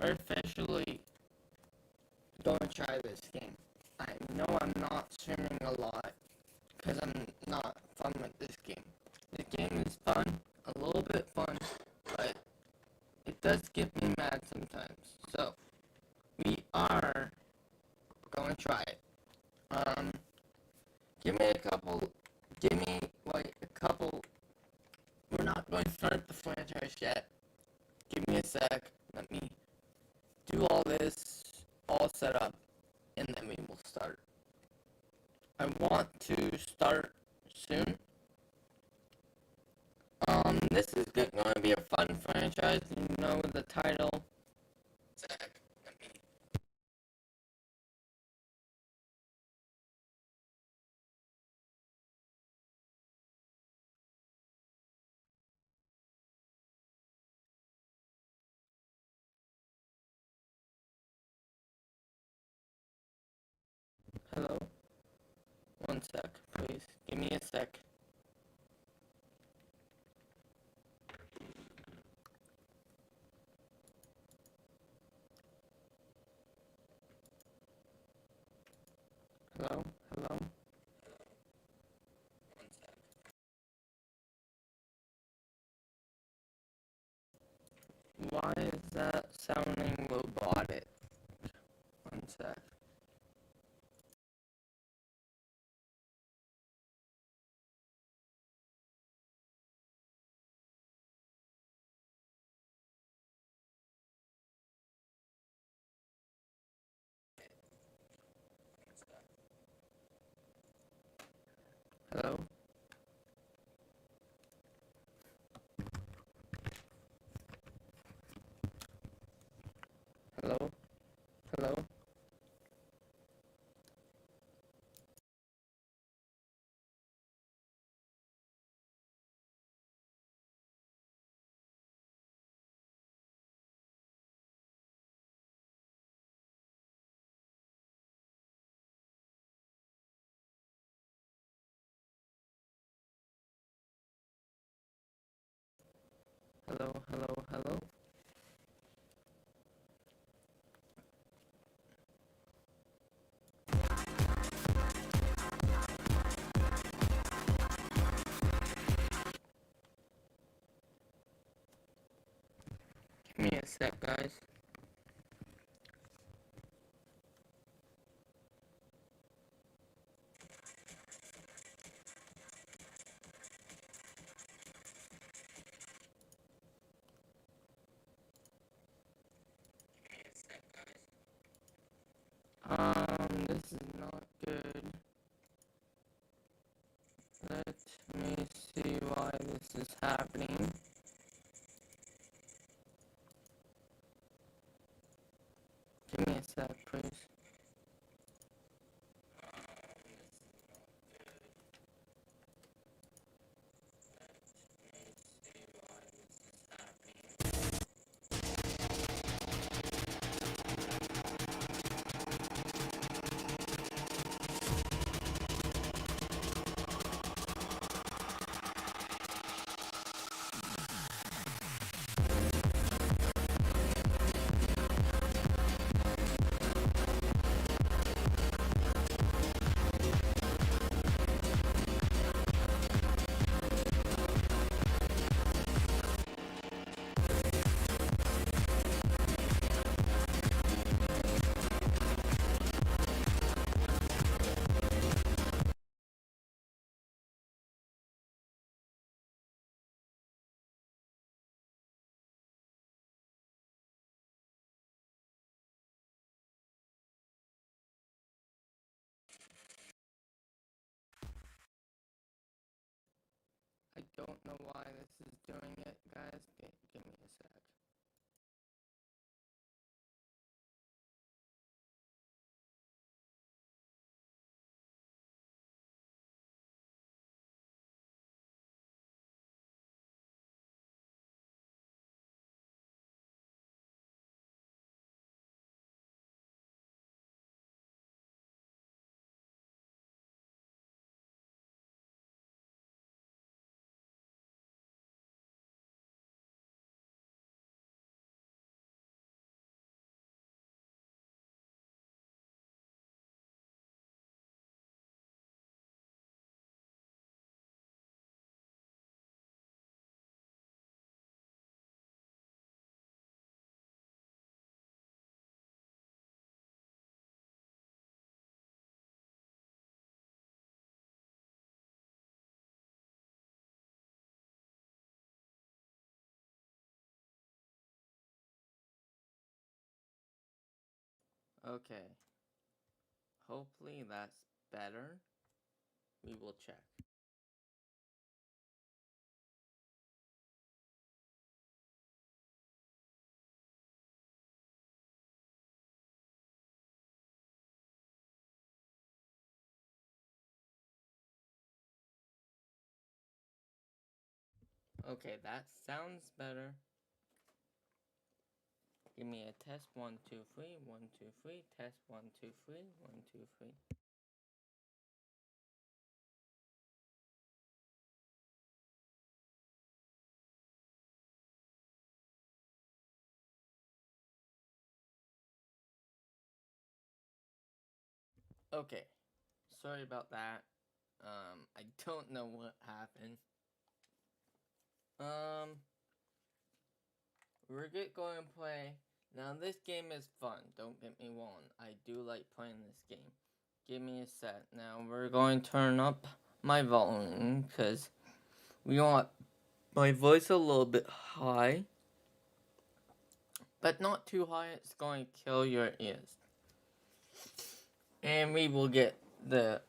are officially going to try this game. I know I'm not streaming a lot because I'm not fun with this game. This game is fun, a little bit fun, but it does get me mad sometimes. So, we are going to try it. Give me like a couple, we're not going to start the franchise yet. Give me a sec, let me do all this, all set up, and then we will start. I want to start soon. This is going to be a fun franchise, you know the title. Sec, let me hello? One sec, please. Give me a sec. Hello? Hello? Why is that sounding robotic? One sec. Hello? Hello? Hello? Hello? Hello? Hello? Give me a sec, guys. This is not good. Let me see why this is happening. Give me a sec, please. I don't know why this is doing it, guys. Give me a sec. Okay. Hopefully that's better. We will check. Okay, that sounds better. Give me a test. 1, 2, 3. 1, 2, 3. Test. 1, 2, 3. 1, 2, 3. Okay. Sorry about that. I don't know what happened. We're going to play. Now, this game is fun. Don't get me wrong. I do like playing this game. Give me a sec. Now, we're going to turn up my volume because we want my voice a little bit high. But not too high. It's going to kill your ears. And we will get the...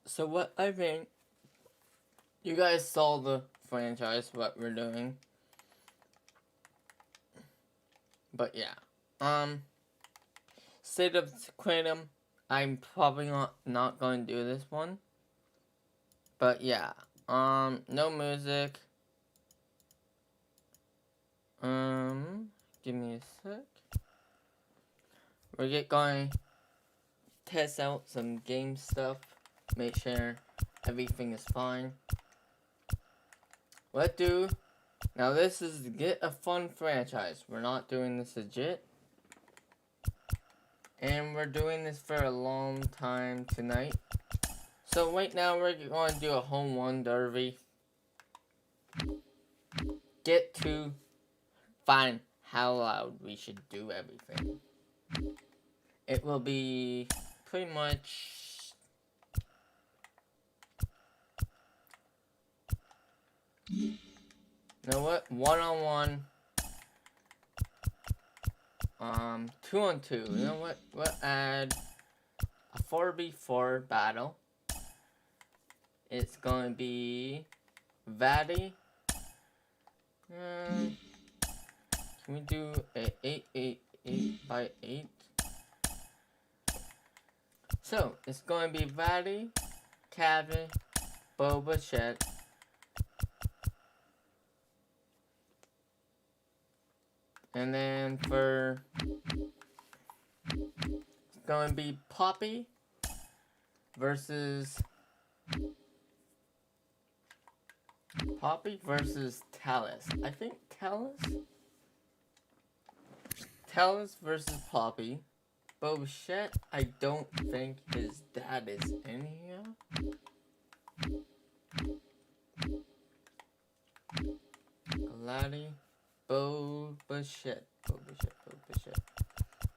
So what I think... You guys saw the franchise, what we're doing. But yeah. State of Kratom. I'm probably not going to do this one. But yeah. No music. Give me a sec. We're going to test out some game stuff. Make sure everything is fine. What do? Now this is get a fun franchise. We're not doing this legit. And we're doing this for a long time tonight. So right now we're going to do a home run derby. Get to find how loud we should do everything. It will be pretty much... You know what? 1-on-1. 2-on-2. You know what? We'll add a 4v4 battle. It's going to be Vatty. Can we do a 8 by 8? So it's going to be Vatty, Kevin, Boba Fett, and then for it's going to be Poppy versus Talus. I think Talus versus Poppy. Boba Fett, I don't think his dad is in here. Gladdy, Boba Fett.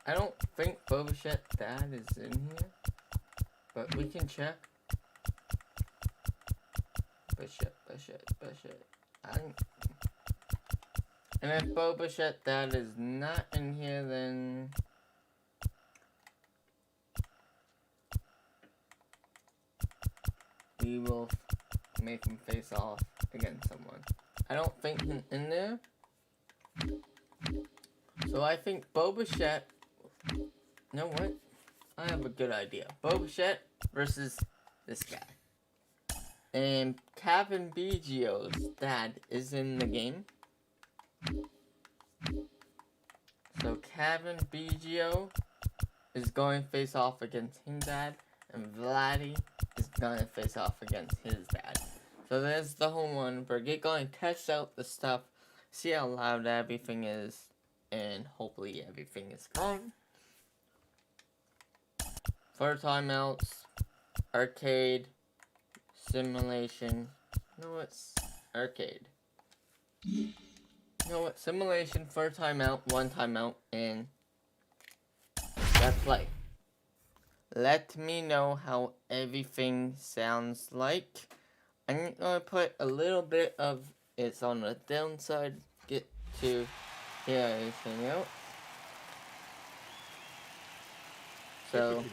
I don't think Boba Fett's dad is in here, but we can check. Boba Fett. And if Boba Fett's dad is not in here, then we will make him face off against someone. I don't think he's in there. So I think Boba Fett... You know what? I have a good idea. Boba Fett versus this guy. And Kevin Biggio's dad is in the game. So Kevin Biggio is going to face off against his dad. And Vladdy is going to face off against his dad. So there's the home run. We're going to test out the stuff. See how loud everything is. And hopefully everything is fine. For timeouts. Arcade. Simulation. No, it's arcade. No, it's simulation for timeout, 1 timeout, and let's play. Let me know how everything sounds like. I'm gonna put a little bit of it's on the downside. Get to hear everything out. So,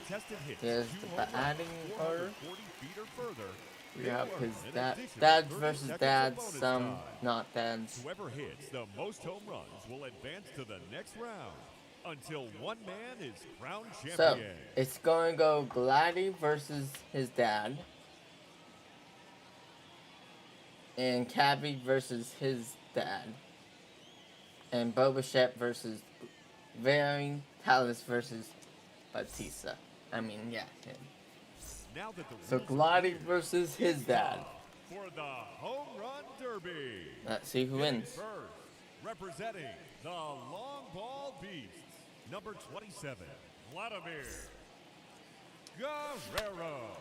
here's the batting order. We have his dads versus dads, some not dads. Whoever hits the most home runs will advance to the next round until one man is crowned champion. So, it's going to go Gladdy versus his dad. And Cabby versus his dad. And Boba Fett versus Varying Talis versus Batista. I mean, yeah, him. So Gladdy versus his dad. For the home run derby. Let's see who wins. First, representing the long ball beasts, number 27, Vladimir Guerrero.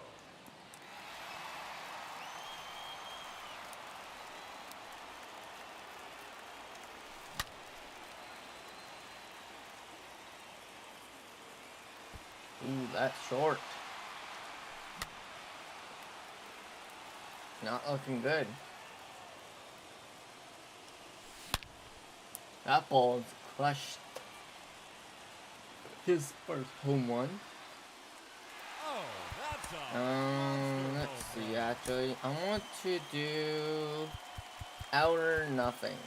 Ooh, that's short. Not looking good. That ball is crushed. His first home run. Oh, that's a let's see, actually. I want to do out or nothing.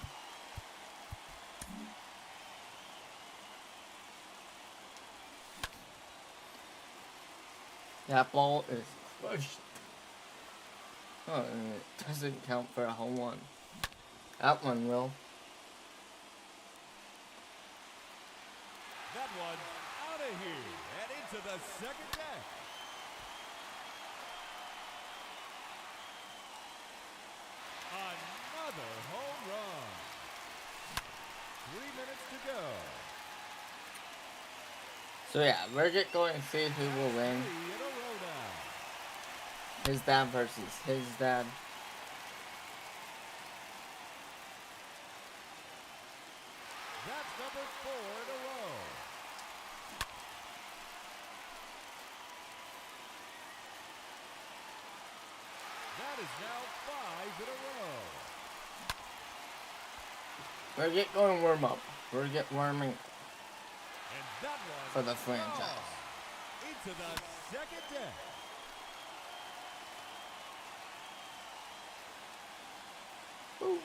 That ball is crushed. Oh, and it doesn't count for a home run. That one will. That one's out of here and into the second deck. Another home run. 3 minutes to go. So yeah, we're just going to see who will win. His dad versus his dad. That's number 4 in a row. That is now 5 in a row. We're just going to warm up. We're just warming And that one for the franchise. Into the second deck. Ooh,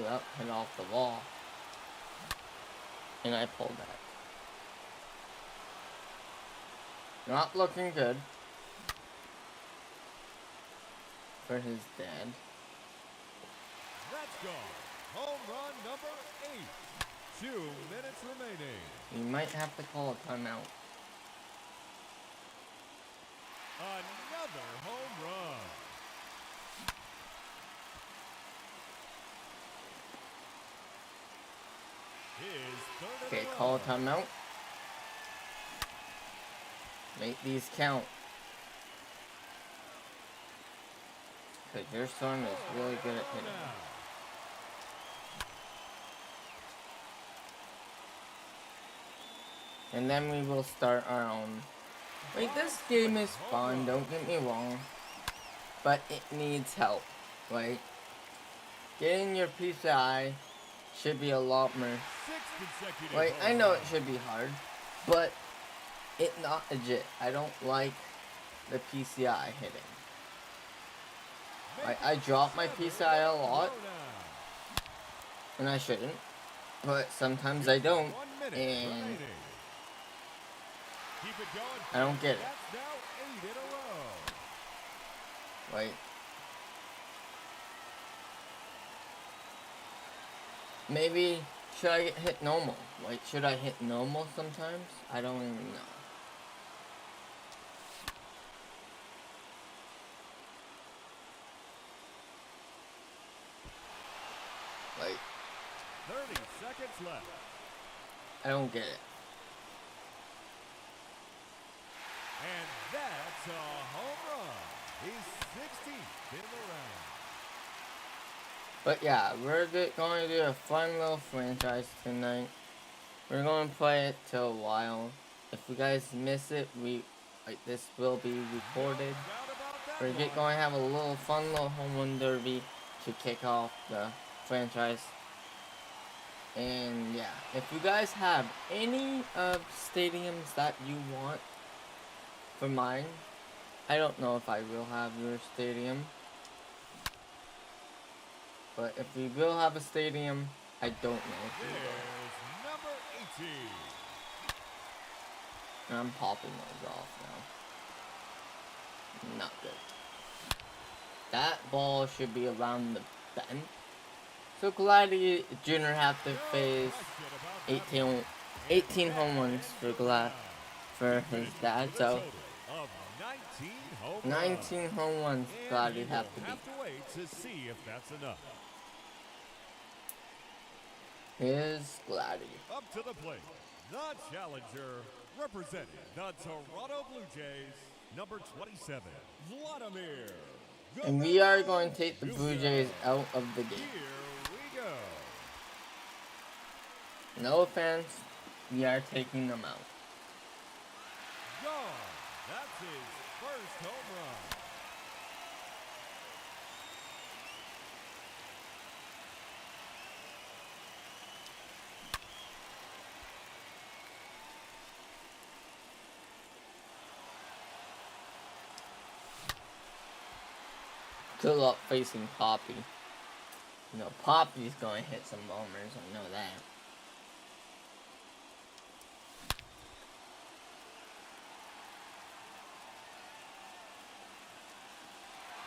that hit off the wall. And I pulled that. Not looking good for his dad. Let's go. Home run number 8. 2 minutes remaining. He might have to call a timeout. Another home run. Okay, call a timeout. Make these count. Because your son is really good at hitting. And then we will start our own. Like, this game is fun, don't get me wrong. But it needs help. Like, getting your PCI should be a lot more. Like, I know it should be hard, but it's not legit. I don't like the PCI hitting. Like, I drop my PCI a lot, and I shouldn't, but sometimes I don't, and I don't get it. Like, maybe, should I hit normal? Like, should I hit normal sometimes? I don't even know. Like, 30 seconds left. I don't get it. And that's a home run. He's 16th in the round. But yeah, we're going to do a fun little franchise tonight. We're going to play it till a while. If you guys miss it, this will be recorded. We're just going to have a little fun little home run derby to kick off the franchise. And yeah, if you guys have any stadiums that you want for mine. I don't know if I will have your stadium. But if we will have a stadium, I don't know if we will. Number 18. And I'm popping those off now. Not good. That ball should be around the bend. So Glady Jr. have to face 18 home runs for his dad. So 19 home runs Glady have to beat. Wait to see if that's enough. Here's Glady. Up to the plate, the challenger, representing the Toronto Blue Jays, number 27, Vladimir. And we are going to take the Blue Jays out of the game. Here we go. No offense, we are taking them out. Gone. That's his first home run. Good luck facing Poppy. You know, Poppy's going to hit some homers, I know that.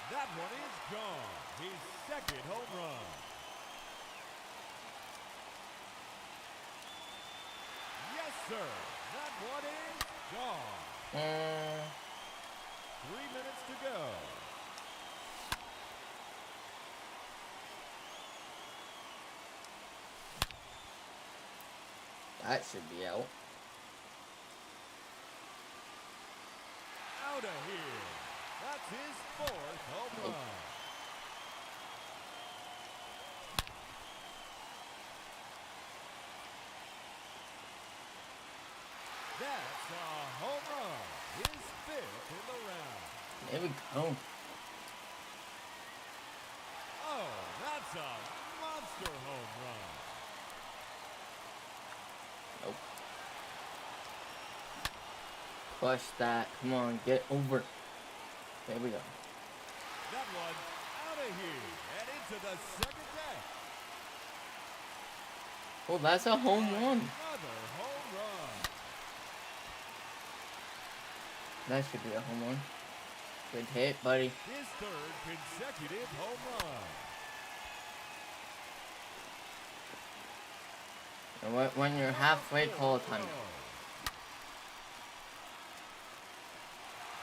That one is gone. His second home run. Yes, sir. That one is gone. 3 minutes to go. That should be out. Out of here. That's his fourth home run. That's a home run. His fifth in the round. There we go. Oh, that's a monster home run. Nope. Push that. Come on, get over. There we go. That one out of here and into the second deck. Oh, that's a home run. Another home run. That should be a home run. Good hit, buddy. His third consecutive home run. And when you're halfway, call a timeout.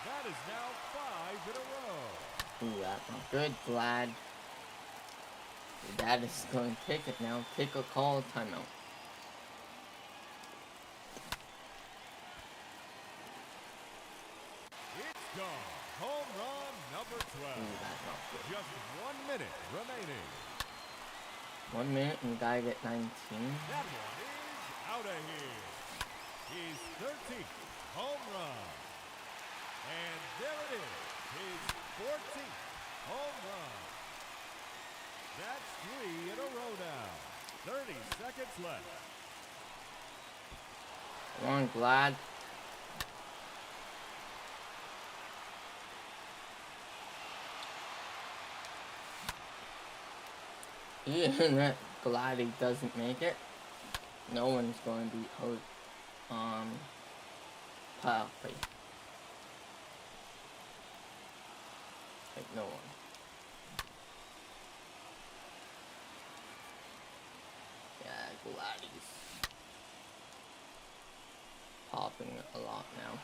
That is now 5 in a row. Ooh, that's not good, Vlad. Your dad is going to take it now. Take a call, timeout. It's gone. Home run number 12. Ooh, that's not good. Just 1 minute remaining. 1 minute and you gotta get 19. That one is out of here. His 13th home run. And there it is. His 14th home run. That's 3 in a row now. 30 seconds left. Come on, Glad. Even if Glady doesn't make it, no one's going to beat Poppy. Like, no one. Yeah, Glady's popping a lot now.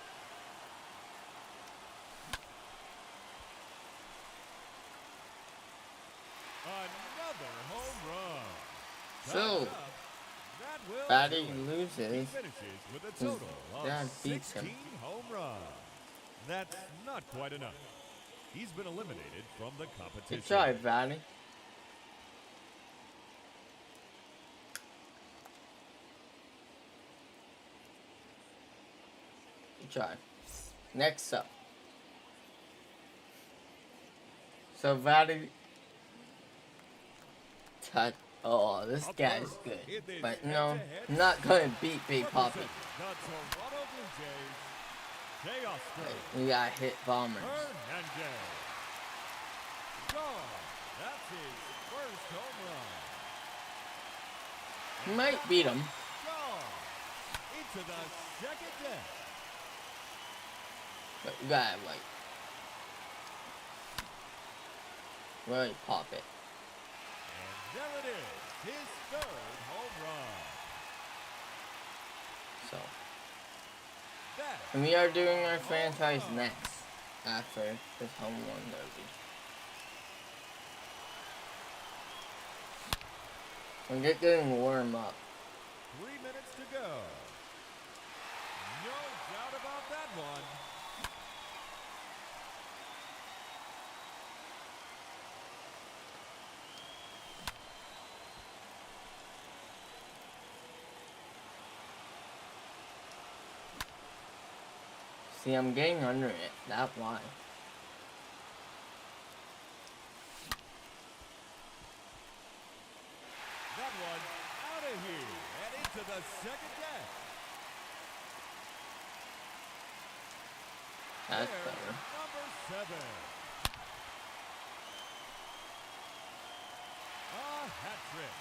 Another home run. So, That Batty will do it. He loses. finishes with a total dad of beats him. 16 home runs. That's not quite enough. He's been eliminated from the competition. Good try, Batty. Good try. Next up. So Vladdy touch. Oh, this guy's good. But no, I'm not gonna beat Big Poppy. The Toronto Blue Jays, Chaos throw. We got hit bombers. Hernandez. Gone. That's his first home run. We might beat him. Gone. Into the second deck. But we gotta, like, really pop it. And there it is. His third home run. So. That And we are doing our franchise next. After this home run derby. We're just getting warm up. 3 minutes to go. No doubt about that one. See, I'm getting under it. That's why. That one out of here and into the second deck. That's There's better. number 7. A hat trick.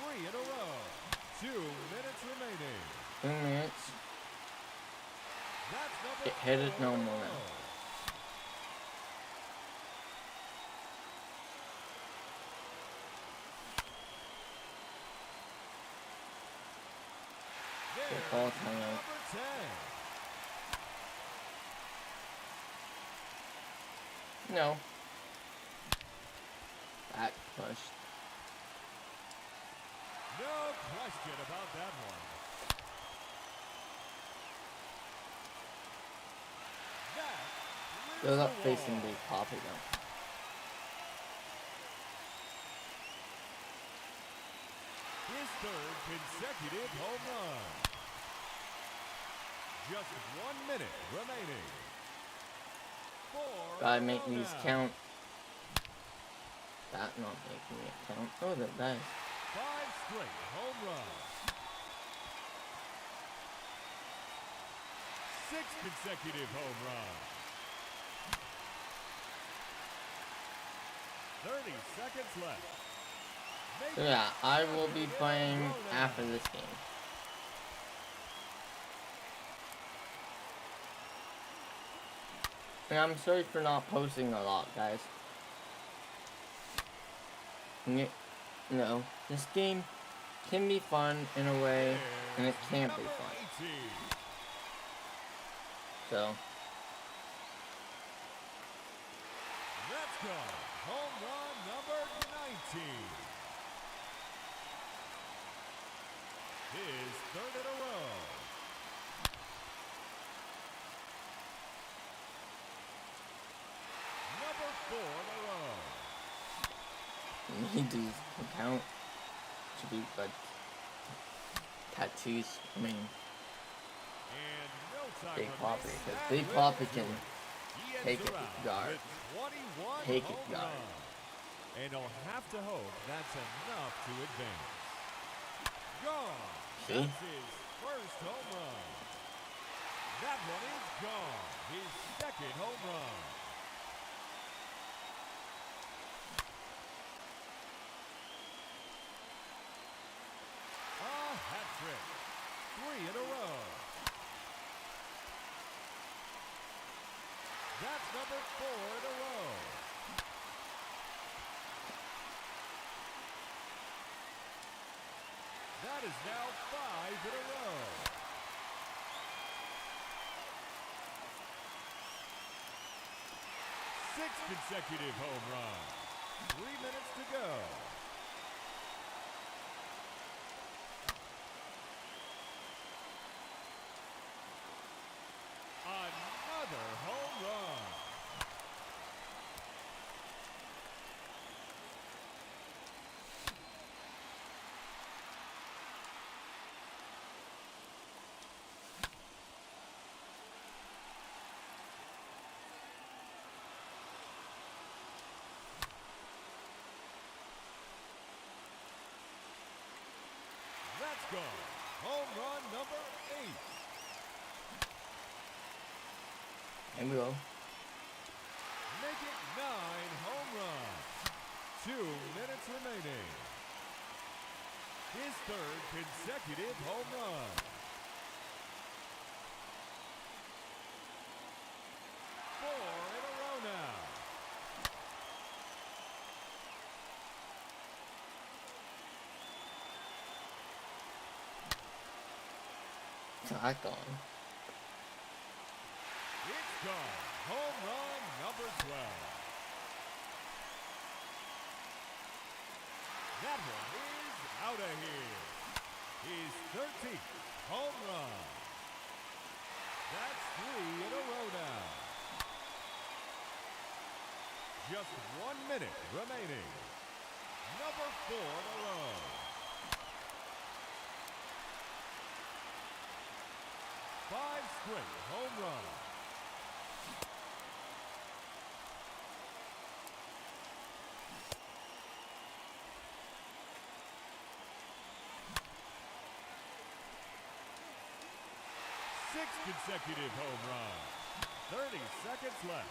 3 in a row. 2 minutes remaining. 2 minutes. That's number It hit it 4 no in a more. row. There's Ball time. number 10. No. Back push. No question about that one. That Goes up clears the facing wall. the pop again. His third consecutive home run. Just 1 minute remaining. 4 Gotta in a make row these now. count. That not making it count. Oh, that nice. 5 straight home runs. 6 consecutive home runs. 30 seconds left. Make So it yeah, I will 7 be in a playing row now. after this game. And I'm sorry for not posting a lot, guys. You know, this game can be fun in a way, and it can't be Number fun. 18. So, Let's go. Home run number 19. His third in a row. Number 4 in a row. we need to count to be good. Tattoos, I mean, And no time Big remaining. Poppy, because That Big will Poppy do can it. He ends take the it round guard. with 21 Take it home guard. runs. And he'll have to hope that's enough to advance. Gone. See? That's his first home run. That one is gone. His second home run. A hat trick. 3 in a row. That's number 4 in a row. That is now 5 in a row. Six consecutive home runs. 3 minutes to go. Another home run. Let's go. Home run number 8. Here we go. Make it 9 home runs. 2 minutes remaining. His third consecutive home run. 4 in a row now. Back on. It's gone. Home run number 12. That one is out of here. His 13th home run. That's 3 in a row now. Just 1 minute remaining. Number 4 in a row. 5 straight home runs. Six consecutive home runs. 30 seconds left.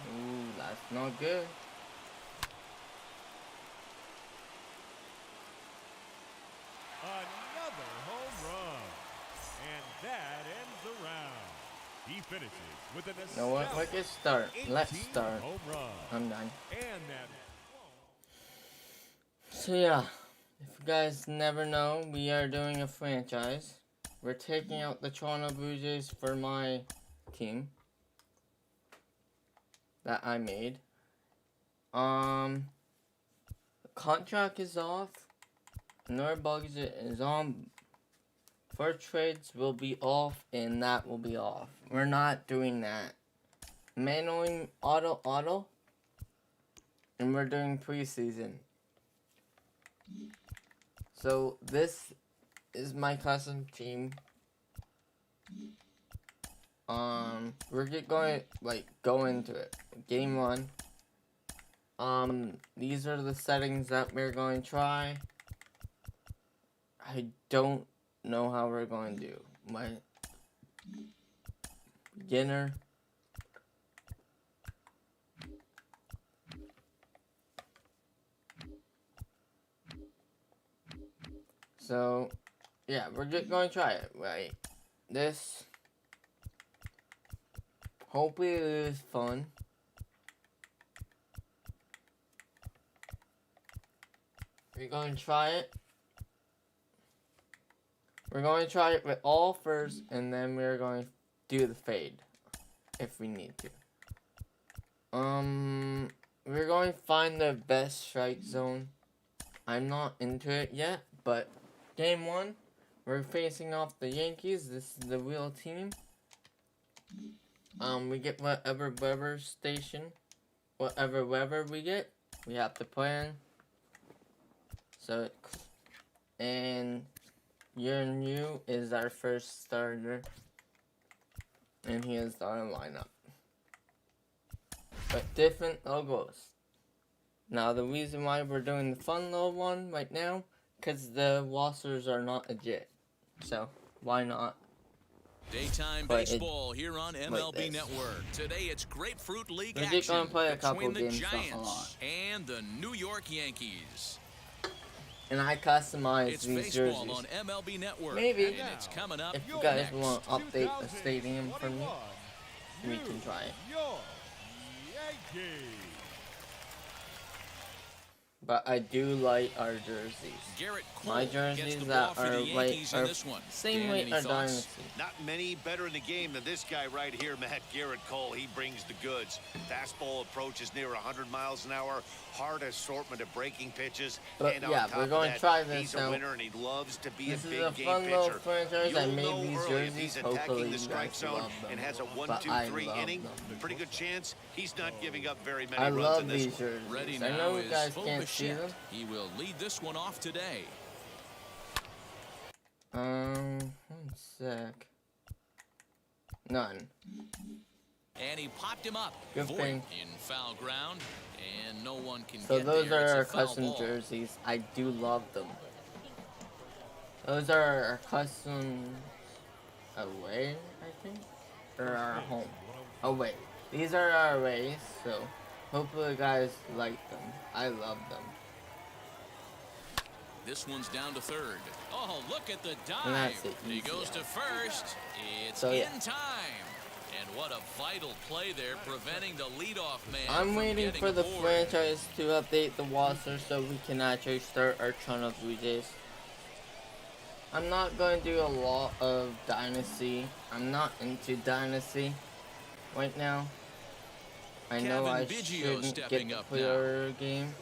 Ooh, that's not good. Another home run. And that ends the round. He finishes with an You know what? Let's start. Let's start. home run. I'm done. And that. So yeah, if you guys never know, we are doing a franchise. We're taking out the Toronto Blue Jays for my team that I made. The contract is off. No budget is on. For trades will be off, and that will be off. We're not doing that. Manually auto, and we're doing preseason. So this is my custom team. We're going go into it. Game 1. These are the settings that we're going to try. I don't know how we're going to do. My beginner. So, yeah, we're just going to try it, right? This, hopefully it is fun. We're going to try it. We're going to try it with all first, and then we're going to do the fade, if we need to. We're going to find the best strike zone. I'm not into it yet, but game 1, we're facing off the Yankees. This is the real team. We get whatever weather we get, we have to plan. So, and New is our first starter, and he is our lineup. But different logos. Now the reason why we're doing the fun little one right now, because the rosters are not legit. So why not? Daytime baseball here on MLB Network. Today it's Grapefruit League action between the Giants and the New York Yankees. And I customize It's these baseball jerseys. on MLB Network. Maybe And it's coming up if you guys next. want to update the stadium for me, we can try it. New York Yankees. But I do like our jerseys. Garrett Cole My gets jerseys the that ball for are the like Yankees in this one. same Dan, way any our thoughts? dynasty. Not many better in the game than this guy right here, Matt. Garrett Cole. He brings the goods. Fastball approaches near 100 miles an hour. Hard assortment of breaking pitches. But and on yeah, top we're of going to that, try this he's a out. winner and he loves to be This a is big a game fun little pitcher. franchise. I You'll made know these early if jerseys. he's Hopefully attacking you the strike guys zone love them. and has a But I 1-2-3 love inning. them. Pretty good chance he's not giving up very many I runs love in this these one. jerseys. Ready I now know you is guys Phil can't see them. Bichette. He will lead this one off today. 1 sec. None. And he popped him up. Good Voigt thing. in foul ground. And no one can So get those there. are our It's a foul custom ball. jerseys. I do love them. Those are our custom away, I think, or our home. Away. These are our aways, so hopefully you guys like them. I love them. This one's down to third. Oh, look at the And that's dive. it, He easy goes out. to first. It's So, yeah. in time. And what a vital play there, preventing the leadoff man. I'm from waiting getting for the aboard. franchise to update the roster so we can actually start our Toronto Blue Jays. I'm not going to do a lot of Dynasty. I'm not into Dynasty right now. I know Kevin I Biggio shouldn't stepping get the up now. player game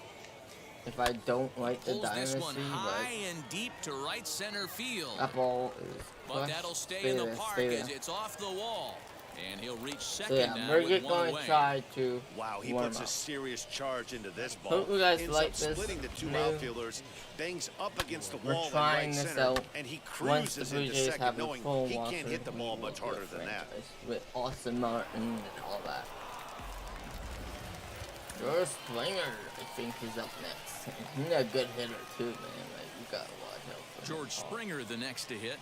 if I don't like the Pulls this one Dynasty, high but and deep to right center field. that ball is But clutch. that'll stay Stay in the there, park stay as there. it's off the wall. And he'll reach So second yeah, now we're with one going away. to try to Wow, he warm puts up. a serious charge into this ball. Hope you guys Ends like up this splitting the two new- outfielders, bangs up against the We're wall in trying right this center, out. and he Once the cruises Blue into Jays second, have a knowing full he roster, can't hit the we ball will much do harder a than that. franchise with Austin Martin and all that. George Springer, I think, is up next. He's a good hitter too, man. Like, you gotta watch out for him. George Springer the next to hit.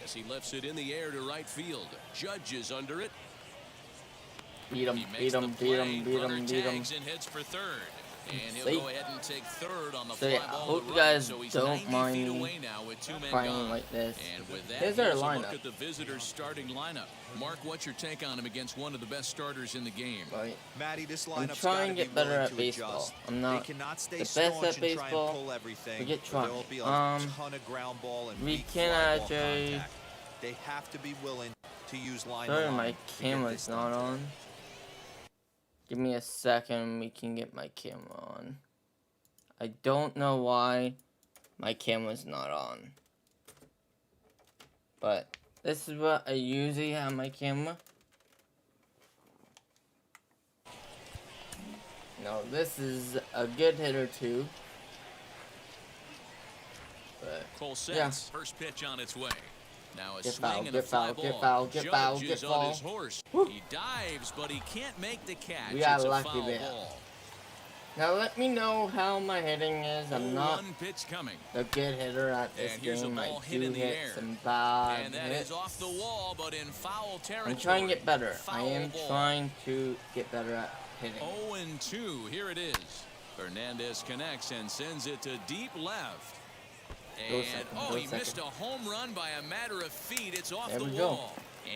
As he lifts it in the air to right field. Judge is under it. Beat him, He beat makes him, the beat play. him, beat Runner him, beat him. tags and hits for third. And he'll See? go ahead and take third on the So fly yeah, I ball hope to you right. guys So he's don't 90 mind feet me away now with two men playing gone. like this. And with that, Here's our here's a look lineup. at the visitors' starting lineup. Mark, what's your take on him against one of the best starters in the game? Right. Matty, this I'm lineup's trying gotta to be get better willing at to baseball. adjust. I'm not They cannot stay the best staunch at and try baseball. and pull everything. We get or trying. There'll be a ton of ground ball and we weak can fly ball actually- contact. They have to be willing to use line Sorry, to line my to get camera's this not done. on. Give me a second, we can get my camera on. I don't know why my camera's not on. But this is what I usually have my camera. No, this is a good hitter too. But Cole sets. yeah. First pitch on its way. Now a Get swing foul, and a get fly foul, ball. get foul, get Judge foul, is get on foul. his horse. Woo. He dives, but he can't make the catch. We got It's a lucky foul there. ball. now let me know how my hitting is. I'm not 0-1 pitch coming. a good hitter at this And here's a game. I ball hit do in the hit air. some bad And that hits. is off the wall, but in foul territory. I'm trying to get better. I Foul am ball. trying to get better at hitting. 0-2. Here it is. Fernandez connects and sends it to deep left. Go And second, oh, go he missed a second. home run by a matter of feet. It's off There the we go. wall.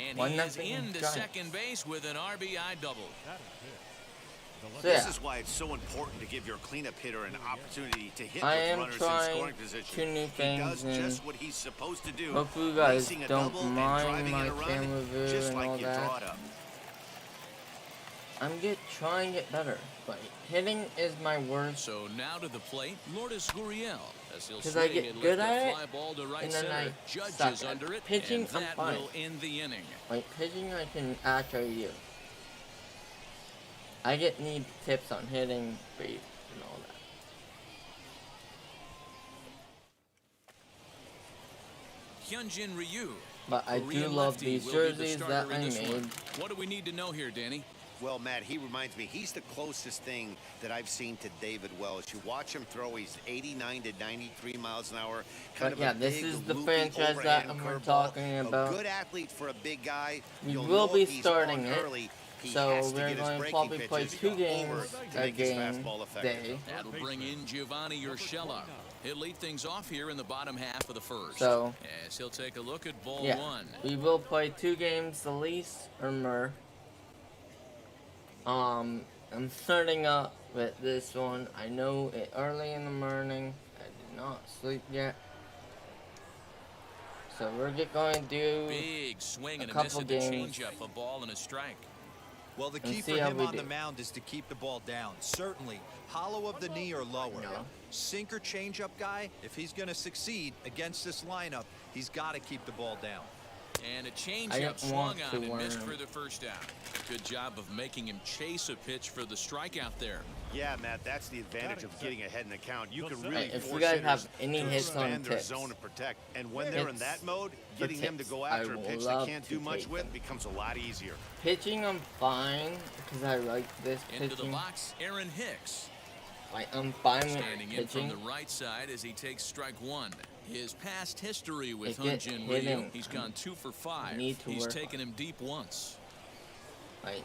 And One he is nothing into Giants. second base with an RBI double. So This yeah, is why it's so important to give your cleanup hitter an opportunity to hit I with am runners in trying scoring position. two new He things, does and just what he's supposed to do. hopefully you guys racing a don't double and mind driving my in a run, camera view just and like all you that. draw it up. I'm trying to get better, but hitting is my worst. So now to the plate, Lourdes Gurriel. As he'll 'Cause swing I get and good lift at a it, fly ball to right and then center. I Judge suck is at under it, pitching, and I'm that fine. will end the inning. Like pitching, I can actually do. I need tips on hitting, bait, and all that. Hyunjin Ryu. But I do Korean love lefty these will be the jerseys starter that in I this one. made. What do we need to know here, Danny? Well, Matt, he reminds me, he's the closest thing that I've seen to David Wells. You watch him throw, he's 89 to 93 miles an hour. Kind But of yeah, a this big, is the loopy, franchise that overhand we're curveball. talking about. A good athlete for a big guy. We You'll will know be if he's starting on it, early, he so has to we're get his going to breaking probably play pitches 2 over games to a make his game fastball effective. day. That'll bring in Giovanni Urshela. He'll lead things off here in the bottom half of the first. So, as he'll take a look at ball yeah, one. we will play 2 games, the least or more. I'm starting up with this one. I know it early in the morning. I did not sleep yet. So we're going to do Big swing and a couple miss at the games. changeup, a ball and a strike. Well, the And key see for how him we on do. the mound is to keep the ball down. Certainly, hollow of the knee or lower. No. Sinker changeup guy, if he's going to succeed against this lineup, he's got to keep the ball down. And a I changeup don't swung want on to and missed learn. for the first out. Good job of making him chase a pitch for the strikeout there. Yeah, Matt, that's the advantage of getting ahead in the count. You can really Hey, if you force guys hitters have any to hits on expand their tips, zone and protect. And when they're in hits that mode, for getting them to tips, go I after a will pitch they love can't to do much take with them. becomes a lot easier. Pitching, I'm fine because I like this Into the pitching. box, Aaron Hicks. Like, I'm fine with Standing in from pitching. the right side as he takes strike one. His past history with It get Hyun-Jin hitting. Ryu, he's gone 2 for 5. Need to He's work taken on him deep once. Like,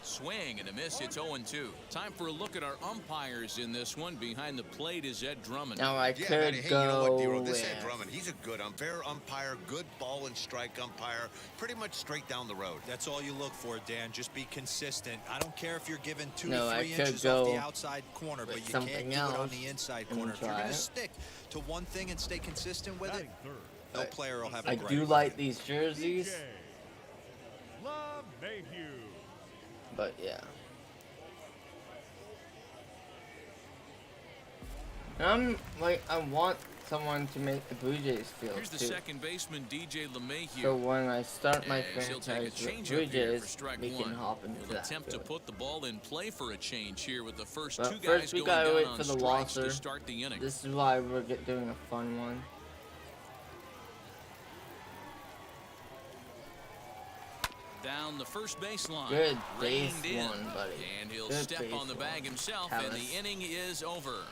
Swing and a miss, it's 0-2. Time for a look at our umpires in this one. Behind the plate is Ed Drummond. now I Yeah, could man, hey, go you know what, Dero? This with Ed Drummond, he's a good umpire, good ball and strike umpire, pretty much straight down the road. That's all you look for, Dan. Just be consistent. I don't care if you're given 2 No, to I 3 could inches go off the outside corner, but with you can't something do it on else the inside and corner. If you're try going to it. stick to one thing and stay consistent with it, no player will have a I gripe. do like these jerseys, LeMahieu. but yeah. And I'm like, I want someone to make the Blue Jays field Here's the too. second baseman, DJ LeMahieu. So when I start my As he'll take a franchise with change Blue up here for Jays, strike we one. can hop into He'll that attempt to field. put the ball in play for a change here with the first But 2 first guys we going gotta down wait on for the strikes to walker. start the inning. This is why we're doing a fun one. Down the first baseline. Good base Reined in. one, buddy. And he'll Good step on the base bag one. himself, Have and us. the inning is over.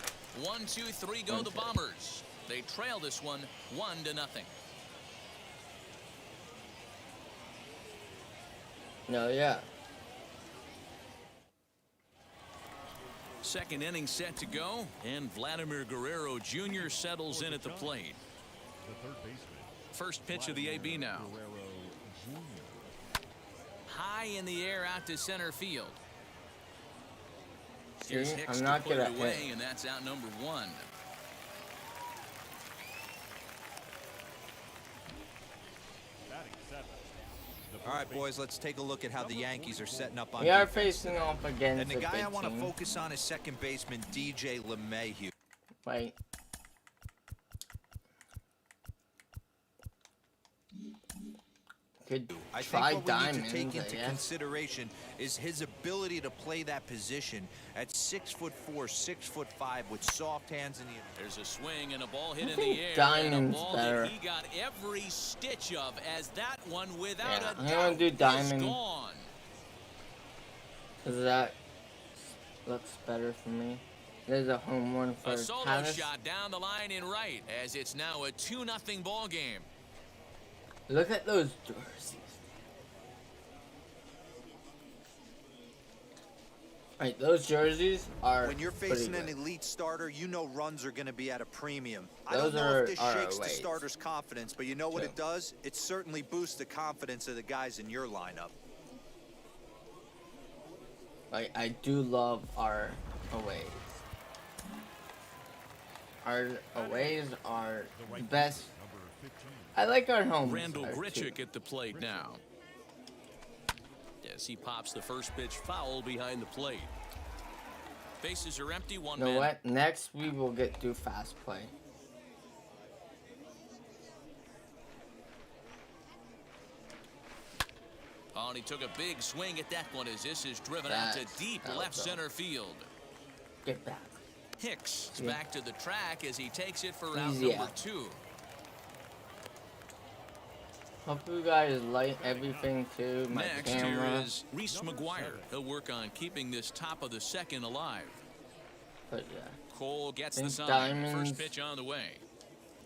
1, 2, 3 go the Okay. Bombers. They trail this one 1-0. No, yeah. Second inning set to go, and Vladimir Guerrero Jr. settles in at the plate. The third baseman. First pitch of the AB now. Guerrero Jr. High in the air out to center field. See, Here's Hicks I'm not to put good it at away, hitting. and that's out number 1. Batting seventh. The All right, first boys, let's take a look at how the Yankees are setting up on We are defense. facing off against And the a guy I big want to team. focus on is second baseman DJ LeMahieu. Like, could I try think what we need diamonds, to take I into guess. consideration is his ability to play that position at 6'4", 6'5", with soft hands in the air. There's a swing and a ball hit I in the think air. diamond's and a ball better. that he got every stitch of, as that one without Yeah, a I'm doubt gonna do is diamond. gone. Cause that looks better for me. There's a home run for A solo Tavis. shot down the line in right, as it's now a 2-0 ball game. Look at those jerseys. Right, those jerseys are When you're pretty facing an good. elite starter, you know runs are going to be at a premium. I Those don't know if this are shakes the ways. starter's confidence, but you know what True. it does? It certainly boosts the confidence of the guys in your lineup. Like, I do love our aways. Our aways are the best. number 15. I like our homes. Randall better, Grichuk too. at the plate now. As he pops the first pitch foul behind the plate. Bases are empty, one You know man. what? Next, we will get through fast play. Oh, and he took a big swing at that one as this is driven out to That's deep out, left though. center field. Get back. Hicks is Yeah. back to the track as he takes it for out Easy number out. 2. Hope you guys like everything too. My Next camera. here is Reese McGuire. He'll work on keeping this top of the second alive. But yeah, Cole gets the Think sign. diamonds. First pitch on the way.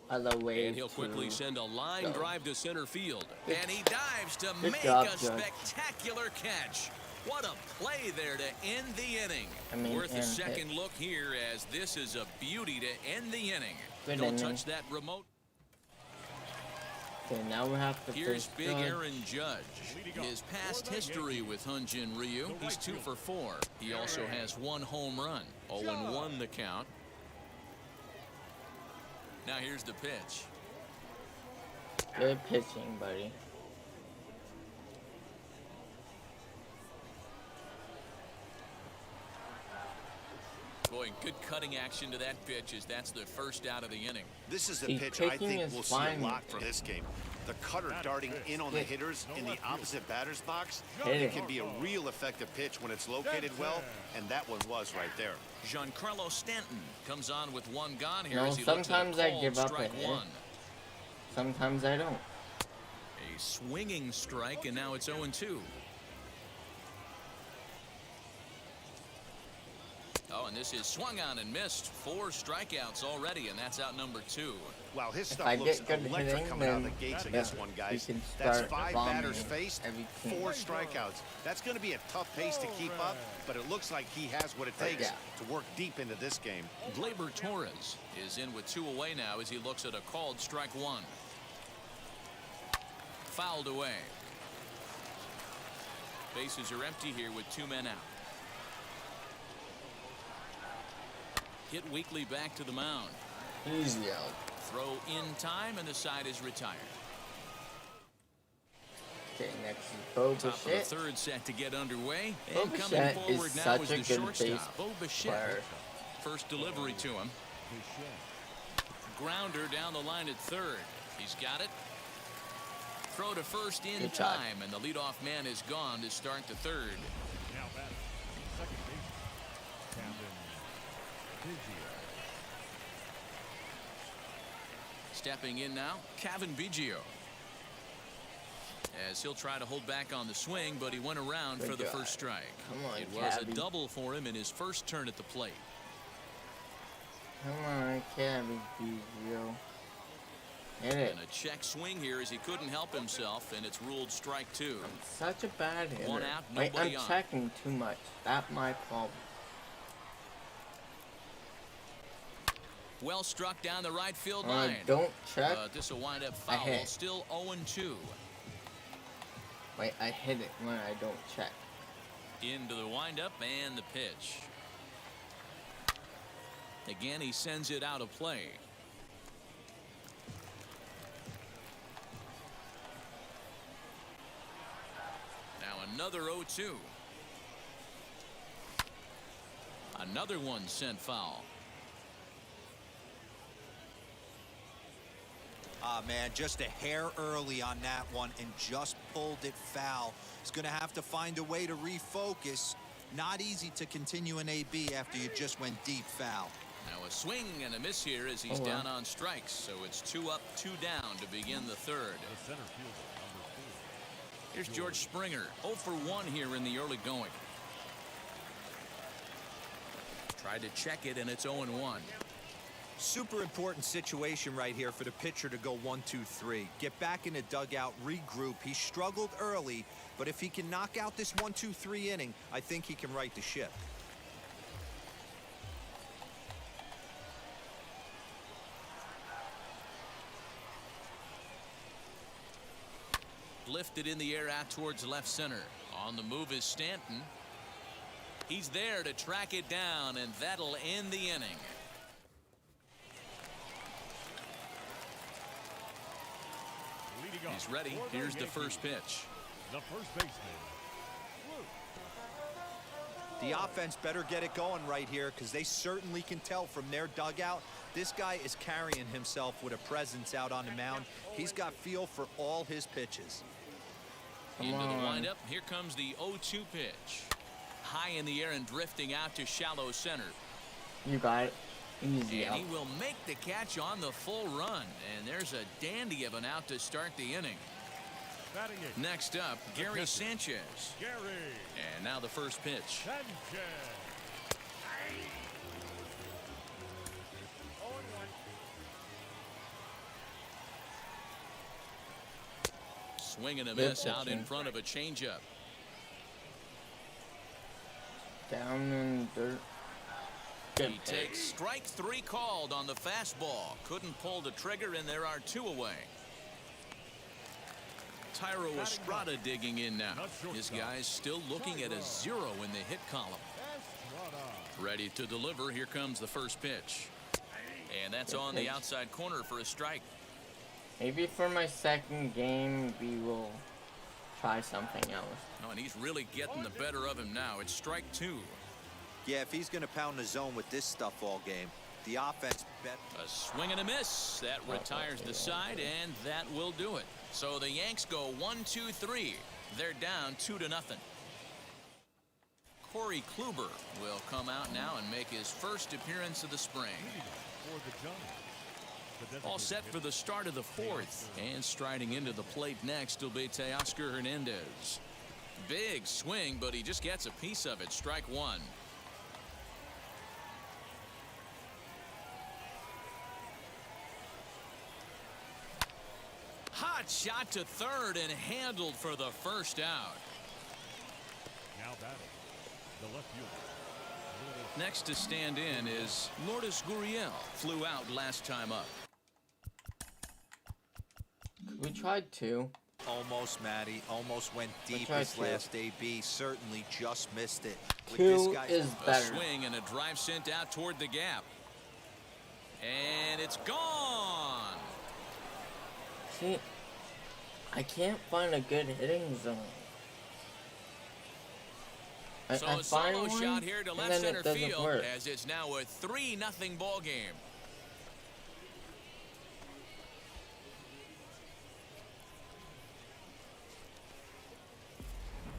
I love waves. And he'll quickly send a line go. drive to center field. Good- And he dives to good make job, a Judge. spectacular catch. What a play there to end the inning. I mean, Worth a and second hit. look here as this is a beauty to end the inning. Good Don't inning. touch that remote. Okay, now we have to Here's face Big Judge. Aaron Judge. His past history with Hyun-Jin Ryu, he's 2 for 4. He also has 1 home run. 0-1 the count. Now here's the pitch. Good pitching, buddy. Going good cutting action to that pitch as that's the first out of the inning. This is a pitch I think we'll see a lot from this game. The cutter darting in on the hitters in the opposite batter's box. It can be a real effective pitch when it's located well, and that one was right there. Giancarlo Stanton comes on with one gone here. No, as he sometimes I give up strike a hit. one. Sometimes I don't. A swinging strike, and now it's 0-2. Oh, and this is swung on and missed. 4 strikeouts already, and that's out number 2. Wow, his stuff looks electric coming out of the gates against one, guys. That's 5 batters faced, 4 strikeouts. That's going to be a tough pace to keep up, but it looks like he has what it takes to work deep into this game. Gleyber Torres is in with 2 away now as he looks at a called strike 1. Fouled away. Bases are empty here with 2 men out. Hit weakly back to the mound. Easy out. Throw in time, and the side is retired. Okay, next is Bo Top of the Bichette. 3rd set to get underway. Bo And coming Bichette forward is now such is a the good shortstop, base Bo Bichette. player. First delivery to him. Grounder down the line at 3rd. He's got it. Throw to first in Good shot. time, and the leadoff man is gone to start the 3rd. Now batting, second baseman, Cavan Biggio. Stepping in now, Cavan Biggio. As he'll try to hold back on the swing, but he went around Good for the God. first strike. Come on, it was a Cabby. double for him in his first turn at the plate. Come on, Cabby Biggio. Hit it. And a check swing here as he couldn't help himself, and it's ruled strike 2. Such a bad hitter. 1 out, Wait, nobody I'm on. checking too much. That's my problem. Well struck down the right field line. Don't check. This will wind up I foul. hit. Still 0-2. Wait, I hit it when I don't check. Into the windup and the pitch. Again, he sends it out of play. Now another 0-2. Another one sent foul. Man, just a hair early on that one and just pulled it foul. He's going to have to find a way to refocus. Not easy to continue an AB after you just went deep foul. Now a swing and a miss here as he's down on strikes. So it's 2 up, 2 down to begin the 3rd. The center fielder, number 4. Here's George Springer, 0 for 1 here in the early going. Tried to check it, and it's 0-1. Super important situation right here for the pitcher to go 1-2-3. Get back in the dugout, regroup. He struggled early, but if he can knock out this 1-2-3 inning, I think he can right the ship. Lifted in the air out towards left center. On the move is Stanton. He's there to track it down, and that'll end the inning. Leading off He's ready. for the Here's the Yankees, first pitch. The first baseman. The offense better get it going right here because they certainly can tell from their dugout this guy is carrying himself with a presence out on the mound. He's got feel for all his pitches. Into the windup. Here comes the 0-2 pitch. High in the air and drifting out to shallow center. You got it. Easy And out. he will make the catch on the full run. And there's a dandy of an out to start the inning. Batting eighth, Next up, Gary Sanchez. Gary And now the first pitch. Sanchez. Swing and a miss out in front of a changeup. Down in dirt. Good He pitch. takes strike 3 called on the fastball. Couldn't pull the trigger, and there are 2 away. Tyro Estrada digging in now. His guys still looking at a 0 in the hit column. Ready to deliver. Here comes the first pitch. And that's on the outside corner for a strike. Maybe for my second game, we will try something else. Oh, and he's really getting the better of him now. It's strike 2. Yeah, if he's going to pound the zone with this stuff all game, the offense bet. A swing and a miss. That retires the side, and that will do it. So the Yanks go 1-2-3. They're down 2-0. Corey Kluber will come out now and make his first appearance of the spring. All set for the start of the fourth. And striding into the plate next will be Teoscar Hernandez. Big swing, but he just gets a piece of it. Strike one. Hot shot to third and handled for the first out. Now batting, the left fielder. Next to stand in is Lourdes Gurriel. Flew out last time up. We tried to. Almost, Matty. Almost went deep his last AB. Certainly just missed it. With Two this guy, is better. A swing and a drive sent out toward the gap. And it's gone. See, I can't find a good hitting zone. So a solo shot here to left center field as it's now a 3-0 ball game.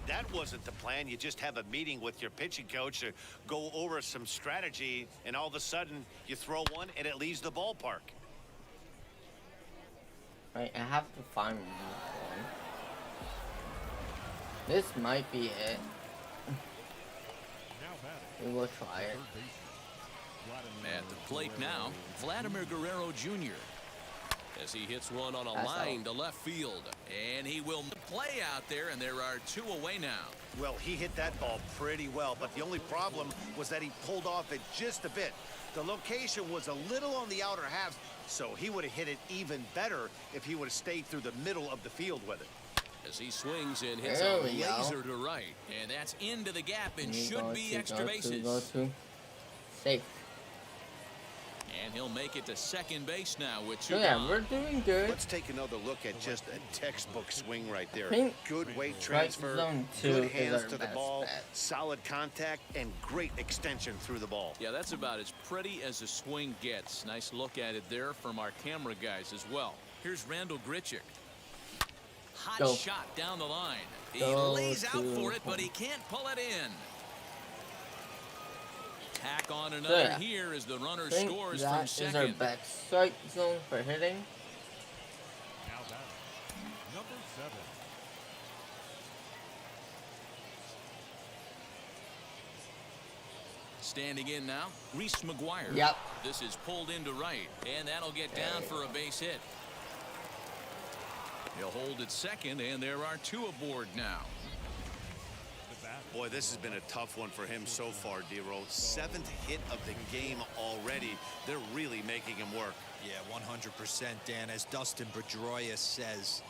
That wasn't the plan. You just have a meeting with your pitching coach to go over some strategy, and all of a sudden you throw one and it leaves the ballpark. Right, I have to find one. This might be it. We will try it. At the plate now, Vladimir Guerrero Jr. as he hits one on a line to left field. And he will play out there, and there are two away now. Well, he hit that ball pretty well, but the only problem was that he pulled off it just a bit. The location was a little on the outer half, so he would have hit it even better if he would have stayed through the middle of the field with it. As he swings and hits a laser to right. And that's into the gap and should be extra bases. Safe. And he'll make it to second base now with two. So yeah, we're doing good. Let's take another look at just a textbook swing right there. Good weight Strike transfer, zone good 2 hands to the best ball, bet. solid contact, and great extension through the ball. Yeah, that's about as pretty as a swing gets. Nice look at it there from our camera guys as well. Here's Randall Grichuk. Hot shot down the line. He lays out for it, but he can't pull it in. Tack on another here as the runner scores from second. That is our best strike zone for hitting. Now batting, number 7. Standing in now, Reese McGuire. Yep. This is pulled into right, and that'll get down for a base hit. He'll hold at second, and there are two aboard now. Boy, this has been a tough one for him so far, D-Roll. 7th hit of the game already. They're really making him work. Yeah, 100%, Dan. As Dustin Pedroia says,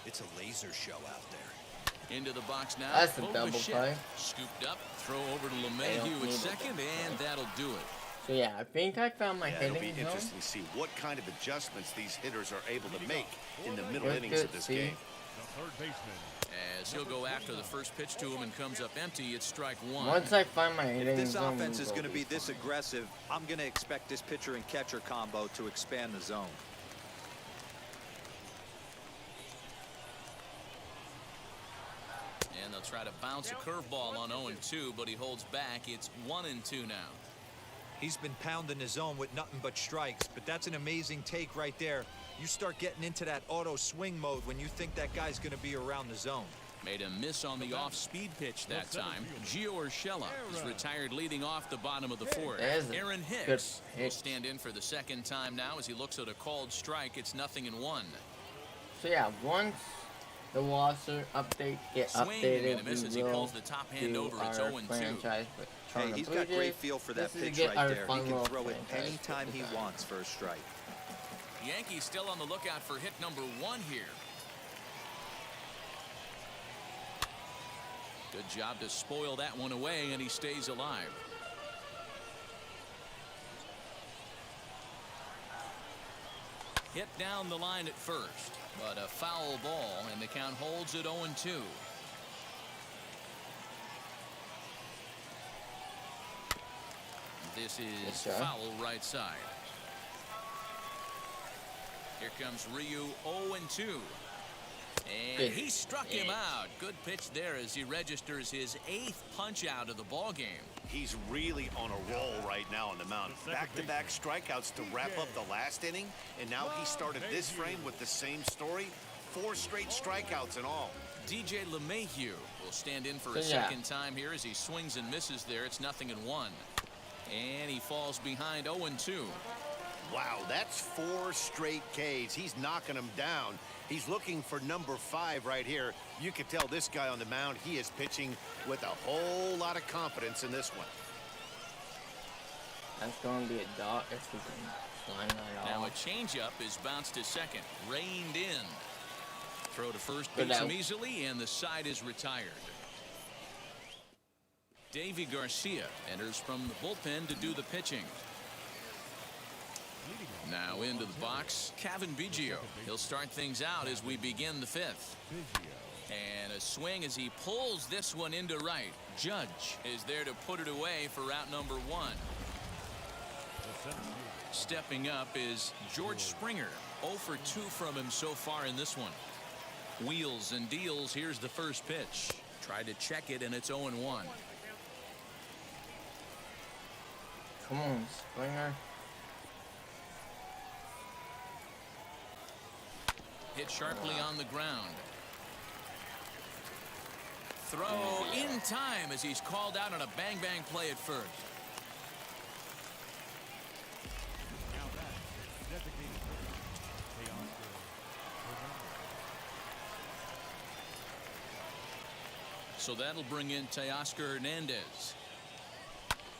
it's a laser show out there. Into the box now. That's a double play. Scooped up, throw over to LeMahieu at second, and that'll do it. So yeah, I think I found my hitting It'll be zone. interesting to see what kind of adjustments these hitters are able to make in the middle innings of this game. The third baseman. As he'll go after the first pitch to him and comes up empty, it's strike one. Once I find my hitting If this zone, offense is going to be this aggressive, I'm going to expect this pitcher and catcher combo to expand the zone. And they'll try to bounce a curveball on 0-2, but he holds back. It's 1-2 now. He's been pounding the zone with nothing but strikes, but that's an amazing take right there. You start getting into that auto swing mode when you think that guy's going to be around the zone. Made a miss on the off-speed pitch that time. Gio Urshela is retired leading off the bottom of the fourth. Aaron Hicks will stand in for the second time now as he looks at a called strike. It's 0-1. So yeah, once the Wasser update get updated, we will the top hand do over. It's our 0-2. franchise. Hey, he's got great feel for that pitch right there. He can throw it anytime he wants for a strike. Yankees still on the lookout for hit number 1 here. Good job to spoil that one away, and he stays alive. Hit down the line at first, but a foul ball, and the count holds at 0-2. This is foul right side. Here comes Ryu 0-2. And he struck him out. Good pitch there as he registers his 8th punch out of the ball game. He's really on a roll right now on the mound. Back-to-back strikeouts to wrap up the last inning, and now he started this frame with the same story. 4 straight strikeouts in all. DJ LeMahieu will stand in for a second time here as he swings and misses there. It's 0-1. And he falls behind 0-2. Wow, that's 4 straight Ks. He's knocking them down. He's looking for number 5 right here. You can tell this guy on the mound, he is pitching with a whole lot of confidence in this one. That's going to be a dot if we can line that off. Now a changeup is bounced to second, reined in. Throw to first, beats him easily, and the side is retired. Davy Garcia enters from the bullpen to do the pitching. Now into the box, Kevin Biggio. He'll start things out as we begin the 5th. And a swing as he pulls this one into right. Judge is there to put it away for out number 1. Stepping up is George Springer. 0 for 2 from him so far in this one. Wheels and deals. Here's the first pitch. Tried to check it, and it's 0-1. Come on, Springer. Hit sharply on the ground. Throw in time as he's called out on a bang-bang play at first. So that'll bring in Teoscar Hernandez.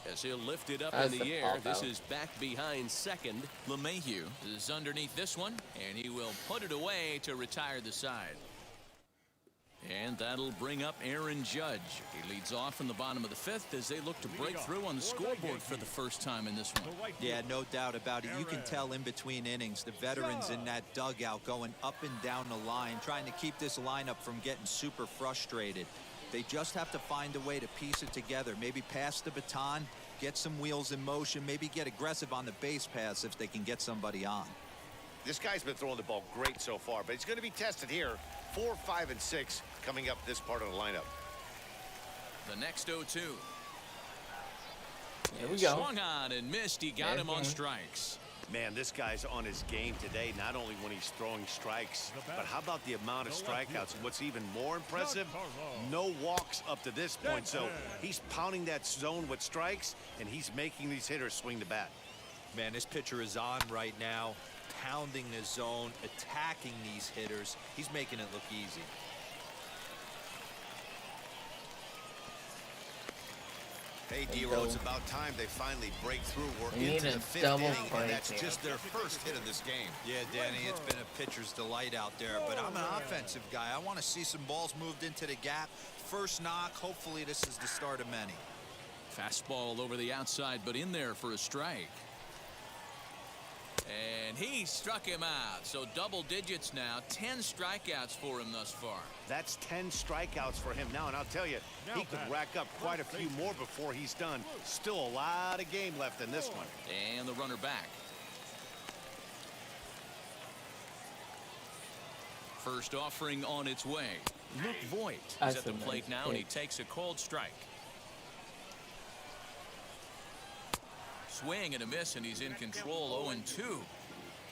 As he'll lift it up in the air, this is back behind second. LeMahieu is underneath this one, and he will put it away to retire the side. And that'll bring up Aaron Judge. He leads off in the bottom of the 5th as they look to break through on the scoreboard for the first time in this one. Yeah, no doubt about it. You can tell in between innings, the veterans in that dugout going up and down the line, trying to keep this lineup from getting super frustrated. They just have to find a way to piece it together. Maybe pass the baton, get some wheels in motion, maybe get aggressive on the base paths if they can get somebody on. This guy's been throwing the ball great so far, but he's going to be tested here. 4, 5, and 6 coming up this part of the lineup. The next 0-2. Here we go. Swung on and missed. He got him on strikes. Man, this guy's on his game today, not only when he's throwing strikes, but how about the amount of strikeouts? And what's even more impressive, no walks up to this point. So he's pounding that zone with strikes, and he's making these hitters swing the bat. Man, this pitcher is on right now, pounding the zone, attacking these hitters. He's making it look easy. Hey, D-Row, it's about time they finally break through. We're into the 5th inning, and that's just their first hit of this game. Yeah, Danny, it's been a pitcher's delight out there, but I'm an offensive guy. I want to see some balls moved into the gap. First knock, hopefully this is the start of many. Fastball over the outside, but in there for a strike. And he struck him out. So double digits now. 10 strikeouts for him thus far. That's 10 strikeouts for him now. And I'll tell you, he could rack up quite a few more before he's done. Still a lot of game left in this one. And the runner back. First offering on its way. Luke Voigt is at the plate now, and he takes a cold strike. Swing and a miss, and he's in control. 0-2.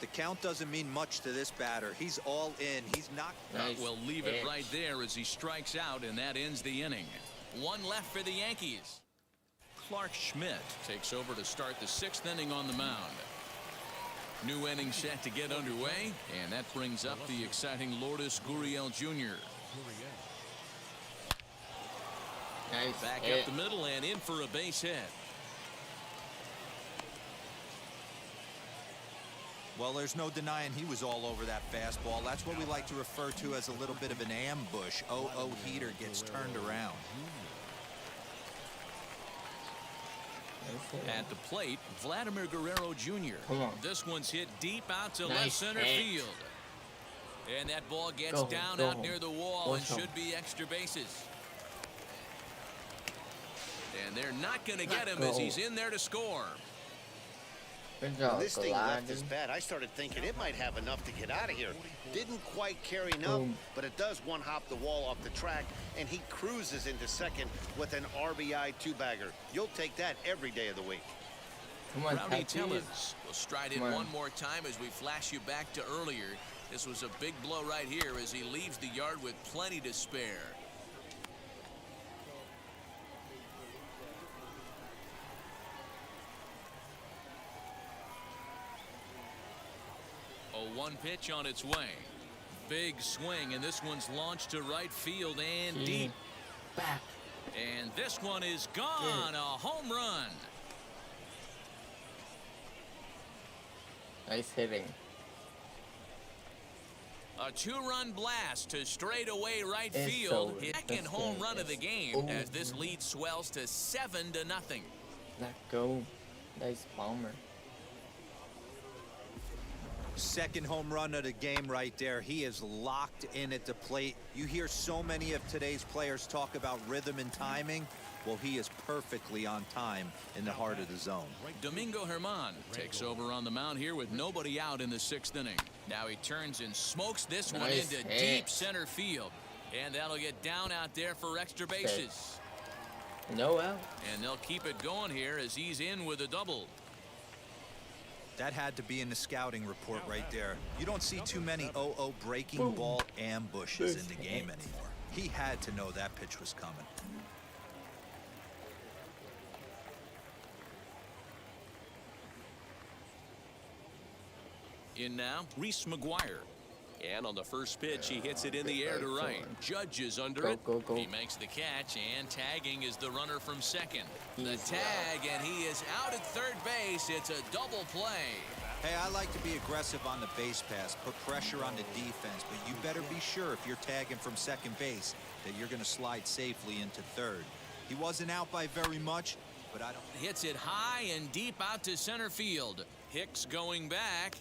The count doesn't mean much to this batter. He's all in. He's not. We'll leave it right there as he strikes out, and that ends the inning. One left for the Yankees. Clark Schmidt takes over to start the 6th inning on the mound. New inning set to get underway, and that brings up the exciting Lourdes Gurriel Jr. Back up the middle and in for a base hit. Well, there's no denying he was all over that fastball. That's what we like to refer to as a little bit of an ambush. 0-0 heater gets turned around. At the plate, Vladimir Guerrero Jr. This one's hit deep out to left center field. And that ball gets out near the wall and should be extra bases. And they're not going to get him as he's in there to score. Good job, When this thing left his Gladden. bat, I started thinking it might have enough to get out of here. Didn't quite carry enough, but it does one-hop the wall off the track, and he cruises into second with an RBI two-bagger. You'll take that every day of the week. Come on, Rowdy Tatis. Tillins will stride in one more time as we flash you back to earlier. This was a big blow right here as he leaves the yard with plenty to spare. A 1 pitch on its way. Big swing, and this one's launched to right field and deep. Back. And this one is gone. A home run. Nice hitting. A 2-run blast to straightaway right It's field. over. His This second home game run of the is game as this over. lead swells to 7-0. Let go. Nice bomber. Second home run of the game right there. He is locked in at the plate. You hear so many of today's players talk about rhythm and timing. Well, he is perfectly on time in the heart of the zone. Domingo Germán takes over on the mound here with nobody out in the 6th inning. Now he turns and smokes this one Nice into hit. deep center field. And that'll get down out there for extra bases. No out. And they'll keep it going here as he's in with a double. That had to be in the scouting report right there. You don't see too many 0-0 breaking ball ambushes in the game anymore. He had to know that pitch was coming. In now, Reese McGuire. And on the first pitch, he hits it in the air to right. Judge is under it. Go. He makes the catch, and tagging is the runner from second. The tag, and he is out at third base. It's a double play. Hey, I like to be aggressive on the base pass, put pressure on the defense, but you better be sure if you're tagging from second base that you're going to slide safely into third. He wasn't out by very much, but I don't... Hits it high and deep out to center field. Hicks going back,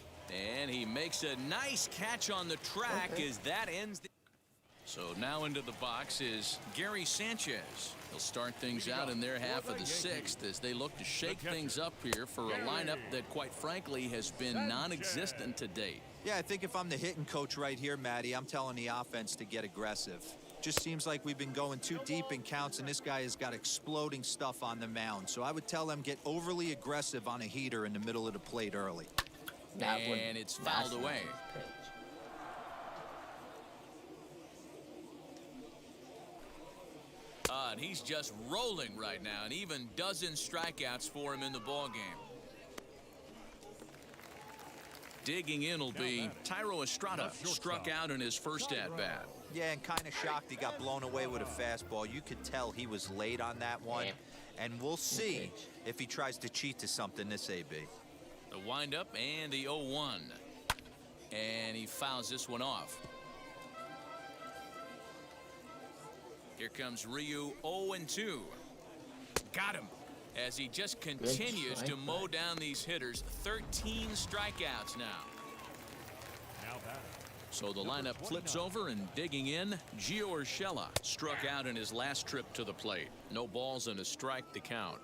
and he makes a nice catch on the track as that ends the... So now into the box is Gary Sanchez. He'll start things out in their half of the 6th as they look to shake things up here for a lineup that, quite frankly, has been non-existent to date. Yeah, I think if I'm the hitting coach right here, Matty, I'm telling the offense to get aggressive. Just seems like we've been going too deep in counts, and this guy has got exploding stuff on the mound. So I would tell them get overly aggressive on a heater in the middle of the plate early. And it's fouled away. And he's just rolling right now, and even dozen strikeouts for him in the ballgame. Digging in will be Tyro Estrada, struck out in his first at-bat. Yeah, and kind of shocked he got blown away with a fastball. You could tell he was late on that one. And we'll see if he tries to cheat to something this AB. The windup and the 0-1. And he fouls this one off. Here comes Ryu, 0-2. Got him as he just continues to mow down these hitters. 13 strikeouts now. So the lineup flips over, and digging in, Gio Urshela struck out in his last trip to the plate. No balls and a strike to count.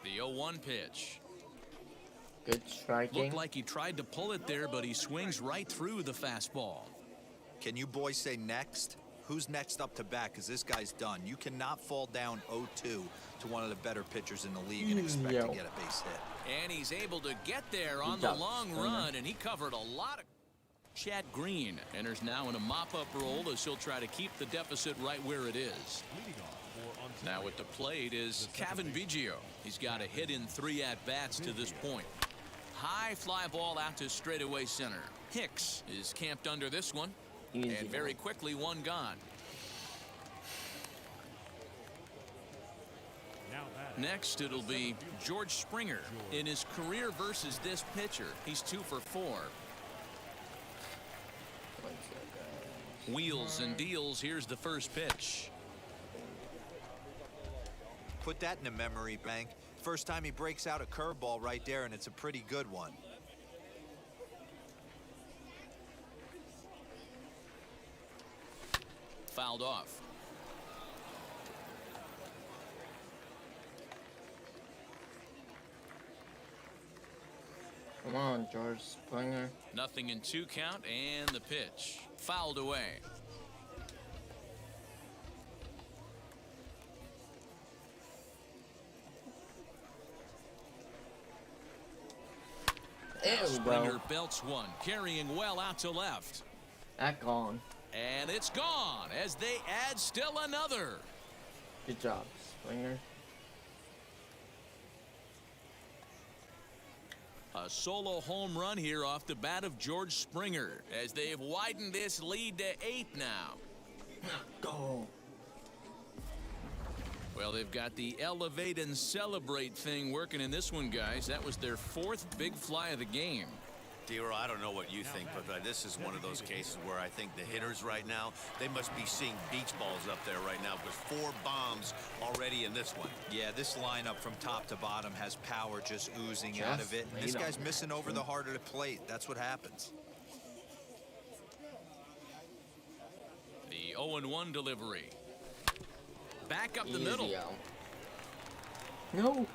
The 0-1 pitch. Good striking. Looked like he tried to pull it there, but he swings right through the fastball. Can you boys say next? Who's next up to bat? Because this guy's done. You cannot fall down 0-2 to one of the better pitchers in the league and expect to get a base hit. And he's able to get there on the long run, and he covered a lot of... Chad Green enters now in a mop-up role as he'll try to keep the deficit right where it is. Now at the plate is Kevin Biggio. He's got a hit in 3 at-bats to this point. High fly ball out to straightaway center. Hicks is camped under this one. And very quickly, one gone. Next, it'll be George Springer. In his career versus this pitcher, he's 2 for 4. Wheels and deals. Here's the first pitch. Put that in the memory bank. First time he breaks out a curveball right there, and it's a pretty good one. Fouled off. Come on, George Springer. Nothing in 2 count, and the pitch fouled away. Springer belts one, carrying well out to left. That gone. And it's gone as they add still another. Good job, Springer. A solo home run here off the bat of George Springer as they've widened this lead to 8 now. Go. Well, they've got the elevate and celebrate thing working in this one, guys. That was their 4th big fly of the game. D-Roll, I don't know what you think, but this is one of those cases where I think the hitters right now, they must be seeing beach balls up there right now with 4 bombs already in this one. Yeah, this lineup from top to bottom has power just oozing out of it. This guy's missing over the heart of the plate. That's what happens. The 0-1 delivery. Back up the middle. No.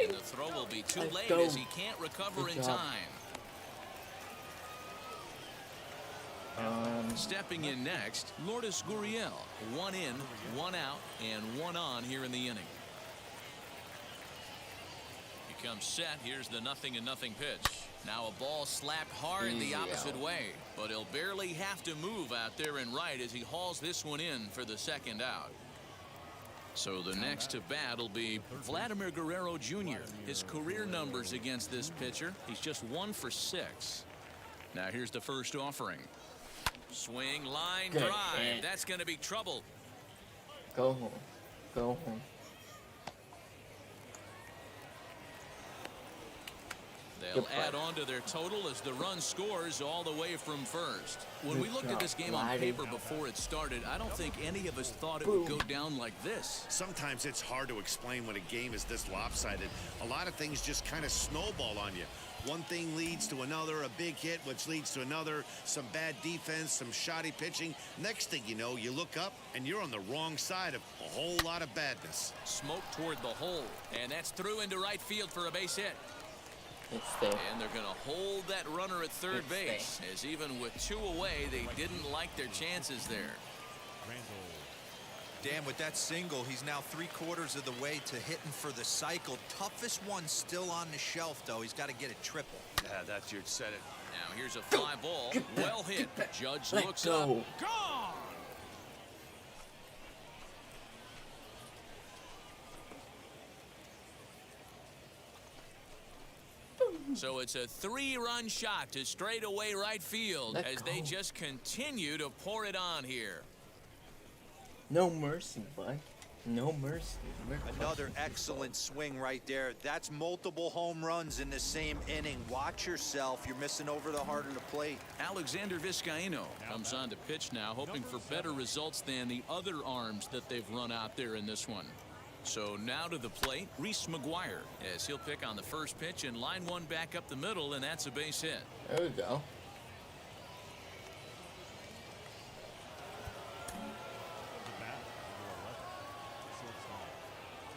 And the throw will be too late as he can't recover in time. Stepping in next, Lourdes Gurriel. 1 in, 1 out, and 1 on here in the inning. He comes set. Here's the 0-0 pitch. Now a ball slapped hard the opposite way, but he'll barely have to move out there in right as he hauls this one in for the 2nd out. So the next to bat will be Vladimir Guerrero Jr. His career numbers against this pitcher, he's just 1 for 6. Now here's the first offering. Swing, line drive. That's going to be trouble. Go home. Go home. They'll add on to their total as the run scores all the way from first. When we looked at this game on paper before it started, I don't think any of us thought it would go down like this. Sometimes it's hard to explain when a game is this lopsided. A lot of things just kind of snowball on you. One thing leads to another, a big hit, which leads to another, some bad defense, some shoddy pitching. Next thing you know, you look up and you're on the wrong side of a whole lot of badness. Smoke toward the hole, and that's through into right field for a base hit. And they're going to hold that runner at third base, as even with 2 away, they didn't like their chances there. Dan, with that single, he's now 3/4 of the way to hitting for the cycle. Toughest one still on the shelf, though. He's got to get a triple. Yeah, that's your said it. Now here's a fly ball. Well hit. Judge looks up. Gone! So it's a 3-run shot to straightaway right field as they just continue to pour it on here. No mercy, bud. No mercy. Another excellent swing right there. That's multiple home runs in the same inning. Watch yourself. You're missing over the heart of the plate. Alexander Vizcaino comes on to pitch now, hoping for better results than the other arms that they've run out there in this one. So now to the plate, Reese McGuire, as he'll pick on the first pitch and line one back up the middle, and that's a base hit. There we go.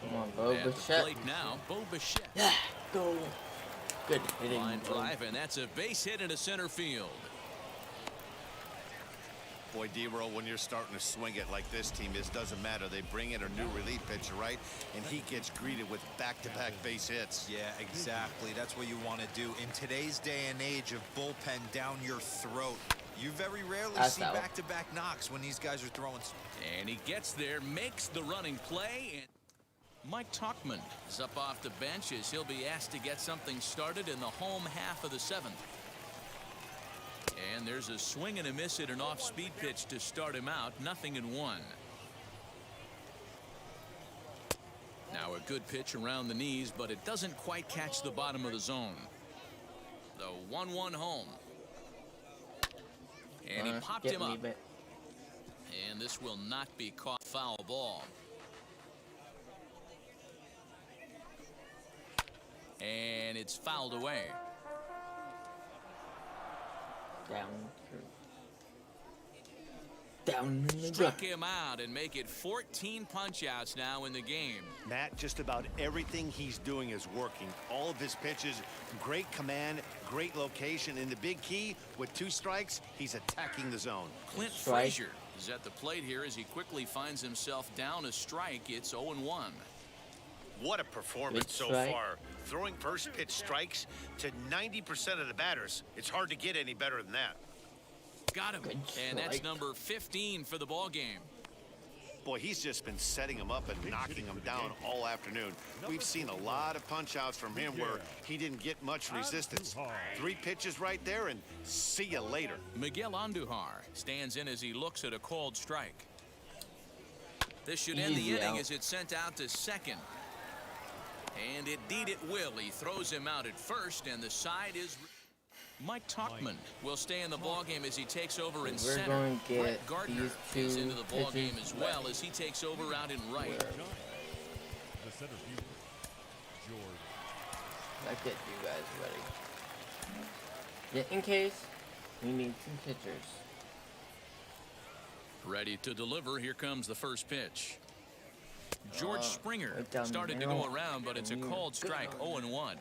Come on, Bo Bichette. Plate now, Bo Bichette. Yeah, go. Good hitting. Line drive, and that's a base hit into center field. Boy, D-Roll, when you're starting to swing it like this team is, doesn't matter. They bring in a new relief pitcher, right? And he gets greeted with back-to-back base hits. Yeah, exactly. That's what you want to do. In today's day and age of bullpen down your throat, you very rarely see back-to-back knocks when these guys are throwing. And he gets there, makes the running play, and Mike Tauchman is up off the bench as he'll be asked to get something started in the home half of the 7th. And there's a swing and a miss at an off-speed pitch to start him out. 0-1. Now a good pitch around the knees, but it doesn't quite catch the bottom of the zone. The 1-1 home. And he popped him up. And this will not be caught. Foul ball. And it's fouled away. Down. Down in the Struck him out and make it 14 punch-outs now in the game. Matt, just about everything he's doing is working. All of his pitches, great command, great location. And the big key, with 2 strikes, he's attacking the zone. Clint Frazier is at the plate here as he quickly finds himself down a strike. It's 0-1. What a performance so far. Throwing first pitch strikes to 90% of the batters. It's hard to get any better than that. Got him. And that's number 15 for the ball game. Boy, he's just been setting him up and knocking him down all afternoon. We've seen a lot of punch-outs from him where he didn't get much resistance. 3 pitches right there, and see you later. Miguel Andujar stands in as he looks at a called strike. This should end the inning as it's sent out to second. And indeed it will. He throws him out at first, and the side is... Mike Tauchman will stay in the ballgame as he takes over in center. Going to get Brett Gardner is into the ballgame as well as he takes over out in right. The center fielder, George. Let's get you guys ready. Yeah, in case we need some pitchers. Ready to deliver. Here comes the first pitch. George Springer started to go around, but it's a called strike. 0-1.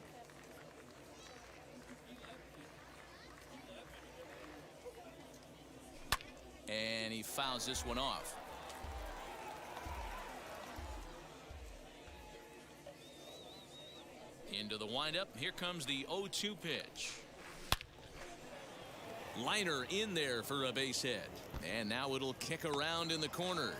And he fouls this one off. Into the windup. Here comes the 0-2 pitch. Liner in there for a base hit. And now it'll kick around in the corner.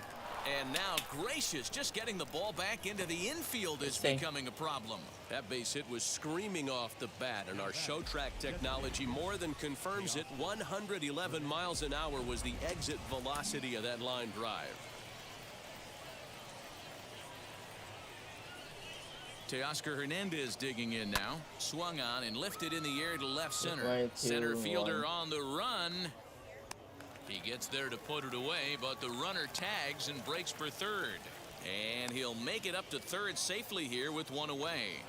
And now Gracious just getting the ball back into the infield is becoming a problem. That base hit was screaming off the bat, and our show track technology more than confirms it. 111 miles an hour was the exit velocity of that line drive. Teoscar Hernandez digging in now. Swung on and lifted in the air to left center. Center fielder on the run. He gets there to put it away, but the runner tags and breaks for third. And he'll make it up to third safely here with one away.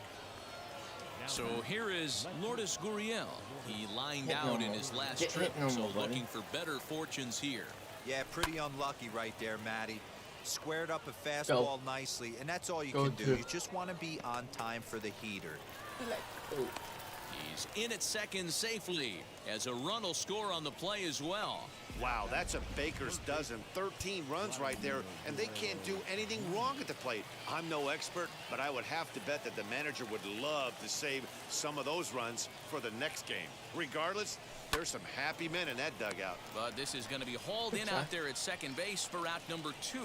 So here is Lourdes Gurriel. He lined out in his last trip, so looking for better fortunes here. Yeah, pretty unlucky right there, Matty. Squared up a fastball nicely, and that's all you can do. You just want to be on time for the heater. He's in at second safely, as a run will score on the play as well. Wow, that's a baker's dozen. 13 runs right there, and they can't do anything wrong at the plate. I'm no expert, but I would have to bet that the manager would love to save some of those runs for the next game. Regardless, there's some happy men in that dugout. But this is going to be hauled in out there at second base for out number 2.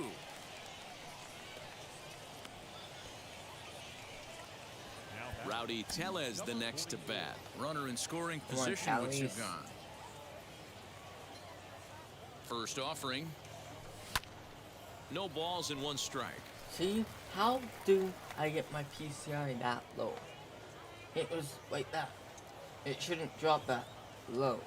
Rowdy Tellez the next to bat. Runner in scoring position with Sagan. First offering. No balls and 1 strike. See, how do I get my PCI that low? It was like that. It shouldn't drop that low.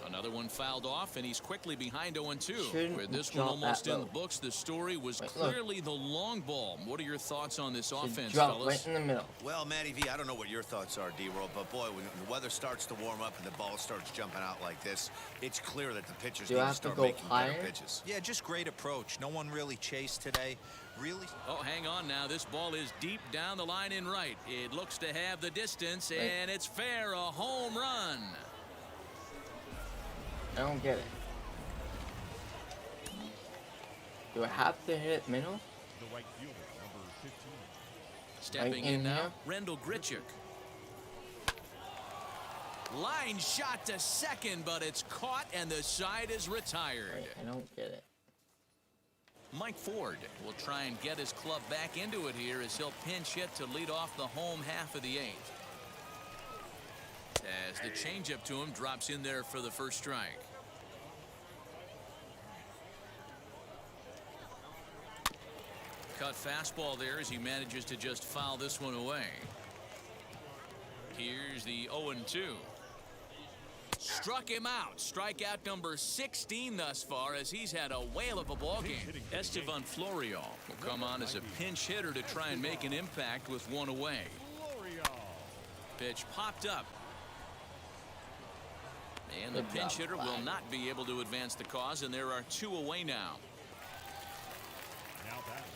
Another one fouled off, and he's quickly behind 0-2. With this one almost in the books, the story was clearly the long ball. What are your thoughts on this offense, fellas? Right in the middle. Well, Matty V, I don't know what your thoughts are, D-Roll, but boy, when the weather starts to warm up and the ball starts jumping out like this, it's clear that the pitchers need to start making better pitches. Yeah, just great approach. No one really chased today. Really. Oh, hang on now. This ball is deep down the line in right. It looks to have the distance, and it's fair. A home run. I don't get it. Do I have to hit it middle? The right fielder, number 15. Stepping in now, Rendell Grichuk. Line shot to second, but it's caught, and the side is retired. I don't get it. Mike Ford will try and get his club back into it here as he'll pinch hit to lead off the home half of the 8th. As the changeup to him drops in there for the first strike. Cut fastball there as he manages to just foul this one away. Here's the 0-2. Struck him out. Strikeout number 16 thus far as he's had a whale of a ball game. Estevan Florial will come on as a pinch hitter to try and make an impact with one away. Pitch popped up. And the pinch hitter will not be able to advance the cause, and there are 2 away now.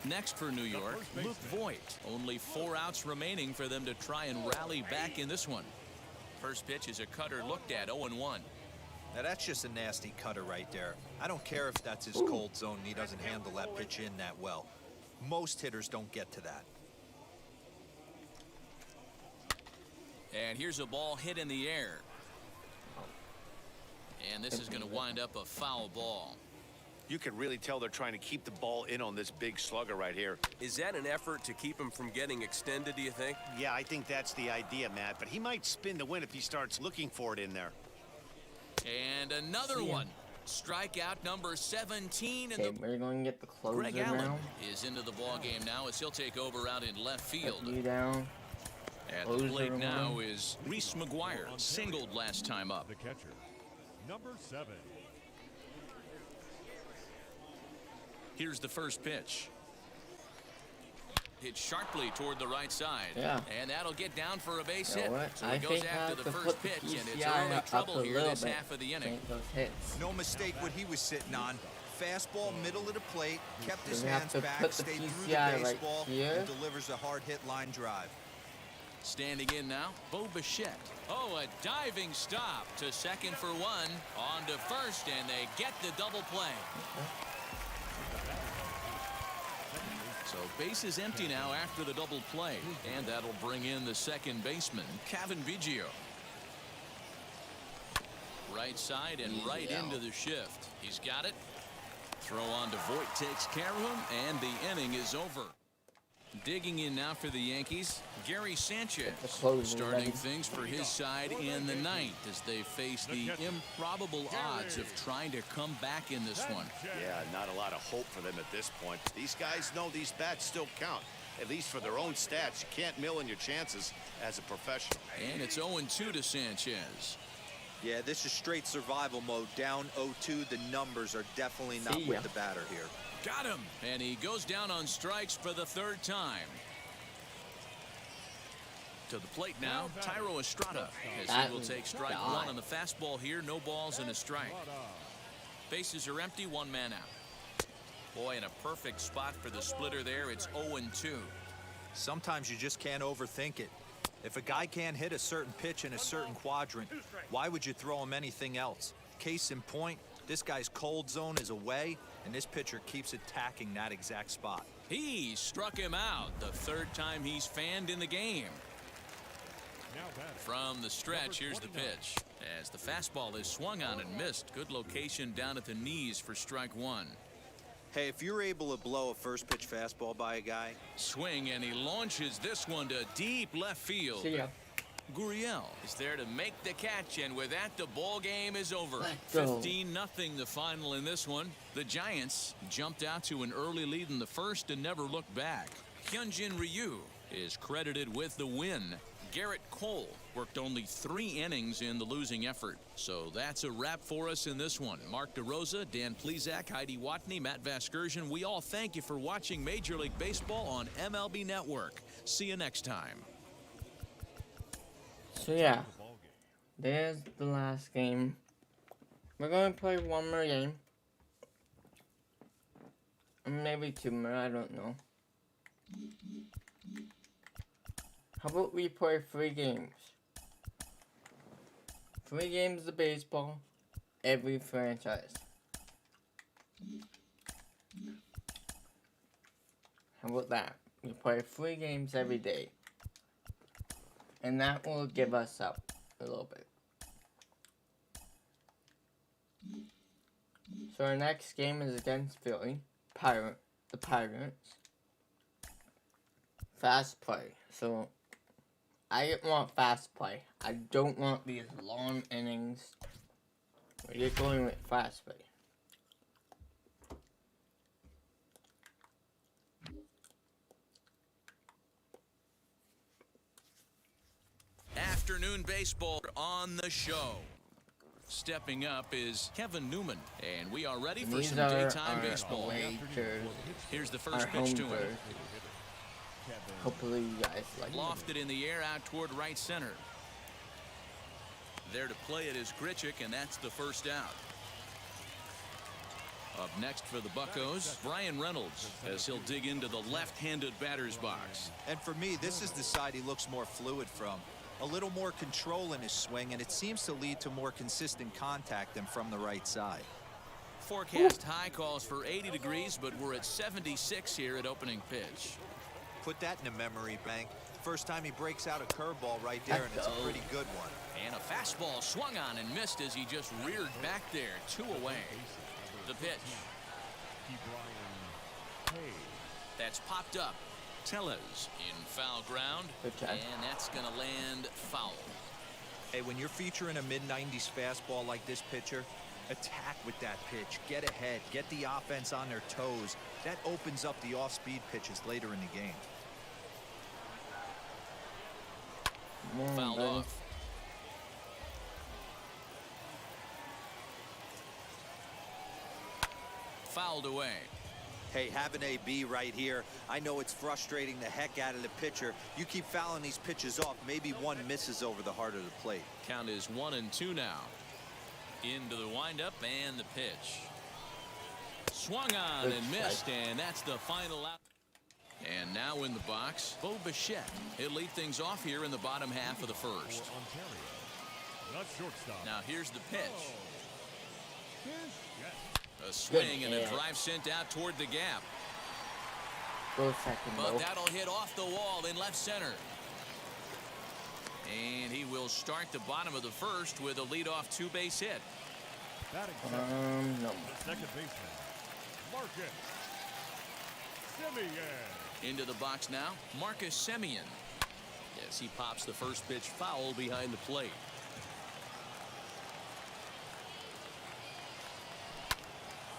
Next for New York, Luke Voigt. Only 4 outs remaining for them to try and rally back in this one. First pitch is a cutter looked at, 0-1. Now that's just a nasty cutter right there. I don't care if that's his cold zone and he doesn't handle that pitch in that well. Most hitters don't get to that. And here's a ball hit in the air. And this is going to wind up a foul ball. You can really tell they're trying to keep the ball in on this big slugger right here. Is that an effort to keep him from getting extended, do you think? Yeah, I think that's the idea, Matt. But he might spin to win if he starts looking for it in there. And another one. Strikeout number 17. Okay, we're going to get the closer Greg Allen now. is into the ball game now as he'll take over out in left field. Put you down. At the plate now is Reese McGuire, singled last time up. The catcher, number 7. Here's the first pitch. Hit sharply toward the right side. Yeah. And that'll get down for a base You know hit. what? So I he goes think I after have the to first put the pitch, and it's PCI early up trouble a here little this bit. half of the inning. Take those hits. No mistake what he was sitting on. Fastball middle of the plate, kept his We have hands to back, put the stayed through the PCI right baseball, here. and delivers a hard hit line drive. Standing in now, Bo Bichette. Oh, a diving stop to second for 1. On to first, and they get the double play. So base is empty now after the double play, and that'll bring in the second baseman, Kevin Biggio. Right side and right into the shift. He's got it. Throw on to Voigt takes care of him, and the inning is over. Digging in now for the Yankees, Gary Sanchez starting things for his side in the 9th as they face the improbable odds of trying to come back in this one. Yeah, not a lot of hope for them at this point. These guys know these bats still count, at least for their own stats. You can't mill in your chances as a professional. And it's 0-2 to Sanchez. Yeah, this is straight survival mode. Down 0-2. The numbers are definitely not with the batter here. Got him. And he goes down on strikes for the 3rd time. To the plate now, Tyro Estrada, as he will take strike 1 on the fastball here. No balls and a strike. Bases are empty, 1 man out. Boy, in a perfect spot for the splitter there. It's 0-2. Sometimes you just can't overthink it. If a guy can't hit a certain pitch in a certain quadrant, why would you throw him anything else? Case in point, this guy's cold zone is away, and this pitcher keeps attacking that exact spot. He struck him out the 3rd time he's fanned in the game. From the stretch, here's the pitch. As the fastball is swung on and missed. Good location down at the knees for strike 1. Hey, if you're able to blow a first pitch fastball by a guy. Swing, and he launches this one to deep left field. See ya. Gurriel is there to make the catch, and with that, the ball game is over. 15-0 the final in this one. The Giants jumped out to an early lead in the 1st and never looked back. Hyunjin Ryu is credited with the win. Garrett Cole worked only 3 innings in the losing effort. So that's a wrap for us in this one. Mark DeRosa, Dan Plesac, Heidi Watney, Matt Vasgersian. We all thank you for watching Major League Baseball on MLB Network. See you next time. So yeah, there's the last game. We're going to play 1 more game. Or maybe 2 more, I don't know. How about we play 3 games? 3 games of baseball, every franchise. How about that? We play 3 games every day. And that will give us up a little bit. So our next game is against Philly, the Pirates. Fast play. So I want fast play. I don't want these long innings. We're going with fast play. Afternoon baseball on the show. Stepping up is Kevin Newman, and we are ready for some daytime baseball. Here's the first pitch to him. Hopefully you guys like it. Lofted in the air out toward right center. There to play it is Grichuk, and that's the first out. Up next for the Buccos, Brian Reynolds, as he'll dig into the left-handed batter's box. And for me, this is the side he looks more fluid from. A little more control in his swing, and it seems to lead to more consistent contact than from the right side. Forecast high calls for 80 degrees, but we're at 76 here at opening pitch. Put that in a memory bank. First time he breaks out a curveball right there, and it's a pretty good one. And a fastball swung on and missed as he just reared back there, 2 away. The pitch. That's popped up. Tellez in foul ground, and that's going to land foul. Hey, when you're featuring a mid-90s fastball like this pitcher, attack with that pitch. Get ahead. Get the offense on their toes. That opens up the off-speed pitches later in the game. Fouled off. Fouled away. Hey, have an AB right here. I know it's frustrating the heck out of the pitcher. You keep fouling these pitches off, maybe one misses over the heart of the plate. Count is 1-2 now. Into the windup and the pitch. Swung on and missed, and that's the final out. And now in the box, Bo Bichette. He'll lead things off here in the bottom half of the first. Now here's the pitch. A swing and a drive sent out toward the gap. But that'll hit off the wall in left center. And he will start the bottom of the first with a leadoff 2-base hit. No. The second baseman, Marcus Semien. Into the box now, Marcus Semien. Yes, he pops the first pitch foul behind the plate.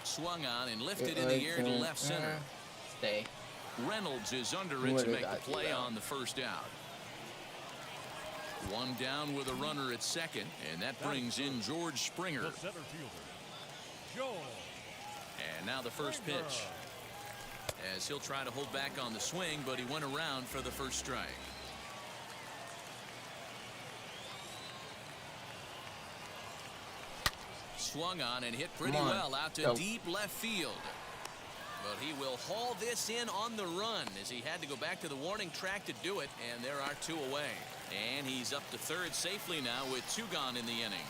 Swung on and lifted in the air to left center. Stay. Reynolds is under it to make the play on the first out. One down with a runner at second, and that brings in George Springer. And now the first pitch, as he'll try to hold back on the swing, but he went around for the first strike. Swung on and hit pretty well out to deep left field. But he will haul this in on the run as he had to go back to the warning track to do it, and there are 2 away. And he's up to third safely now with 2 gone in the inning.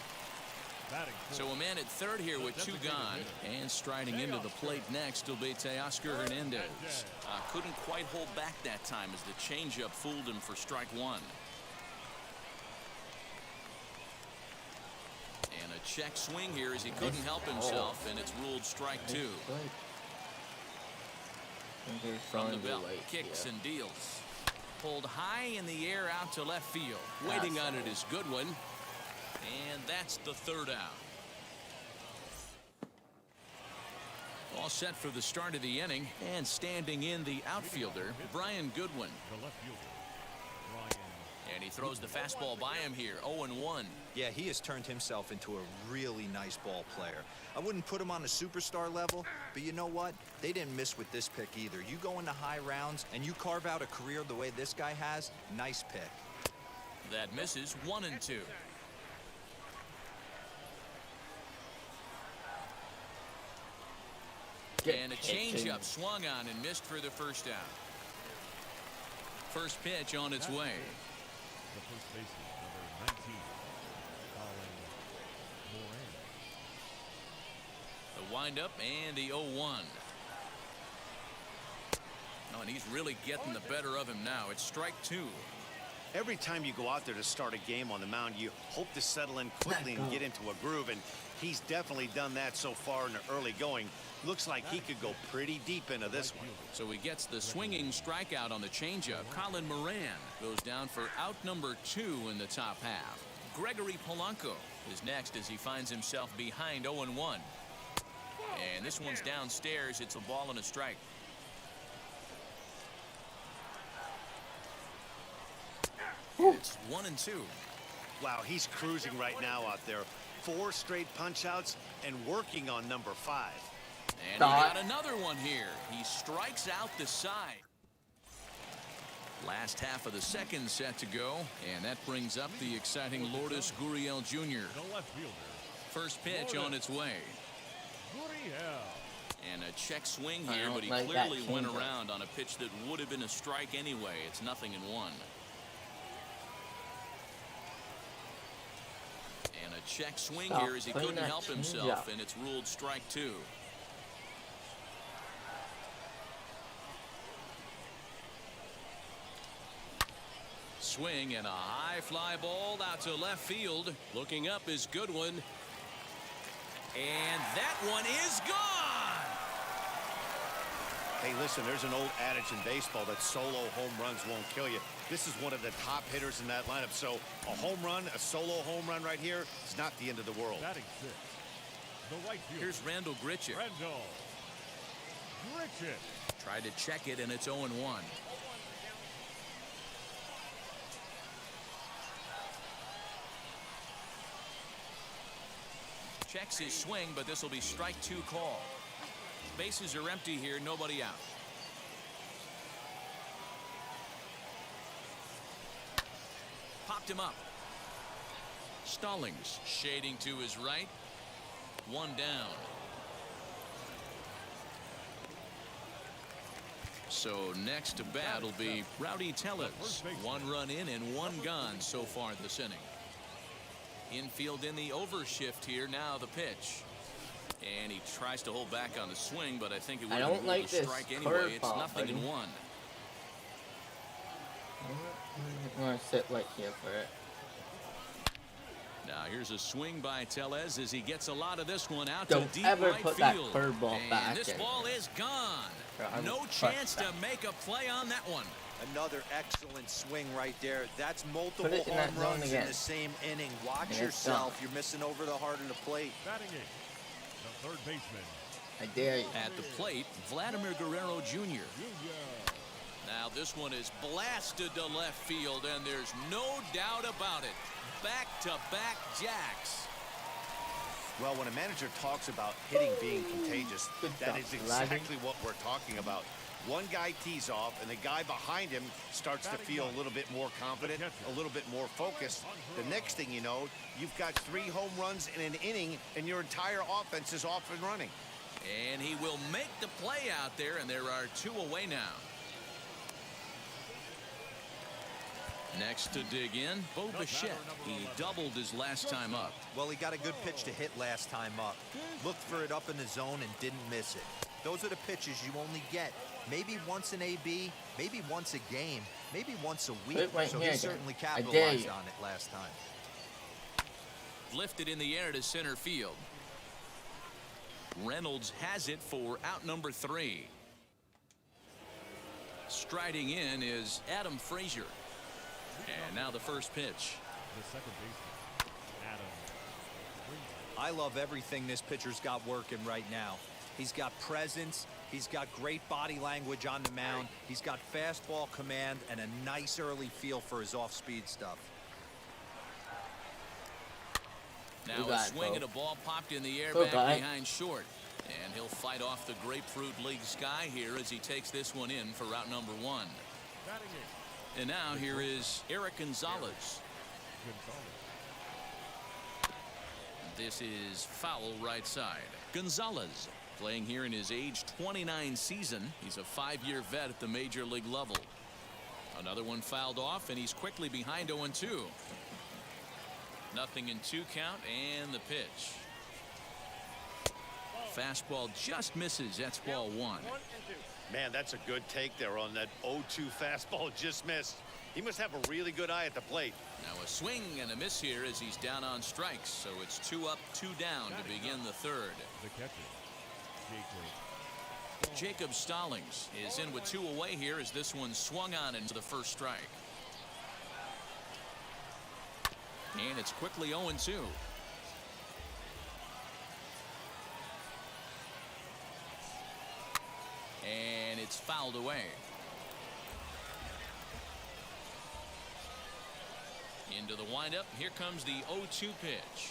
So a man at third here with 2 gone. And striding into the plate next will be Teoscar Hernandez. Couldn't quite hold back that time as the changeup fooled him for strike 1. And a check swing here as he couldn't help himself, and it's ruled strike 2. From the belt, kicks and deals. Pulled high in the air out to left field. Waiting on it is Goodwin. And that's the third out. All set for the start of the inning. And standing in the outfielder, Brian Goodwin. And he throws the fastball by him here, 0-1. Yeah, he has turned himself into a really nice ball player. I wouldn't put him on a superstar level, but you know what? They didn't miss with this pick either. You go into high rounds and you carve out a career the way this guy has, nice pick. That misses, 1-2. And a changeup swung on and missed for the first out. First pitch on its way. The first baseman, number 19, Colin Moran. The windup and the 0-1. Oh, and he's really getting the better of him now. It's strike 2. Every time you go out there to start a game on the mound, you hope to settle in quickly and get into a groove, and he's definitely done that so far in the early going. Looks like he could go pretty deep into this one. So he gets the swinging strikeout on the changeup. Colin Moran goes down for out number 2 in the top half. Gregory Polanco is next as he finds himself behind 0-1. And this one's downstairs. It's a ball and a strike. It's 1-2. Wow, he's cruising right now out there. 4 straight punch outs and working on number 5. And he got another one here. He strikes out the side. Last half of the second set to go, and that brings up the exciting Lourdes Gurriel Jr. The left fielder. First pitch on its way. Gurriel. And a check swing here, but he like clearly that went changeup. around on a pitch that would have been a strike anyway. It's 0-1. And a check swing Stop here as he playing couldn't that help himself, changeup. and it's ruled strike 2. Swing and a high fly ball out to left field. Looking up is Goodwin. And that one is gone. Hey, listen, there's an old adage in baseball that solo home runs won't kill you. This is one of the top hitters in that lineup. So a home run, a solo home run right here is not the end of the world. Batting 6. The right fielder. Here's Randall Grichuk. Randall. Grichuk. Tried to check it, and it's 0-1. Checks his swing, but this will be strike 2 call. Bases are empty here, nobody out. Popped him up. Stallings shading to his right. 1 down. So next to bat will be Rowdy Tellez. 1 run in and 1 gone so far this inning. Infield in the overshift here. Now the pitch. And he tries to hold back on the swing, but I think it would have ruled a strike anyway. It's 0-1. I'm going to sit right here for it. Now here's a swing by Tellez as he gets a lot of this one out Don't to deep ever right put field. that curveball And back this in. ball is gone. I will No crush chance to that. make a play on that one. Another excellent swing right there. That's multiple Put it in that home zone runs again. in the same inning. Watch And it's yourself. done. You're missing over the heart of the plate. Batting 8. The third baseman. I dare you. At the plate, Vladimir Guerrero Jr. Junior. Now this one is blasted to left field, and there's no doubt about it. Back-to-back jacks. Well, when a manager talks about hitting being contagious, Good that job, is Vladdy. exactly what we're talking about. One guy tees off, and the guy behind him starts to feel a little bit more confident, a little bit more focused. The next thing you know, you've got 3 home runs in an inning, and your entire offense is off and running. And he will make the play out there, and there are 2 away now. Next to dig in, Bo Bichette. He doubled his last time up. Well, he got a good pitch to hit last time up. Looked for it up in the zone and didn't miss it. Those are the pitches you only get. Maybe once an AB, maybe once a game, maybe once a week. Put it right So here he again. certainly I dare capitalized you. on it last time. Lifted in the air to center field. Reynolds has it for out number 3. Striding in is Adam Frazier. And now the first pitch. The second baseman. Adam. I love everything this pitcher's got working right now. He's got presence. He's got great body language on the mound. He's got fastball command and a nice early feel for his off-speed stuff. Now a swing and a ball popped in the air Good back guy. behind short. And he'll fight off the Grapefruit League sky here as he takes this one in for route number 1. Batting 8. And now here is Eric Gonzalez. This is foul right side. Gonzalez playing here in his age 29 season. He's a 5-year vet at the major league level. Another one fouled off, and he's quickly behind 0-2. Nothing in 2 count, and the pitch. Fastball just misses. That's ball 1. Man, that's a good take there on that 0-2 fastball just missed. He must have a really good eye at the plate. Now a swing and a miss here as he's down on strikes. So it's 2 up, 2 down to begin the third. The catcher. Jacob Stallings is in with 2 away here as this one swung on into the first strike. And it's quickly 0-2. And it's fouled away. Into the windup. Here comes the 0-2 pitch.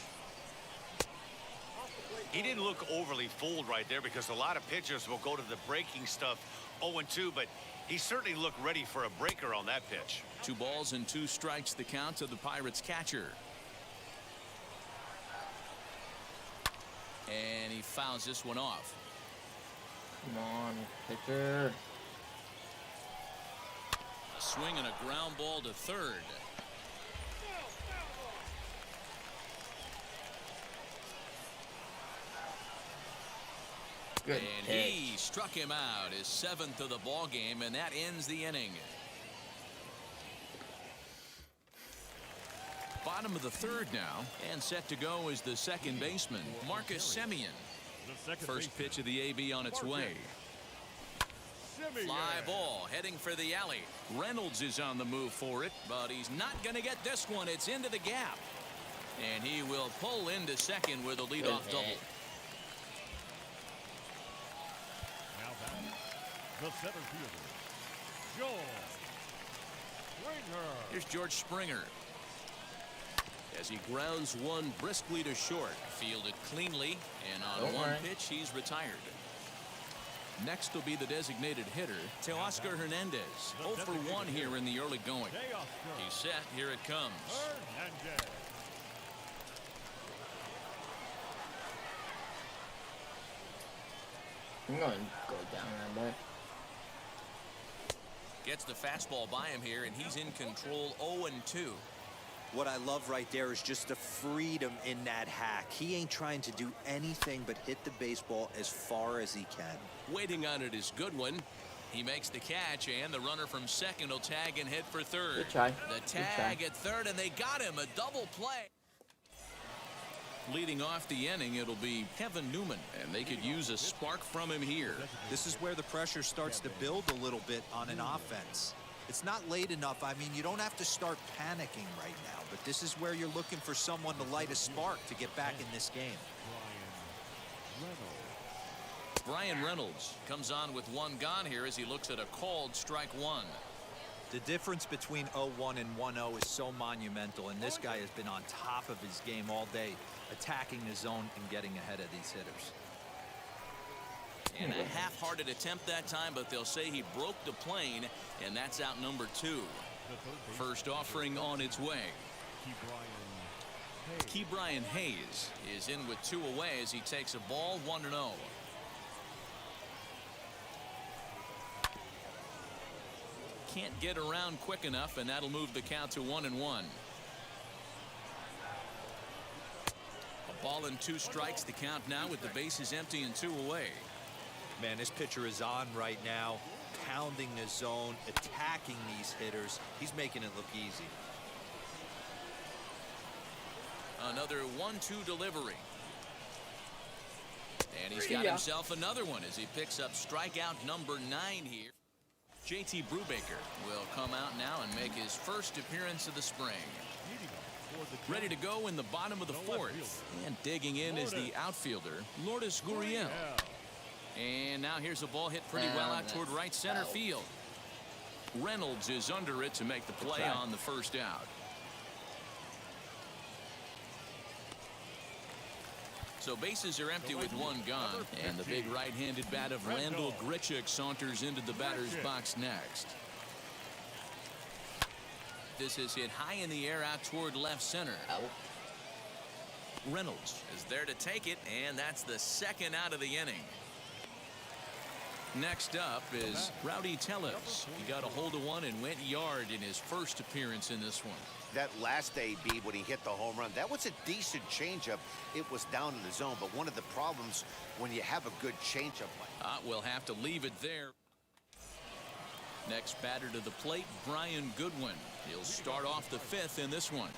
He didn't look overly fooled right there because a lot of pitchers will go to the breaking stuff 0-2, but He certainly looked ready for a breaker on that pitch. 2 balls and 2 strikes the count to the Pirates catcher. And he fouls this one off. Come on, pitcher. Swing and a ground ball to third. Good and pitch. He struck him out, his 7th of the ball game, and that ends the inning. Bottom of the 3rd now, and set to go is the second baseman, Marcus Semien. First pitch of the AB on its way. Fly ball heading for the alley. Reynolds is on the move for it, but he's not going to get this one. It's into the gap. And he will pull into second with a leadoff double. Now back, the center fielder, George Springer. Here's George Springer. As he grounds one briskly to short. Fielded cleanly, and on one pitch, he's retired. Next will be the designated hitter, Teoscar Hernandez. 0 for 1 here in the early going. He's set. Here it comes. I'm going to go down that way. Gets the fastball by him here, and he's in control 0-2. What I love right there is just the freedom in that hack. He ain't trying to do anything but hit the baseball as far as he can. Waiting on it is Goodwin. He makes the catch, and the runner from second will tag and hit for third. Good try. The tag at third, and they got him. A double play. Leading off the inning, it'll be Kevin Newman, and they could use a spark from him here. This is where the pressure starts to build a little bit on an offense. It's not late enough. I mean, you don't have to start panicking right now, but this is where you're looking for someone to light a spark to get back in this game. Brian Reynolds comes on with 1 gone here as he looks at a called strike 1. The difference between 0-1 and 1-0 is so monumental, and this guy has been on top of his game all day, attacking the zone and getting ahead of these hitters. And a half-hearted attempt that time, but they'll say he broke the plane, and that's out number 2. First offering on its way. Ke'Bryan Hayes is in with 2 away as he takes a ball 1-0. Can't get around quick enough, and that'll move the count to 1-1. A ball and 2 strikes the count now with the bases empty and 2 away. Man, this pitcher is on right now, pounding the zone, attacking these hitters. He's making it look easy. Another 1-2 delivery. And he's got himself another one as he picks up strikeout number 9 here. JT Brubaker will come out now and make his first appearance of the spring. Ready to go in the bottom of the 4th. And digging in is the outfielder, Lourdes Gurriel. And now here's a ball hit pretty well out toward right center field. Reynolds is under it to make the play on the first out. So bases are empty with 1 gone, and the big right-handed bat of Randall Grichuk saunters into the batter's box next. This is hit high in the air out toward left center. Reynolds is there to take it, and that's the 2nd out of the inning. Next up is Rowdy Tellez. He got a hold of one and went yard in his first appearance in this one. That last AB when he hit the home run, that was a decent changeup. It was down in the zone, but one of the problems when you have a good changeup. We'll have to leave it there. Next batter to the plate, Brian Goodwin. He'll start off the 5th in this one.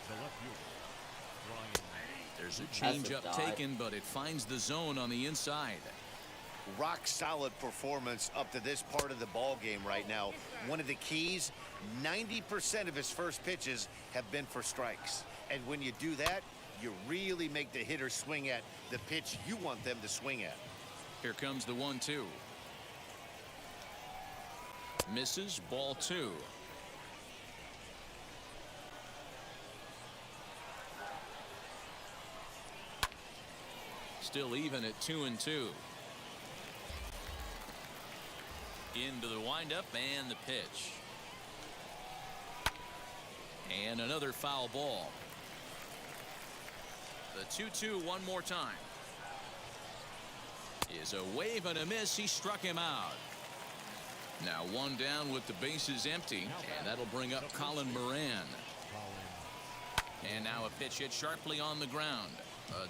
There's a changeup taken, but it finds the zone on the inside. Rock solid performance up to this part of the ball game right now. One of the keys, 90% of his first pitches have been for strikes. And when you do that, you really make the hitter swing at the pitch you want them to swing at. Here comes the 1-2. Misses, ball 2. Still even at 2-2. Into the windup and the pitch. And another foul ball. The 2-2 one more time. Is a wave and a miss. He struck him out. Now one down with the bases empty, and that'll bring up Colin Moran. And now a pitch hit sharply on the ground.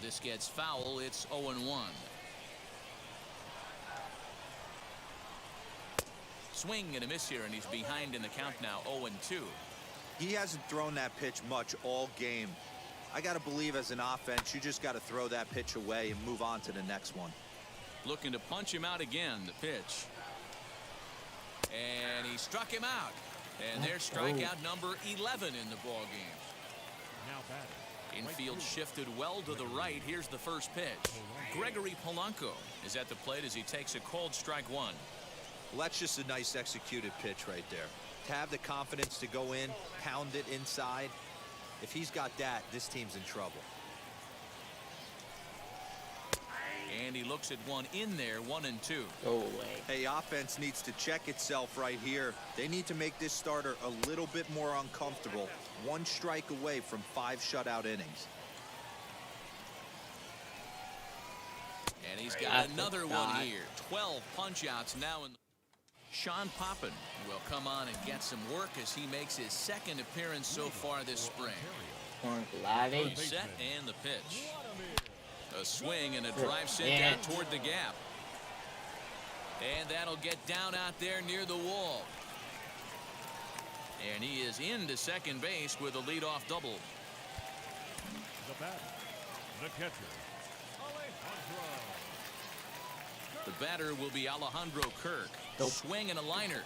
This gets foul. It's 0-1. Swing and a miss here, and he's behind in the count now, 0-2. He hasn't thrown that pitch much all game. I got to believe as an offense, you just got to throw that pitch away and move on to the next one. Looking to punch him out again, the pitch. And he struck him out. And there's strikeout number 11 in the ball game. Now batting. Infield shifted well to the right. Here's the first pitch. Gregory Polanco is at the plate as he takes a cold strike one. Well, that's just a nice executed pitch right there. To have the confidence to go in, pound it inside. If he's got that, this team's in trouble. And he looks at one in there, 1-2. Go away. Hey, offense needs to check itself right here. They need to make this starter a little bit more uncomfortable. One strike away from 5 shutout innings. And he's got another one here. 12 punch-outs now. Sean Poppin will come on and get some work as he makes his second appearance so far this spring. Set and the pitch. A swing and a drive sent out toward the gap. And that'll get down out there near the wall. And he is into second base with a leadoff double. The batter, the catcher, Alejandro. The batter will be Alejandro Kirk. Swing and a liner.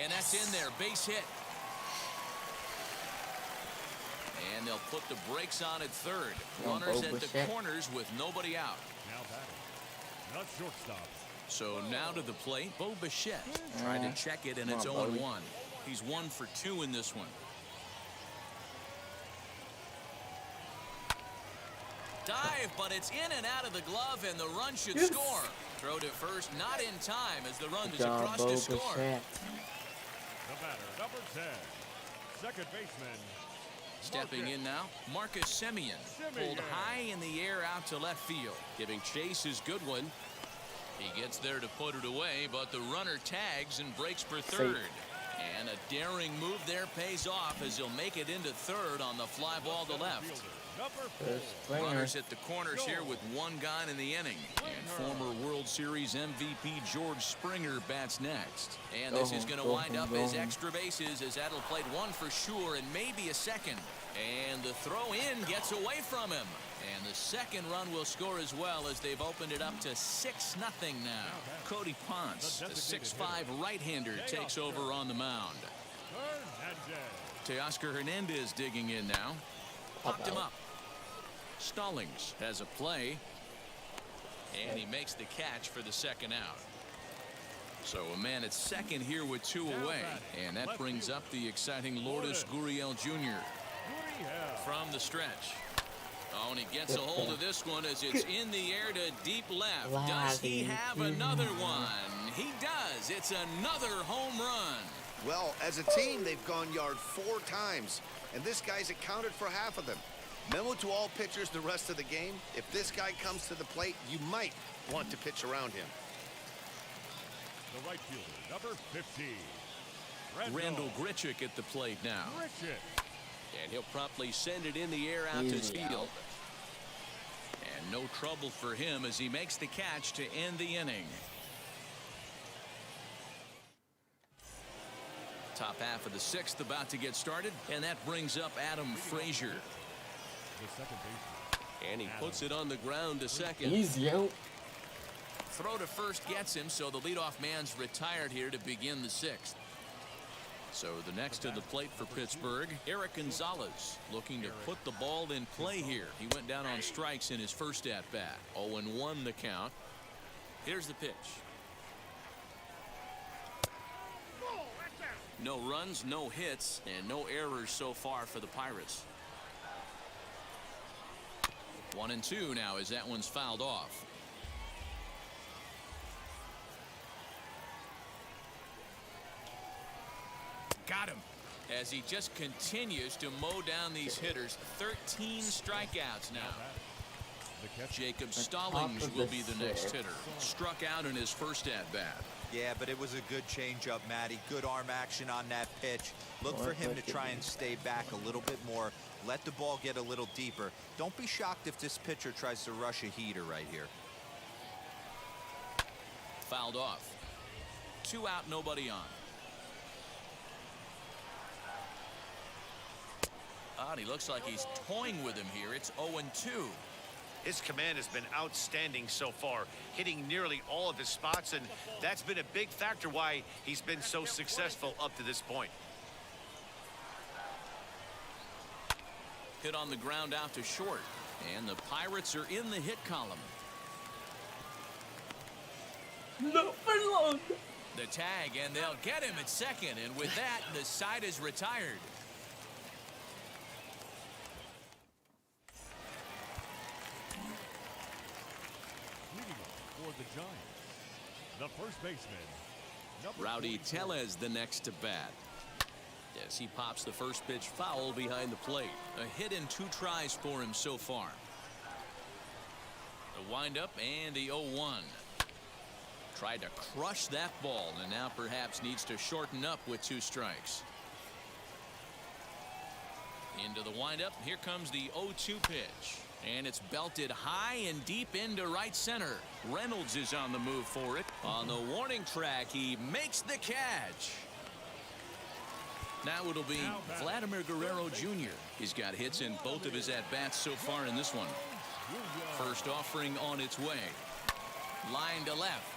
And that's in there. Base hit. And they'll put the brakes on at third. Runners at the corners with nobody out. Now batting, not shortstop. So now to the plate, Bo Bichette. Trying to check it, and it's 0-1. He's 1 for 2 in this one. Dive, but it's in and out of the glove, and the run should score. Throw to first, not in time as the run is across to score. The batter, number 10, second baseman. Stepping in now, Marcus Semien. Pulled high in the air out to left field. Giving Chase his good one. He gets there to put it away, but the runner tags and breaks for third. And a daring move there pays off as he'll make it into third on the fly ball to left. Runners at the corners here with one gone in the inning. And former World Series MVP George Springer bats next. And this is going to wind up as extra bases as that'll plate one for sure and maybe a second. And the throw in gets away from him. And the second run will score as well as they've opened it up to 6-0 now. Cody Ponce, the 6'5 right-hander, takes over on the mound. Teoscar Hernandez digging in now. Popped him up. Stallings has a play. And he makes the catch for the second out. So a man at second here with 2 away. And that brings up the exciting Lourdes Gurriel Jr. from the stretch. Oh, and he gets a hold of this one as it's in the air to deep left. Does he have another one? He does. It's another home run. Well, as a team, they've gone yard 4 times, and this guy's accounted for half of them. Memo to all pitchers the rest of the game: if this guy comes to the plate, you might want to pitch around him. The right fielder, number 15, Randall Grichuk at the plate now. And he'll promptly send it in the air out to field. And no trouble for him as he makes the catch to end the inning. Top half of the 6th about to get started, and that brings up Adam Frazier. The second baseman. And he puts it on the ground to second. Easy out. Throw to first gets him, so the leadoff man's retired here to begin the 6th. So the next to the plate for Pittsburgh, Eric Gonzalez, looking to put the ball in play here. He went down on strikes in his first at-bat. 0-1 the count. Here's the pitch. No runs, no hits, and no errors so far for the Pirates. 1-2 now as that one's fouled off. got him. As he just continues to mow down these hitters. 13 strikeouts now. Jacob Stallings will be the next hitter. Struck out in his first at-bat. Yeah, but it was a good changeup, Matty. Good arm action on that pitch. Look for him to try and stay back a little bit more. Let the ball get a little deeper. Don't be shocked if this pitcher tries to rush a heater right here. Fouled off. 2 out, nobody on. And he looks like he's toying with him here. It's 0-2. His command has been outstanding so far, hitting nearly all of his spots, and that's been a big factor why he's been so successful up to this point. Hit on the ground out to short, and the Pirates are in the hit column. The tag, and they'll get him at second, and with that, the side is retired. For the Giants, the first baseman, Rowdy Tellez the next to bat. Yes, he pops the first pitch foul behind the plate. A hit in 2 tries for him so far. The windup and the 0-1. Tried to crush that ball and now perhaps needs to shorten up with 2 strikes. Into the windup. Here comes the 0-2 pitch. And it's belted high and deep into right center. Reynolds is on the move for it. On the warning track, he makes the catch. Now it'll be Vladimir Guerrero Jr. He's got hits in both of his at-bats so far in this one. First offering on its way. Line to left.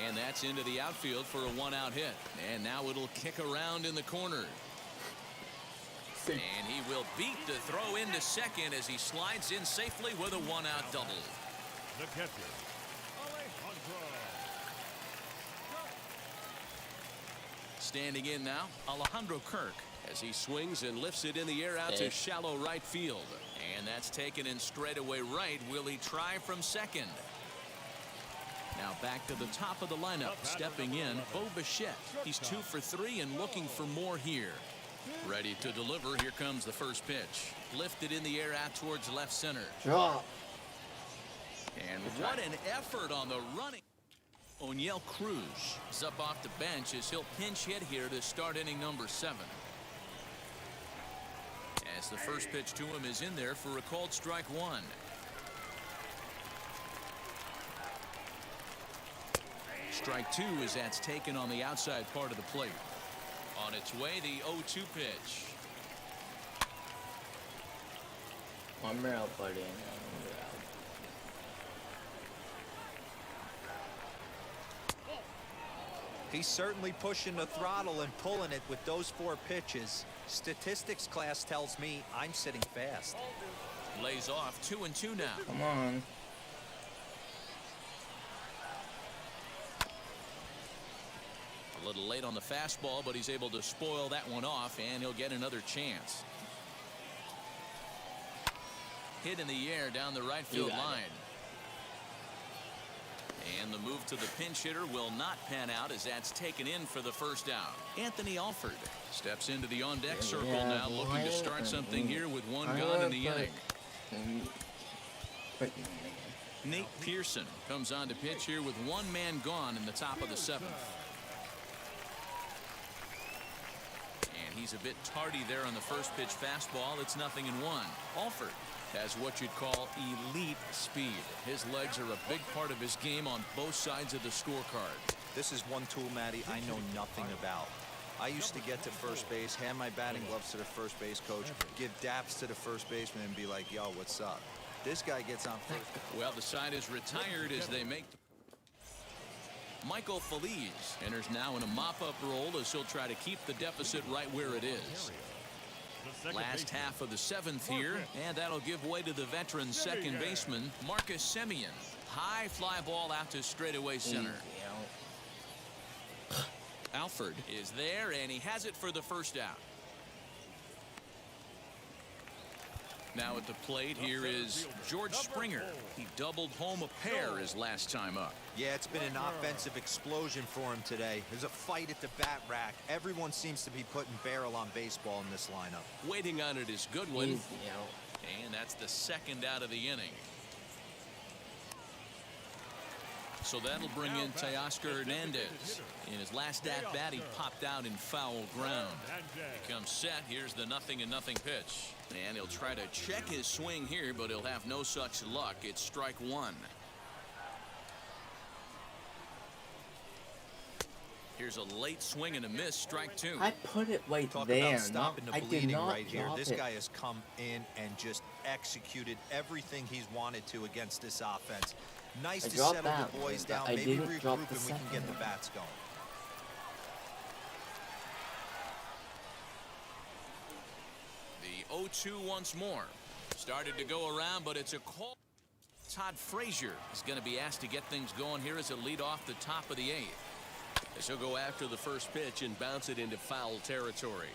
And that's into the outfield for a 1-out hit. And now it'll kick around in the corner. And he will beat the throw into second as he slides in safely with a 1-out double. the catcher, Alejandro. Standing in now, Alejandro Kirk, as he swings and lifts it in the air out to shallow right field. And that's taken in straightaway right. Will he try from second? Now back to the top of the lineup, stepping in, Bo Bichette. He's 2 for 3 and looking for more here. Ready to deliver. Here comes the first pitch. Lifted in the air out towards left center. Drop. And what an effort on the running. O'Neill Cruz is up off the bench as he'll pinch hit here to start inning number 7. As the first pitch to him is in there for a called strike 1. Strike 2 as that's taken on the outside part of the plate. On its way, the 0-2 pitch. One more out, buddy. He's certainly pushing the throttle and pulling it with those 4 pitches. Statistics class tells me I'm sitting fast. Lays off 2-2 now. Come on. A little late on the fastball, but he's able to spoil that one off, and he'll get another chance. Hit in the air down the right field line. And the move to the pinch hitter will not pan out as that's taken in for the first out. Anthony Alford steps into the on-deck circle now, looking to start something here with 1 gone in the inning. Nate Pearson comes on to pitch here with 1 man gone in the top of the 7th. And he's a bit tardy there on the first pitch fastball. It's 0-1. Alford has what you'd call elite speed. His legs are a big part of his game on both sides of the scorecard. This is one tool, Matty, I know nothing about. I used to get to first base, hand my batting gloves to the first base coach, give daps to the first baseman and be like, yo, what's up? This guy gets on first. Well, the side is retired as they make. Michael Feliz enters now in a mop-up role as he'll try to keep the deficit right where it is. Last half of the 7th here, and that'll give way to the veteran second baseman, Marcus Semien. High fly ball out to straightaway center. Alford is there, and he has it for the first out. Now at the plate, here is George Springer. He doubled home a pair his last time up. Yeah, it's been an offensive explosion for him today. There's a fight at the bat rack. Everyone seems to be putting barrel on baseball in this lineup. Waiting on it is Goodwin. And that's the second out of the inning. So that'll bring in Teoscar Hernandez. In his last at-bat, he popped out in foul ground. He comes set. Here's the 0-0 pitch. And he'll try to check his swing here, but he'll have no such luck. It's strike one. Here's a late swing and a miss, strike two. I put it right Talk there. about stopping the I bleeding did not right here. This it. guy has come in and just executed everything he's wanted to against this offense. Nice to settle the boys down, maybe regroup, and we can get the bats going. The 0-2 once more. Started to go around, but it's a call. Todd Frazier is going to be asked to get things going here as a lead off the top of the eighth. As he'll go after the first pitch and bounce it into foul territory.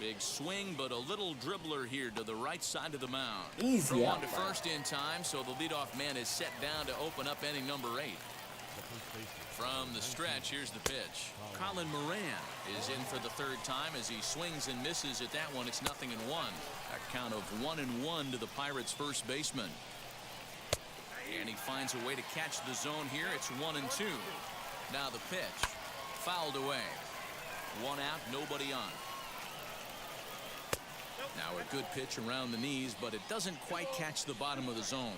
Big swing, but a little dribbler here to the right side of the mound. Easy. Throw on to first in time, so the leadoff man is set down to open up inning number 8. From the stretch, here's the pitch. Colin Moran is in for the third time as he swings and misses at that one. It's 0-1. A count of 1-1 to the Pirates' first baseman. And he finds a way to catch the zone here. It's 1-2. Now the pitch. Fouled away. One out, nobody on. Now a good pitch around the knees, but it doesn't quite catch the bottom of the zone.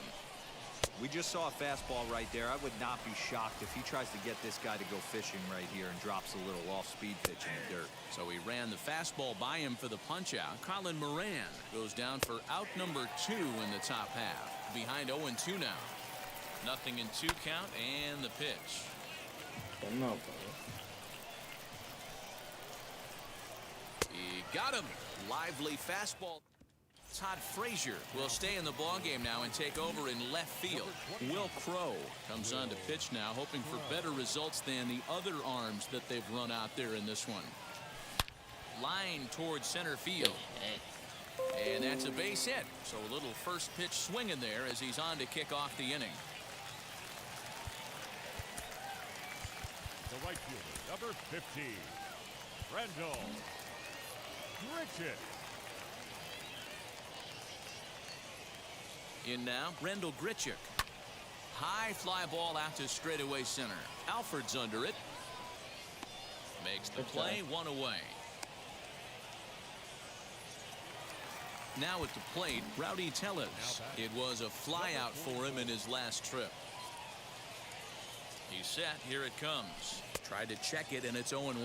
We just saw a fastball right there. I would not be shocked if he tries to get this guy to go fishing right here and drops a little off-speed pitch in the dirt. So he ran the fastball by him for the punch-out. Colin Moran goes down for out number 2 in the top half. Behind 0-2 now. 0-2 count and the pitch. He got him. Lively fastball. Todd Frazier will stay in the ballgame now and take over in left field. Will Crow comes on to pitch now, hoping for better results than the other arms that they've run out there in this one. Line towards center field. And that's a base hit. So a little first pitch swinging there as he's on to kick off the inning. The right fielder, number 15, Randall Grichuk. In now, Rendell Grichuk. High fly ball out to straightaway center. Alford's under it. Makes the play, one away. Now at the plate, Rowdy Tellez. It was a fly out for him in his last trip. He's set, here it comes. Tried to check it and it's 0-1.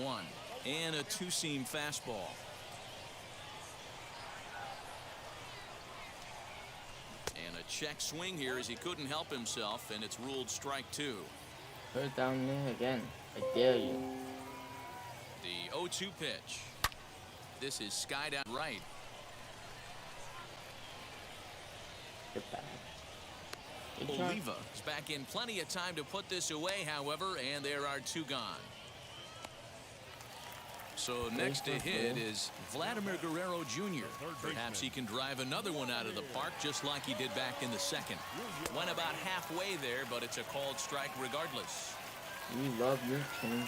And a two-seam fastball. And a check swing here as he couldn't help himself, and it's ruled strike 2. Put it down there again. I dare you. The 0-2 pitch. This is sky down right. Get back. Oliva is back in plenty of time to put this away, however, and there are 2 gone. So next to hit is Vladimir Guerrero Jr. Perhaps he can drive another one out of the park just like he did back in the second. Went about halfway there, but it's a called strike regardless. You love your changeup.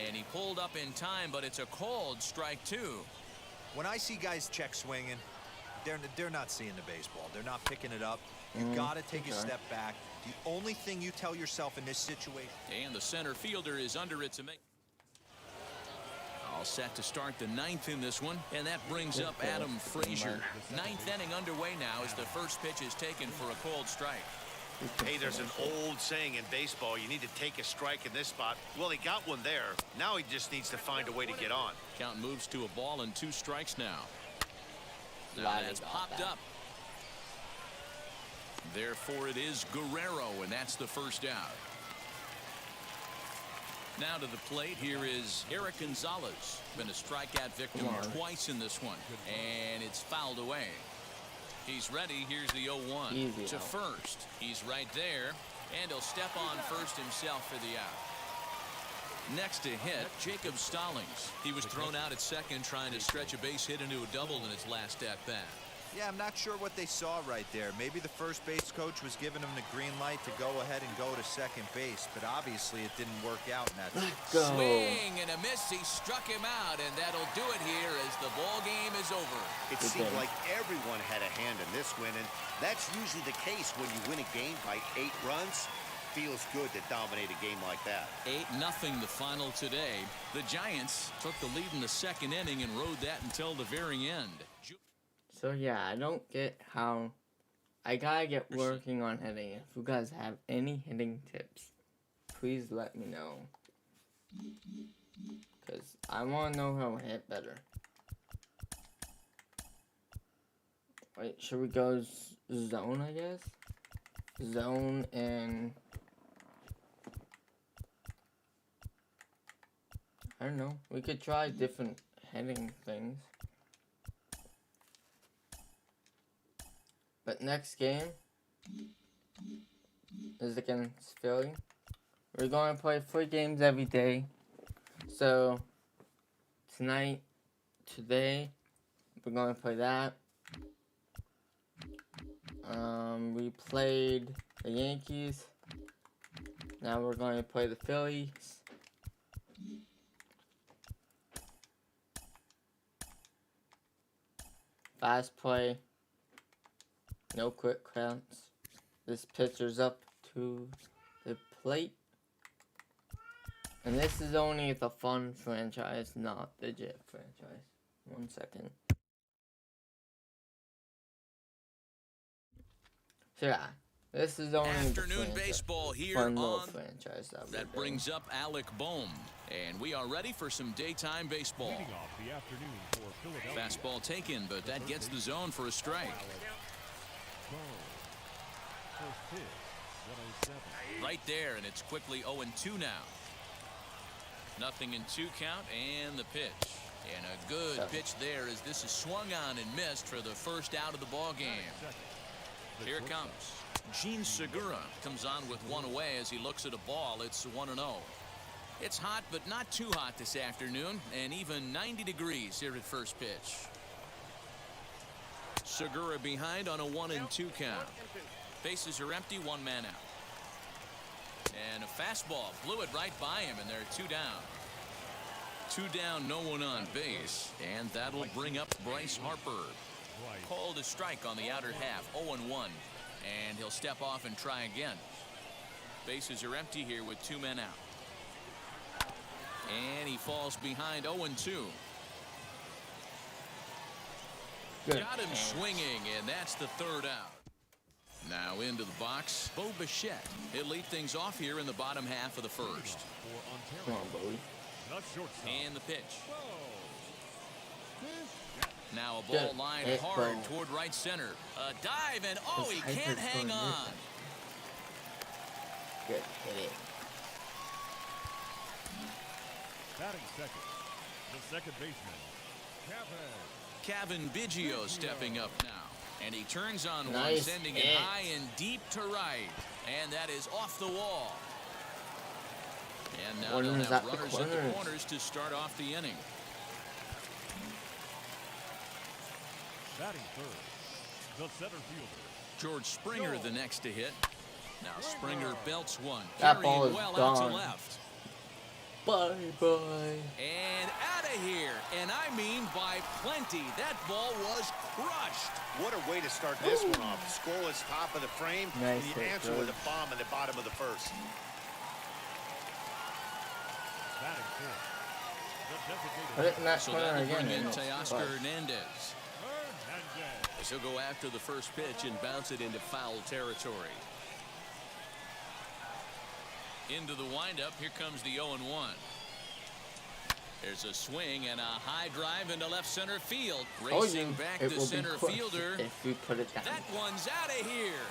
And he pulled up in time, but it's a called strike 2. When I see guys check swinging, they're not seeing the baseball. They're not picking it up. You got to take a step back. The only thing you tell yourself in this situation. And the center fielder is under it to make. All set to start the 9th in this one, and that brings up Adam Frazier. 9th inning underway now as the first pitch is taken for a called strike. Hey, there's an old saying in baseball, you need to take a strike in this spot. Well, he got one there. Now he just needs to find a way to get on. Count moves to a ball and 2 strikes now. Now that's popped up. Therefore, it is Guerrero, and that's the first out. Now to the plate, here is Eric Gonzalez. Been a strikeout victim twice in this one, and it's fouled away. He's ready. Here's the 0-1 to first. He's right there, and he'll step on first himself for the out. Next to hit, Jacob Stallings. He was thrown out at second trying to stretch a base hit into a double in his last at-bat. Yeah, I'm not sure what they saw right there. Maybe the first base coach was giving him the green light to go ahead and go to second base, but obviously it didn't work out in that. Swing and a miss. He struck him out, and that'll do it here as the ball game is over. It seemed like everyone had a hand in this win, and that's usually the case when you win a game by 8 runs. Feels good to dominate a game like that. 8-0 the final today. The Giants took the lead in the second inning and rode that until the very end. So yeah, I don't get how I gotta get working on hitting. If you guys have any hitting tips, please let me know. Because I want to know how to hit better. Wait, should we go zone, I guess? Zone and... I don't know. We could try different hitting things. But next game is against Philly. We're going to play 3 games every day. So, today, we're going to play that. We played the Yankees. Now we're going to play the Phillies. Fast play. No quick counts. This pitcher's up to the plate. And this is only the fun franchise, not the Jet franchise. 1 second. So yeah, this is only afternoon baseball here fun on franchise that brings up Alec Bohm, and we are ready for some daytime baseball. Leading off the afternoon for Philadelphia. Fastball taken, but that gets the zone for a strike. First pitch, 107. Right there, and it's quickly 0-2 now. 0-2 count, and the pitch. And a good pitch there as this is swung on and missed for the first out of the ball game. Here it comes. Gene Segura comes on with one away as he looks at a ball. It's 1-0. It's hot, but not too hot this afternoon, and even 90 degrees here at first pitch. Segura behind on a 1-2 count. Bases are empty, 1 man out. And a fastball blew it right by him, and there are 2 down. 2 down, no one on base, and that'll bring up Bryce Harper. Called a strike on the outer half, 0-1, and he'll step off and try again. Bases are empty here with 2 men out. And he falls behind 0-2. Got him swinging, and that's the 3rd out. Now into the box, Bo Bichette. He'll lead things off here in the bottom half of the first. Come on, Bowie. And the pitch. Now a ball lined hard toward right center. A dive, and oh, he can't hang on. Good, hit it. Batting second, the second baseman, Kevin Biggio stepping up now. And he turns on one, Nice sending it hit. high and deep to right. And that is off the wall. And now they'll have runners at the corners to start off the inning. batting third, the center fielder. George Springer the next to hit. Now Springer belts one. That ball is well gone. out to left. Bye-bye. And out of here. And I mean by plenty. That ball was crushed. What a way to start this one off. Scoreless top of the frame. Nice and you hit, answer George. with a bomb in the bottom of the first. Batting fourth, the designated Put it in that So corner that'll again. bring in and it's Teoscar fine. Hernandez. Hernandez. He'll go after the first pitch and bounce it into foul territory. Into the windup. Here comes the 0-1. There's a swing and a high drive into left center field. Racing back it to will center be crushed fielder. if we put it down. That one's out of here.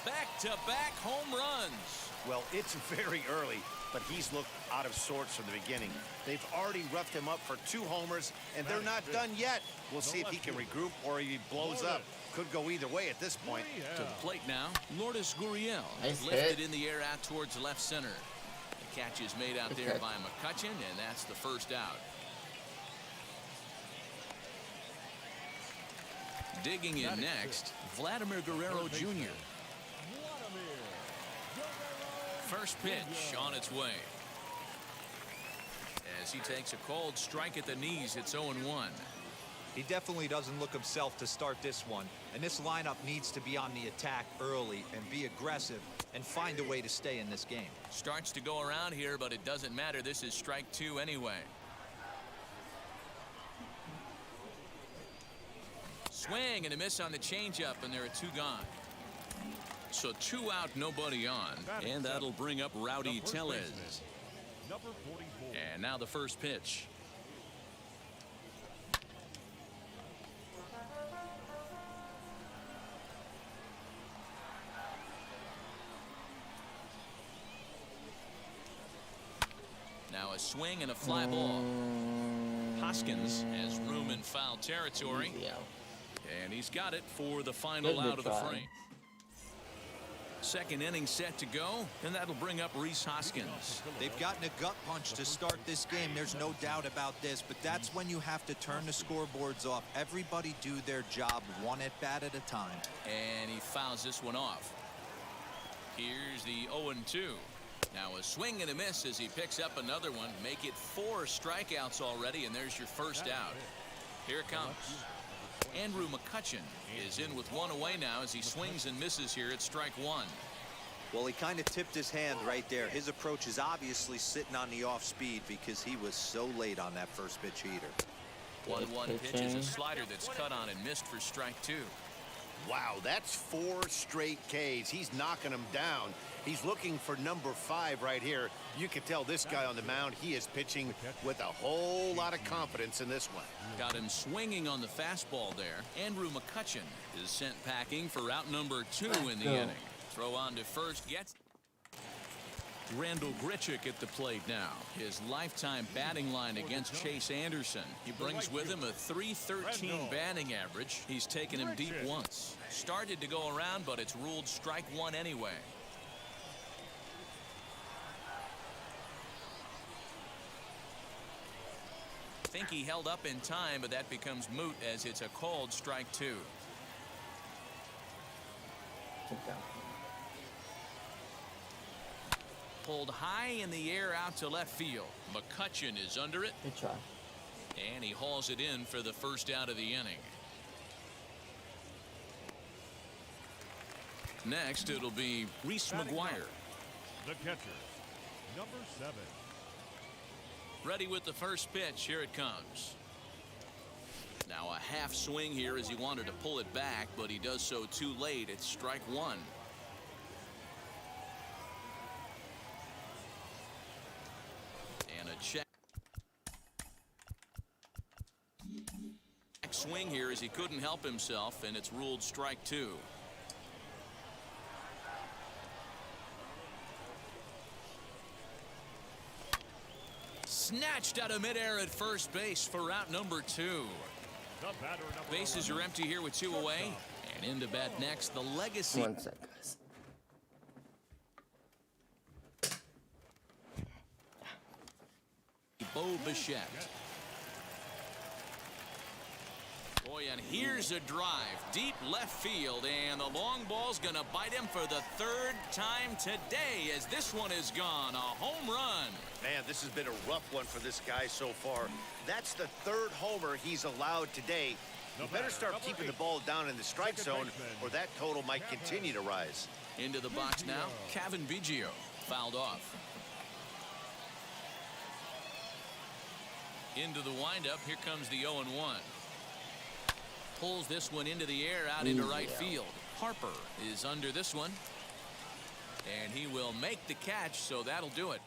Back-to-back home runs. Well, it's very early, but he's looked out of sorts from the beginning. They've already roughed him up for 2 homers, and they're not done yet. We'll see if he can regroup or he blows up. Could go either way at this point. To the plate now, Lourdes Gurriel Nice lifted hit. in the air out towards left center. Catch is made out there by McCutchen, and that's the first out. Digging in next, Vladimir Guerrero Jr. First pitch on its way. As he takes a cold strike at the knees, it's 0-1. He definitely doesn't look himself to start this one, and this lineup needs to be on the attack early and be aggressive and find a way to stay in this game. Starts to go around here, but it doesn't matter. This is strike 2 anyway. Swing and a miss on the changeup, and there are 2 gone. So 2 out, nobody on, and that'll bring up Rowdy Tellez. And now the first pitch. Now a swing and a fly ball. Hoskins has room in foul territory. And he's got it for the final out of the frame. Second inning set to go, and that'll bring up Rhys Hoskins. They've gotten a gut punch to start this game. There's no doubt about this, but that's when you have to turn the scoreboards off. Everybody do their job one at bat at a time. And he fouls this one off. Here's the 0-2. Now a swing and a miss as he picks up another one. Make it 4 strikeouts already, and there's your first out. Here it comes. Andrew McCutchen is in with 1 away now as he swings and misses here at strike 1. Well, he kind of tipped his hand right there. His approach is obviously sitting on the off speed because he was so late on that first pitch heater. 1-1 pitch is a slider that's cut on and missed for strike 2. Wow, that's 4 straight Ks. He's knocking them down. He's looking for number 5 right here. You can tell this guy on the mound, he is pitching with a whole lot of confidence in this one. Got him swinging on the fastball there. Andrew McCutchen is sent packing for out number 2 in the inning. Throw on to first gets. Randall Grichuk at the plate now. His lifetime batting line against Chase Anderson. He brings with him a .313 batting average. He's taken him deep once. Started to go around, but it's ruled strike 1 anyway. Think he held up in time, but that becomes moot as it's a called strike 2. Pulled high in the air out to left field. McCutchen is under it. Good try. And he hauls it in for the first out of the inning. Next, it'll be Reese McGuire. The catcher, number 7. Ready with the first pitch. Here it comes. Now a half swing here as he wanted to pull it back, but he does so too late. It's strike 1. And a check. Swing here as he couldn't help himself, and it's ruled strike 2. Snatched out of midair at first base for out number 2. Bases are empty here with 2 away. And into bat next, the legacy. 1 sec, guys. Bo Bichette. Boy, and here's a drive. Deep left field, and the long ball's going to bite him for the 3rd time today as this one is gone. A home run. Man, this has been a rough one for this guy so far. That's the 3rd homer he's allowed today. You better start keeping the ball down in the strike zone, or that total might continue to rise. Into the box now, Kevin Biggio. Fouled off. Into the windup. Here comes the 0-1. Pulls this one into the air out into right field. Harper is under this one. And he will make the catch, so that'll do it.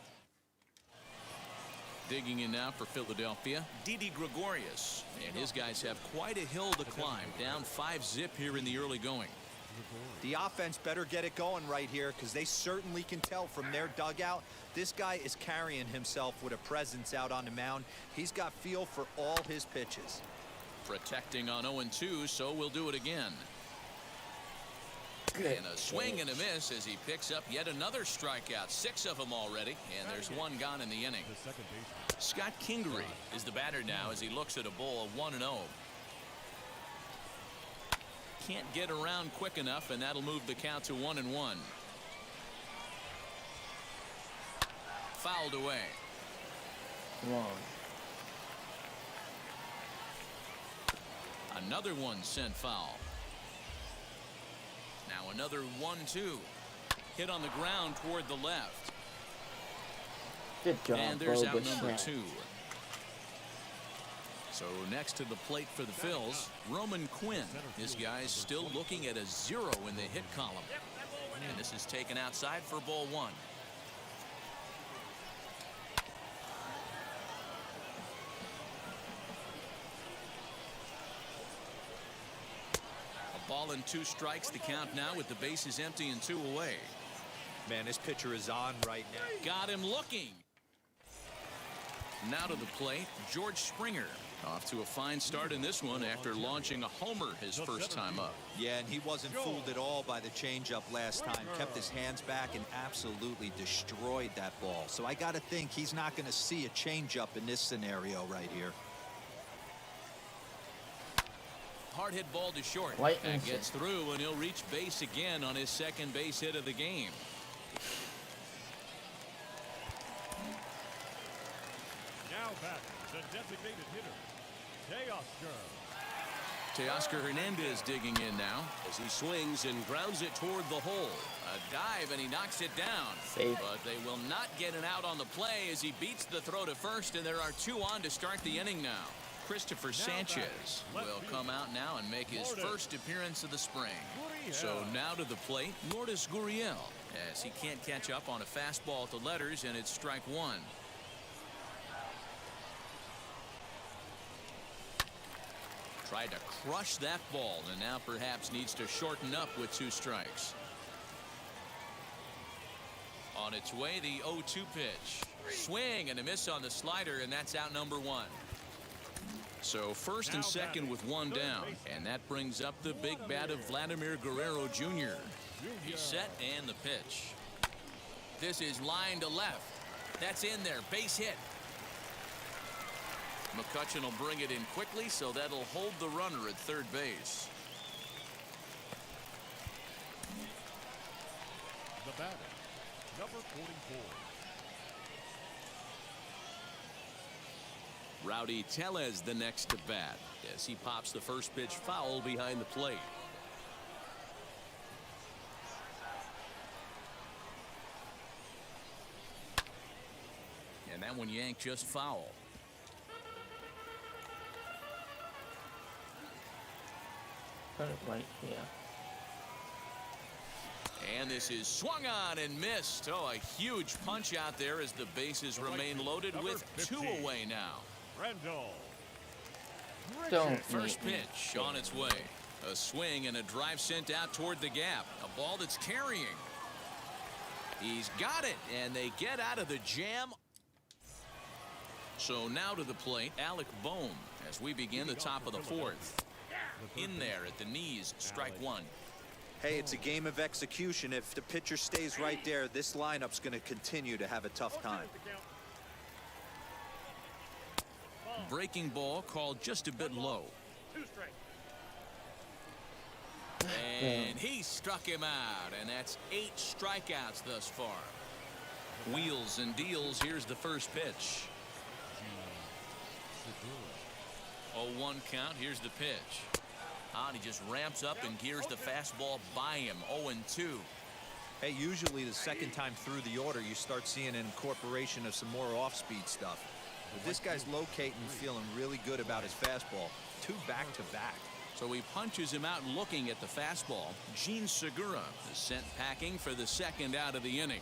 Digging in now for Philadelphia, Didi Gregorius. And his guys have quite a hill to climb. Down 5-zip here in the early going. The offense better get it going right here because they certainly can tell from their dugout. This guy is carrying himself with a presence out on the mound. He's got feel for all his pitches. Protecting on 0-2, so we'll do it again. And a swing and a miss as he picks up yet another strikeout. 6 of them already, and there's 1 gone in the inning. Scott Kingery is the batter now as he looks at a ball of 1-0. Can't get around quick enough, and that'll move the count to 1-1. Fouled away. Wrong. Another one sent foul. Now another 1-2. Hit on the ground toward the left. Good job, and there's out Bichette. number 2. So next to the plate for the Phils, Roman Quinn. This guy's still looking at a 0 in the hit column. And this is taken outside for ball 1. A ball and 2 strikes, the count now with the bases empty and 2 away. Man, this pitcher is on right now. Got him looking. Now to the plate, George Springer. Off to a fine start in this one after launching a homer his first time up. Yeah, and he wasn't fooled at all by the changeup last time. Kept his hands back and absolutely destroyed that ball. So I got to think he's not going to see a changeup in this scenario right here. Hard hit ball to short. That gets through, and he'll reach base again on his second base hit of the game. Now back, the designated hitter, Teoscar Hernandez digging in now as he swings and grounds it toward the hole. A dive, and he knocks it down. Safe. But they will not get an out on the play as he beats the throw to first, and there are 2 on to start the inning now. Christopher Sanchez will come out now and make his first appearance of the spring. So now to the plate, Lourdes Gurriel, as he can't catch up on a fastball at the letters, and it's strike 1. Tried to crush that ball, and now perhaps needs to shorten up with 2 strikes. On its way, the 0-2 pitch. Swing and a miss on the slider, and that's out number 1. So first and second with 1 down, and that brings up the big bat of Vladimir Guerrero Jr. He's set, and the pitch. This is line to left. That's in there, base hit. McCutchen will bring it in quickly, so that'll hold the runner at third base. The batter, number 44. Rowdy Tellez the next to bat as he pops the first pitch foul behind the plate. And that one yanked just foul. Put it right here. And this is swung on and missed. Oh, a huge punch out there as the bases remain loaded with 2 away now. Don't First pitch on its way. A swing and a drive sent out toward the gap. A ball that's carrying. He's got it, and they get out of the jam. So now to the plate, Alec Bohm, as we begin the top of the 4th. In there at the knees, strike 1. Hey, it's a game of execution. If the pitcher stays right there, this lineup's going to continue to have a tough time. Breaking ball called just a bit low. And he struck him out, and that's 8 strikeouts thus far. Wheels and deals. Here's the first pitch. 0-1 count. Here's the pitch. And he just ramps up and gears the fastball by him. 0-2. Hey, usually the second time through the order, you start seeing an incorporation of some more off-speed stuff. But this guy's locating, feeling really good about his fastball. 2 back-to-back. So he punches him out looking at the fastball. Gene Segura is sent packing for the second out of the inning.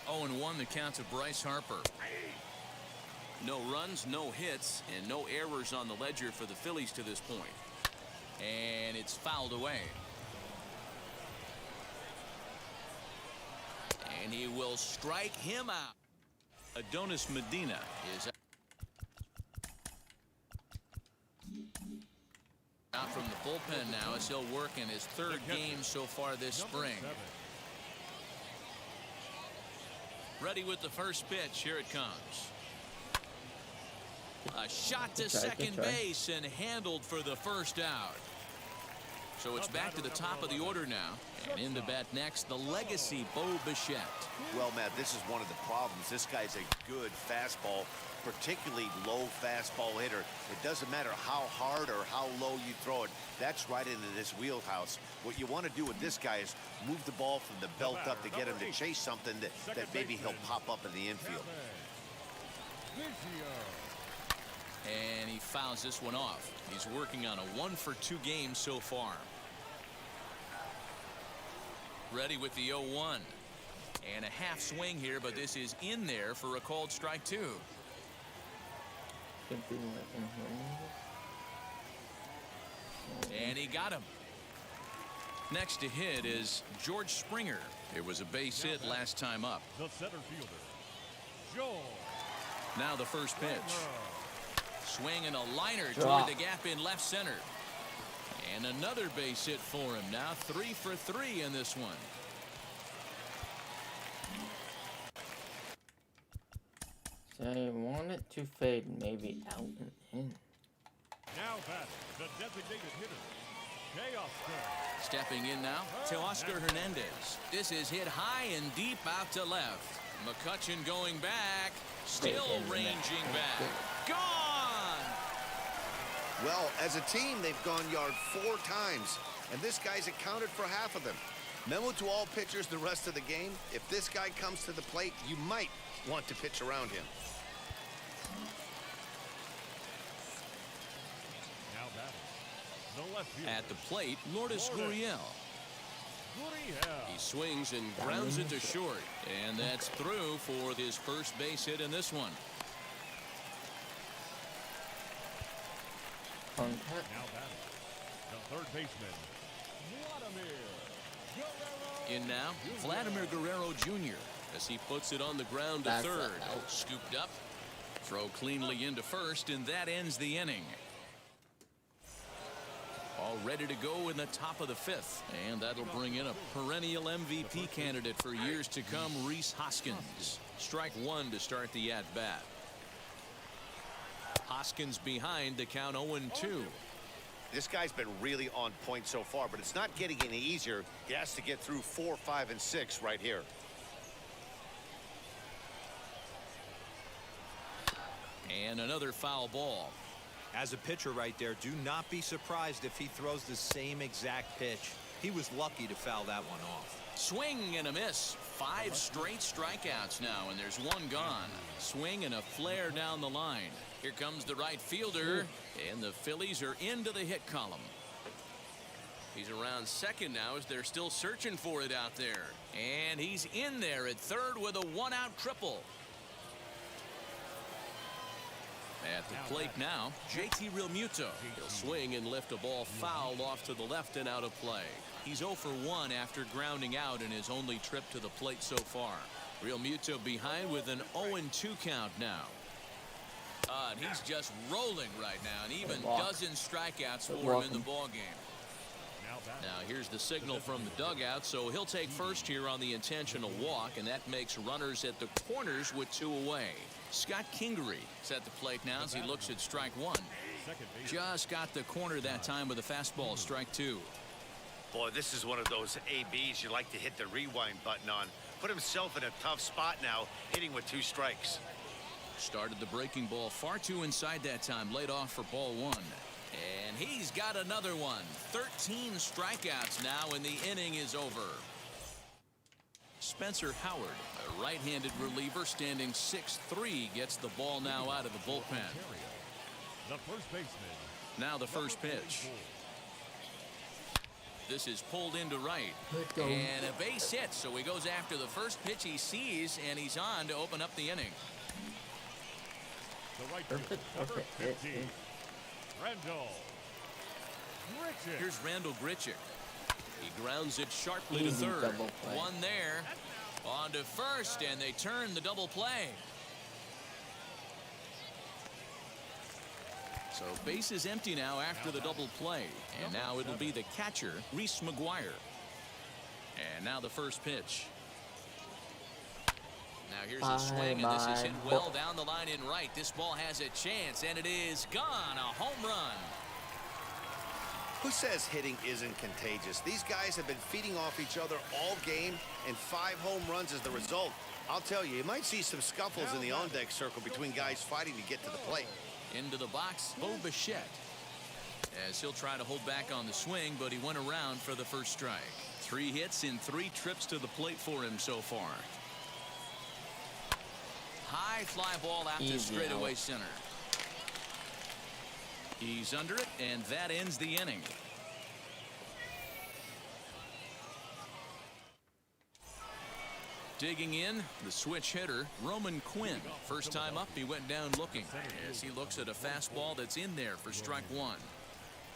0-1 the count to Bryce Harper. No runs, no hits, and no errors on the ledger for the Phillies to this point. And it's fouled away. And he will strike him out. Adonis Medina is out from the bullpen now as He'll work in his third game so far this spring. Ready with the first pitch. Here it comes. A shot to second base and handled for the first out. So it's back to the top of the order now. And in to bat next, the legacy Bo Bichette. Well, Matt, this is one of the problems. This guy's a good fastball, particularly low fastball hitter. It doesn't matter how hard or how low you throw it. That's right into this wheelhouse. What you want to do with this guy is move the ball from the belt up to get him to chase something that maybe he'll pop up in the infield. And he fouls this one off. He's working on a 1-for-2 game so far. Ready with the 0-1. And a half swing here, but this is in there for a called strike 2. And he got him. Next to hit is George Springer. It was a base hit last time up. The center fielder, George. Now the first pitch. Swing and a liner toward the gap in left center. And another base hit for him. Now 3 for 3 in this one. So I want it to fade maybe out and in. Now batting, the designated hitter, Teoscar. Stepping in now, Teoscar Hernandez. This is hit high and deep out to left. McCutchen going back. Still ranging back. Gone! Well, as a team, they've gone yard 4 times, and this guy's accounted for half of them. Memo to all pitchers the rest of the game: if this guy comes to the plate, you might want to pitch around him. Now batting, the left fielder. At the plate, Lourdes Gurriel. He swings and grounds it to short, and that's through for his first base hit in this one. Now batting, the third baseman, Vladimir Guerrero. In now, Vladimir Guerrero Jr. as he puts it on the ground to third. Scooped up, throw cleanly into first, and that ends the inning. All ready to go in the top of the 5th, and that'll bring in a perennial MVP candidate for years to come, Rhys Hoskins. Strike 1 to start the at-bat. Hoskins behind to count 0-2. This guy's been really on point so far, but it's not getting any easier. He has to get through 4, 5, and 6 right here. And another foul ball. As a pitcher right there, do not be surprised if he throws the same exact pitch. He was lucky to foul that one off. Swing and a miss. 5 straight strikeouts now, and there's 1 gone. Swing and a flare down the line. Here comes the right fielder, and the Phillies are into the hit column. He's around second now as they're still searching for it out there. And he's in there at third with a 1-out triple. At the plate now, JT Realmuto. He'll swing and lift a ball foul off to the left and out of play. He's 0 for 1 after grounding out in his only trip to the plate so far. Realmuto behind with an 0-2 count now. And he's just rolling right now, and even dozen strikeouts for him in the ball game. Now here's the signal from the dugout, so he'll take first here on the intentional walk, and that makes runners at the corners with 2 away. Scott Kingery is at the plate now as he looks at strike 1. Just got the corner that time with a fastball, strike 2. Boy, this is one of those ABs you like to hit the rewind button on. Put himself in a tough spot now, hitting with 2 strikes. Started the breaking ball far too inside that time, laid off for ball 1. And he's got another one. 13 strikeouts now, and the inning is over. Spencer Howard, a right-handed reliever standing 6'3", gets the ball now out of the bullpen. The first baseman. Now the first pitch. This is pulled into right. And a base hit, so he goes after the first pitch he sees, and he's on to open up the inning. The right fielder, number 15, Randall Grichuk. Here's Randall Grichuk. He grounds it sharply to third. One there. On to first, and they turn the double play. So base is empty now after the double play. And now it'll be the catcher, Reese McGuire. And now the first pitch. Now here's a swing, and this is hit well down the line in right. This ball has a chance, and it is gone. A home run. Who says hitting isn't contagious? These guys have been feeding off each other all game, and 5 home runs is the result. I'll tell you, you might see some scuffles in the on-deck circle between guys fighting to get to the plate. Into the box, Bo Bichette. As he'll try to hold back on the swing, but he went around for the first strike. 3 hits in 3 trips to the plate for him so far. High fly ball out to straightaway center. He's under it, and that ends the inning. Digging in, the switch hitter, Roman Quinn. First time up, he went down looking as he looks at a fastball that's in there for strike 1.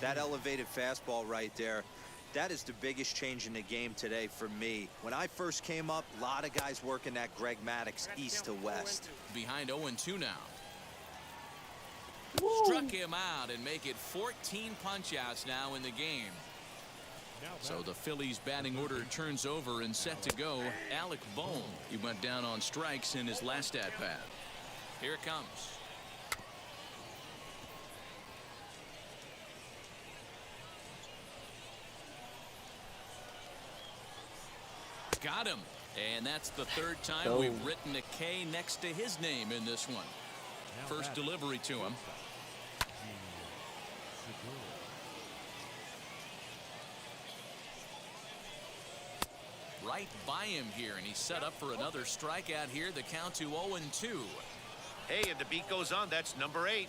That elevated fastball right there, that is the biggest change in the game today for me. When I first came up, a lot of guys working that Greg Maddux east to west. Behind 0-2 now. Woo. Struck him out and make it 14 punch-outs now in the game. So the Phillies batting order turns over and set to go. Alec Bohm. He went down on strikes in his last at-bat. Here it comes. Got him. And that's the 3rd time we've written a K next to his name in this one. First delivery to him. Right by him here, and he's set up for another strikeout here. The count to 0-2. Hey, and the beat goes on. That's number 8.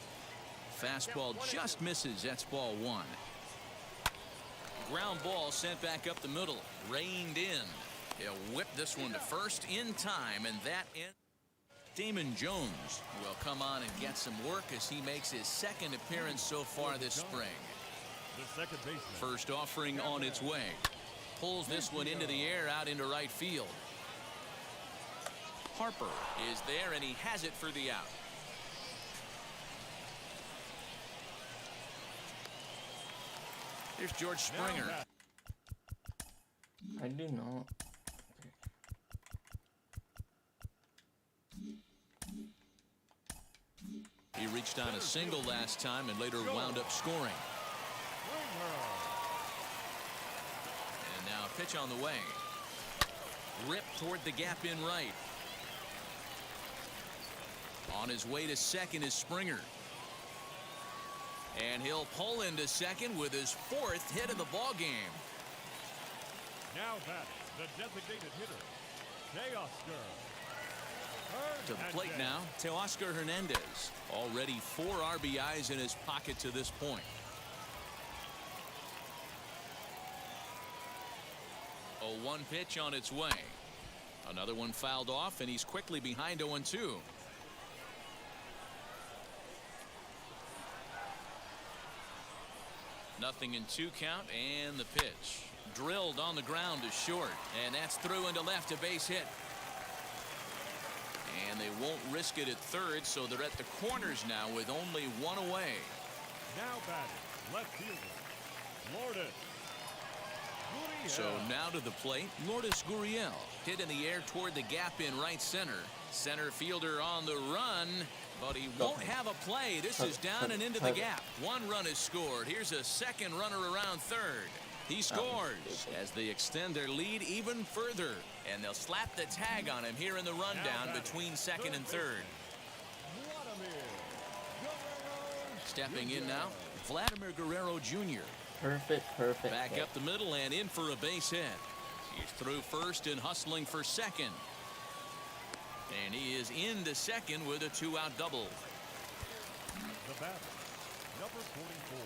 Fastball just misses. That's ball 1. Ground ball sent back up the middle. Reined in. He'll whip this one to first in time, and that in. Damon Jones will come on and get some work as he makes his 2nd appearance so far this spring. First offering on its way. Pulls this one into the air out into right field. Harper is there, and he has it for the out. Here's George Springer. I do not. He reached on a single last time and later wound up scoring. And now a pitch on the way. Ripped toward the gap in right. On his way to second is Springer. And he'll pull into second with his 4th hit of the ball game. Now batting, the designated hitter, Teoscar. To the plate now, Teoscar Hernandez. Already 4 RBIs in his pocket to this point. A 1 pitch on its way. Another one fouled off, and he's quickly behind 0-2. Nothing in 2 count, and the pitch. Drilled on the ground to short, and that's through into left, a base hit. And they won't risk it at third, so they're at the corners now with only 1 away. Now batting, left fielder, Lourdes. So now to the plate, Lourdes Gurriel. Hit in the air toward the gap in right center. Center fielder on the run, but he won't have a play. This is down and into the gap. 1 run is scored. Here's a 2nd runner around third. He scores as they extend their lead even further, and they'll slap the tag on him here in the rundown between 2nd and 3rd. Stepping in now, Vladimir Guerrero Jr. Perfect. Back up the middle and in for a base hit. He's through first and hustling for second. And he is into second with a 2-out double. The batter, number 44.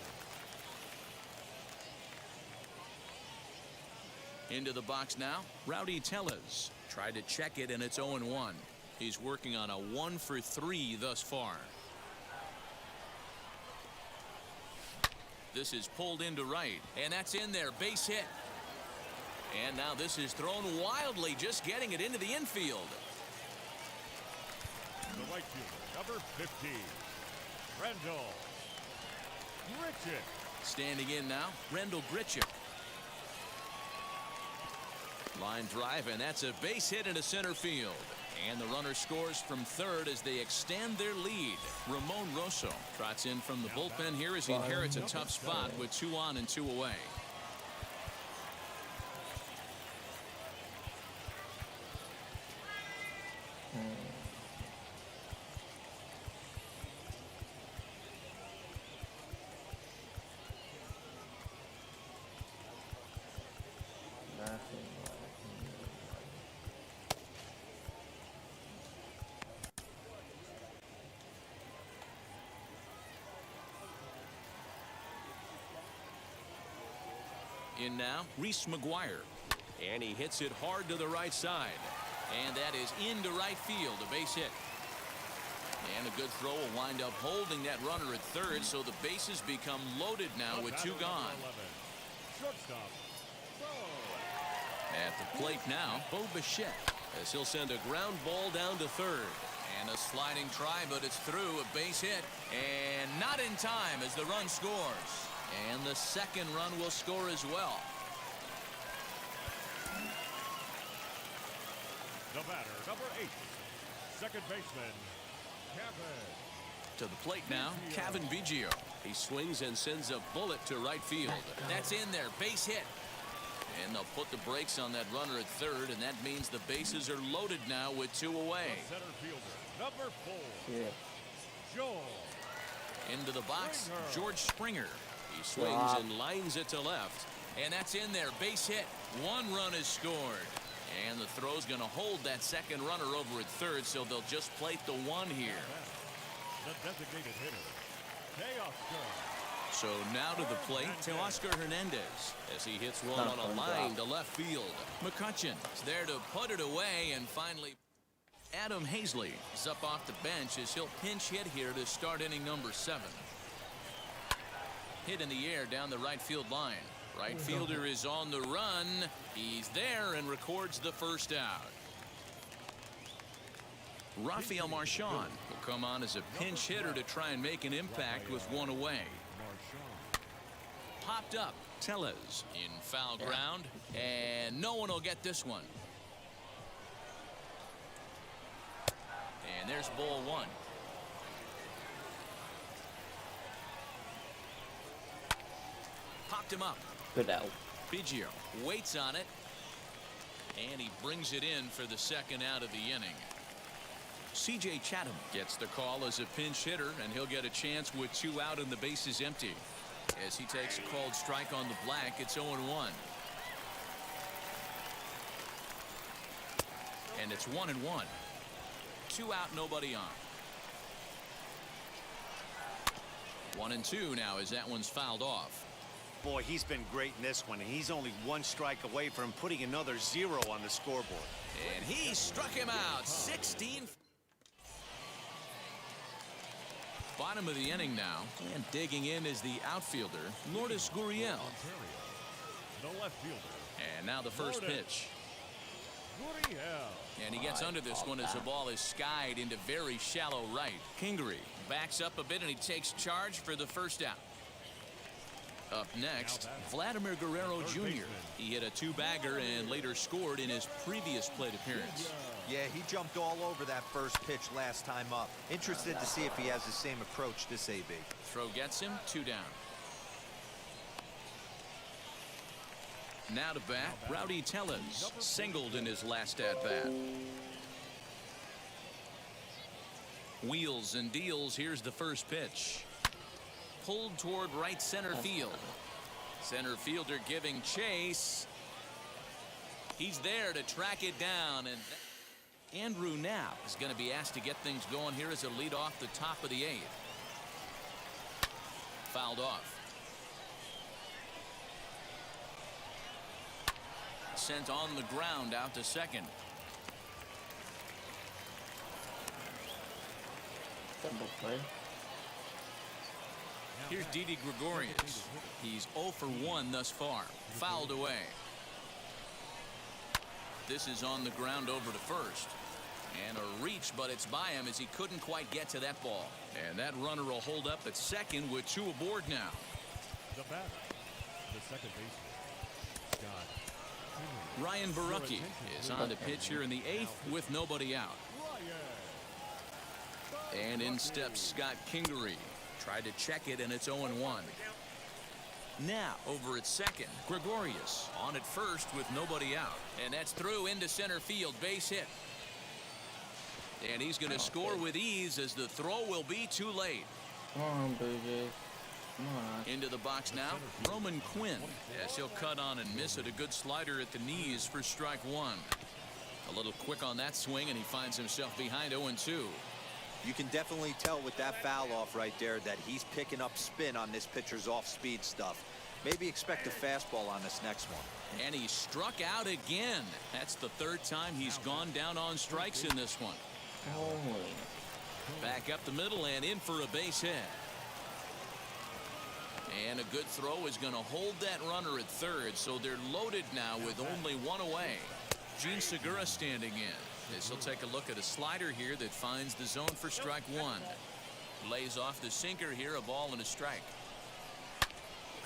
Into the box now, Rowdy Tellez. Tried to check it, and it's 0-1. He's working on a 1 for 3 thus far. This is pulled into right, and that's in there, base hit. And now this is thrown wildly, just getting it into the infield. The right fielder, number 15, Randall. Grichuk. Standing in now, Rendell Grichuk. Line drive, and that's a base hit into center field. And the runner scores from third as they extend their lead. Ramon Rosso trots in from the bullpen here as he inherits a tough spot with 2 on and 2 away. In now, Reese McGuire. And he hits it hard to the right side. And that is into right field, a base hit. And a good throw will wind up holding that runner at third, so the bases become loaded now with 2 gone. Shortstop. At the plate now, Bo Bichette, as he'll send a ground ball down to third. And a sliding try, but it's through, a base hit. And not in time as the run scores. And the second run will score as well. The batter, number 8, second baseman, Kevin. To the plate now, Kevin Biggio. He swings and sends a bullet to right field. That's in there, base hit. And they'll put the brakes on that runner at third, and that means the bases are loaded now with 2 away. The center fielder, number 4, George. Into the box, Springer. George Springer. He swings and lines it to left. And that's in there, base hit. 1 run is scored. And the throw's going to hold that second runner over at third, so they'll just plate the 1 here. The designated hitter, Teoscar. So now to the plate, Teoscar Hernandez, as he hits one on a line to left field. McCutcheon is there to put it away, and finally Adam Hazley is up off the bench as he'll pinch hit here to start inning number 7. Hit in the air down the right field line. Right fielder is on the run. He's there and records the first out. Rafael Marchand will come on as a pinch hitter to try and make an impact with 1 away. Popped up. Tellez in foul ground, and no one will get this one. And there's ball 1. Popped him up. Good out. Biggio waits on it, and he brings it in for the second out of the inning. C.J. Chatham gets the call as a pinch hitter, and he'll get a chance with 2 out and the bases empty. As he takes a called strike on the black, it's 0-1. And it's 1-1. 2 out, nobody on. 1-2 now as that one's fouled off. Boy, he's been great in this one. He's only 1 strike away from putting another 0 on the scoreboard. And he struck him out. 16. Bottom of the inning now, and digging in is the outfielder, Lourdes Gurriel. The left fielder. And now the first pitch. Gurriel. And he gets under this one as the ball is skied into very shallow right. Kingery backs up a bit, and he takes charge for the first out. Up next, Vladimir Guerrero Jr. He hit a 2-bagger and later scored in his previous plate appearance. Yeah, he jumped all over that first pitch last time up. Interested to see if he has the same approach this AB. Throw gets him, 2 down. Now to bat, Rowdy Tellez singled in his last at-bat. Wheels and deals. Here's the first pitch. Pulled toward right center field. Center fielder giving chase. He's there to track it down, and Andrew Knapp is going to be asked to get things going here as a lead off the top of the 8th. Fouled off. Sent on the ground out to second. Simple play. Here's Didi Gregorius. He's 0 for 1 thus far. Fouled away. This is on the ground over to first. And a reach, but it's by him as he couldn't quite get to that ball. And that runner will hold up at second with 2 aboard now. The batter, the second baseman, Scott. Ryan Barucki is on the pitch here in the 8th with nobody out. And in steps Scott Kingery. Tried to check it, and it's 0-1. Now over at second, Gregorius on at first with nobody out. And that's through into center field, base hit. And he's going to score with ease as the throw will be too late. Come on, Bridges. Come on. Into the box now, Roman Quinn. As he'll cut on and miss it. A good slider at the knees for strike 1. A little quick on that swing, and he finds himself behind 0-2. You can definitely tell with that foul off right there that he's picking up spin on this pitcher's off-speed stuff. Maybe expect a fastball on this next one. And he struck out again. That's the 3rd time he's gone down on strikes in this one. Holy. Back up the middle and in for a base hit. And a good throw is going to hold that runner at third, so they're loaded now with only 1 away. Gene Segura standing in. As he'll take a look at a slider here that finds the zone for strike 1. Lays off the sinker here, a ball and a strike.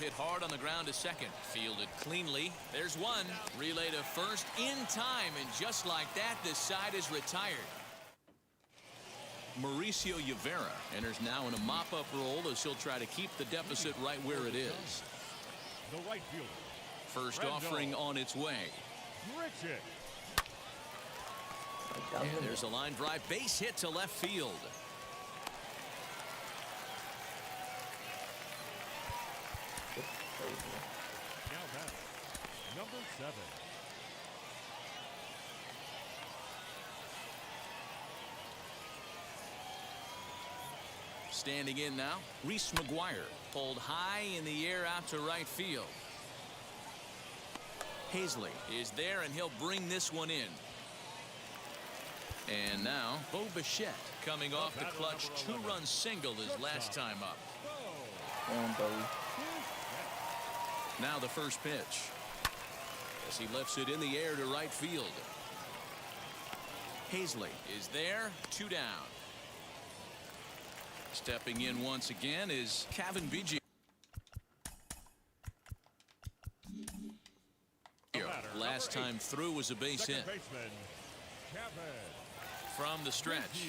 Hit hard on the ground to second. Fielded cleanly. There's one. Relay to first in time, and just like that, this side is retired. Mauricio Rivera enters now in a mop-up role as he'll try to keep the deficit right where it is. The right fielder. First offering on its way. Richard. And there's a line drive base hit to left field. Now back, number 7. Standing in now, Reese McGuire pulled high in the air out to right field. Hazley is there, and he'll bring this one in. And now Bo Bichette coming off the clutch 2-run single his last time up. Come on, Bo. Now the first pitch as he lifts it in the air to right field. Hazley is there, 2 down. Stepping in once again is Kevin Biggio. Last time through was a base hit. From the stretch.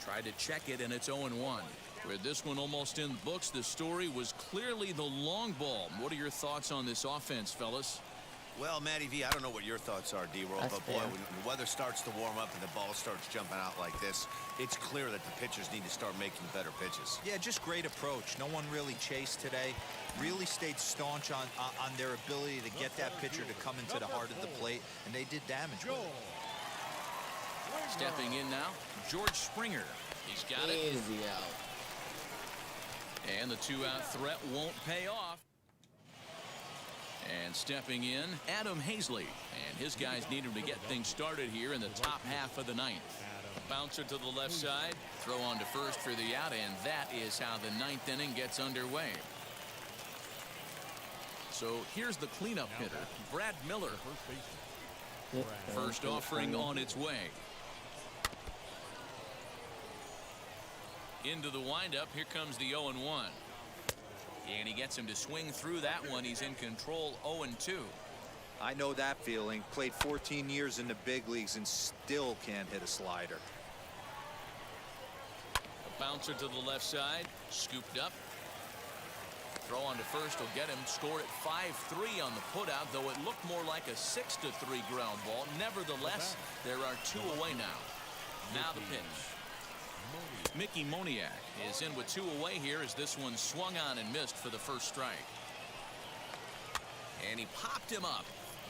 Tried to check it, and it's 0-1. With this one almost in the books, the story was clearly the long ball. What are your thoughts on this offense, fellas? Well, Matty V, I don't know what your thoughts are, D-Roll, but boy, when the weather starts to warm up and the ball starts jumping out like this, it's clear that the pitchers need to start making better pitches. Yeah, just great approach. No one really chased today. Really stayed staunch on their ability to get that pitcher to come into the heart of the plate, and they did damage with it. Stepping in now, George Springer. He's got it. Easy out. And the 2-out threat won't pay off. And stepping in, Adam Hazley. And his guys need him to get things started here in the top half of the 9th. Bouncer to the left side. Throw on to first for the out, and that is how the 9th inning gets underway. So here's the cleanup hitter, Brad Miller. First offering on its way. Into the windup, here comes the 0-1. And he gets him to swing through that one. He's in control, 0-2. I know that feeling. Played 14 years in the big leagues and still can't hit a slider. A bouncer to the left side, scooped up. Throw on to first will get him. Scored at 5-3 on the putout, though it looked more like a 6-3 ground ball. Nevertheless, there are 2 away now. Now the pitch. Mickey Moniak is in with 2 away here as this one swung on and missed for the first strike. And he popped him up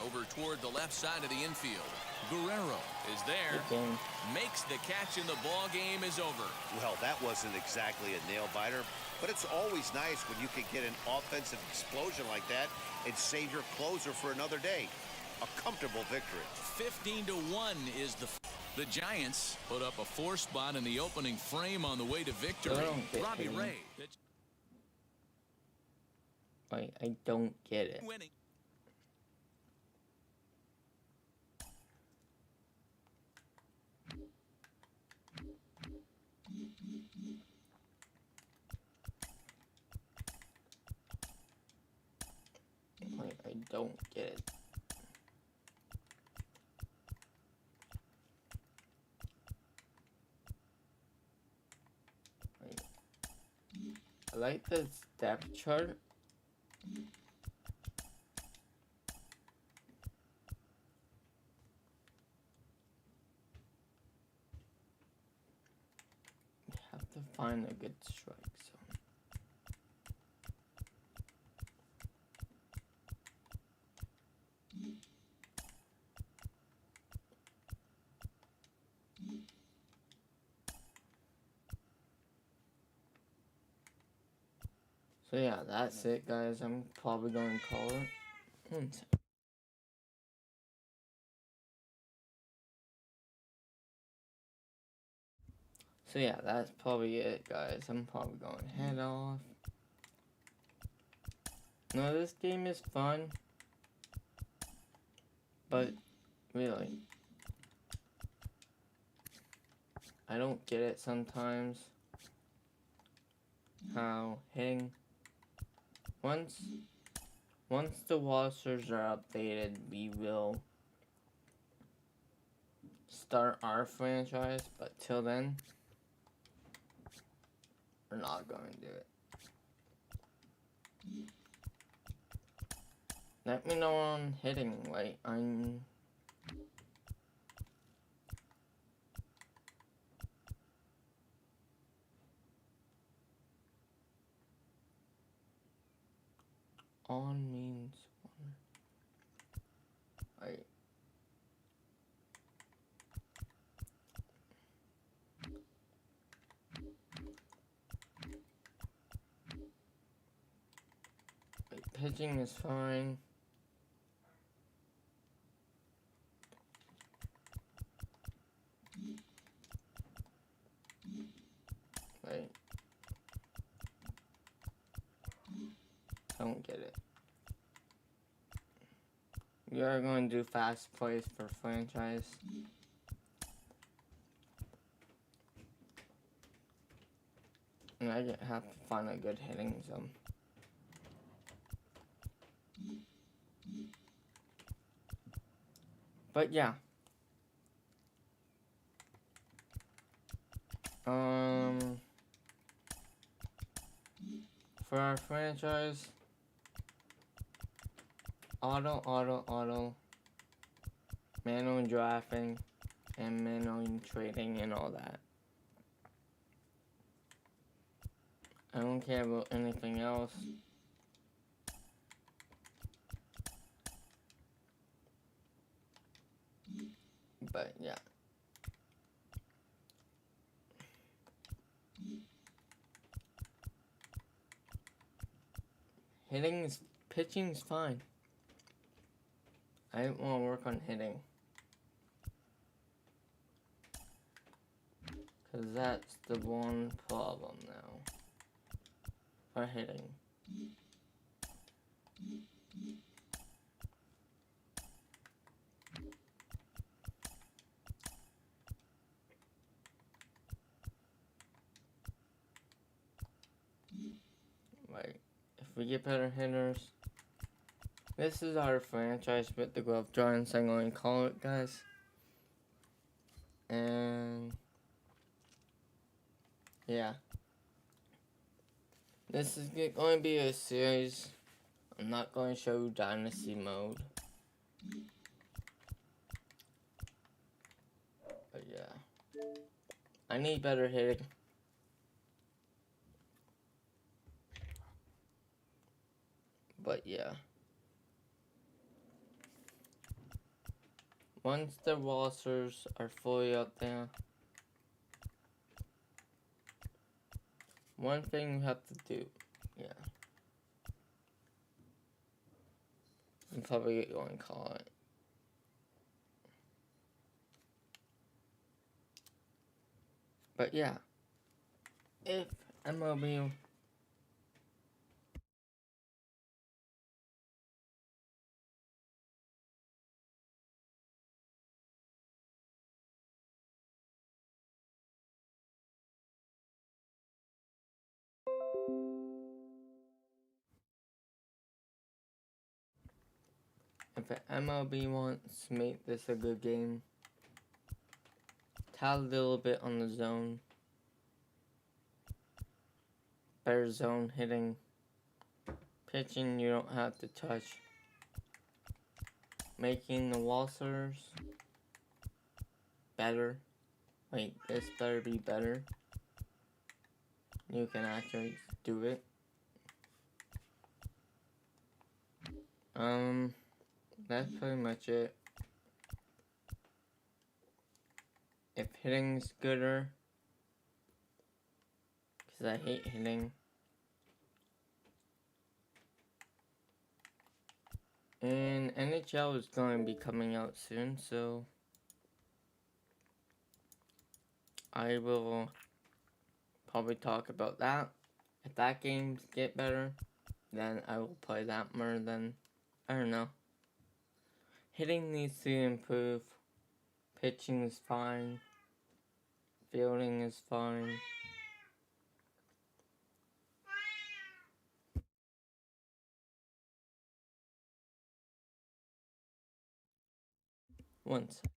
over toward the left side of the infield. Guerrero is there, makes the catch, and the ball game is over. Well, that wasn't exactly a nail-biter, but it's always nice when you can get an offensive explosion like that and save your closer for another day. A comfortable victory. 15-1 is the Giants put up a 4 spot in the opening frame on the way to victory. Robbie Ray. I don't get it. Winning. like this depth chart. You have to find a good strike zone. So yeah, that's it, guys. I'm probably going to call it. So yeah, that's probably it, guys. I'm probably going to head off. No, this game is fun. But, really, I don't get it sometimes. How hitting... Once the rosters are updated, we will start our franchise. But till then, we're not going to do it. Let me know on hitting. Wait, I'm... On means one. Wait. Wait, pitching is fine. Wait. Don't get it. We are going to do fast plays for franchise. And I have to find a good hitting zone. But yeah. For our franchise, auto, manual drafting, and manual trading and all that. I don't care about anything else. But yeah. Pitching is fine. I want to work on hitting. Because that's the one problem now. For hitting. Right. If we get better hitters. This is our franchise with the Guelph Giants, I'm going to call it, guys. And yeah. This is going to be a series. I'm not going to show Dynasty mode. But yeah. I need better hitting. But yeah. Once the rosters are fully up there, one thing you have to do, yeah. I'm probably going to call it. But yeah, if MLB MLB wants to make this a good game, tell a little bit on the zone. better zone hitting. Pitching, you don't have to touch. Making the waltzers better. Wait, this better be better. You can actually do it. That's pretty much it. If hitting's gooder, because I hate hitting. And NHL is going to be coming out soon, so I will probably talk about that. If that games get better, then I will play that more than, I don't know. Hitting needs to improve. Pitching is fine. Fielding is fine. One second.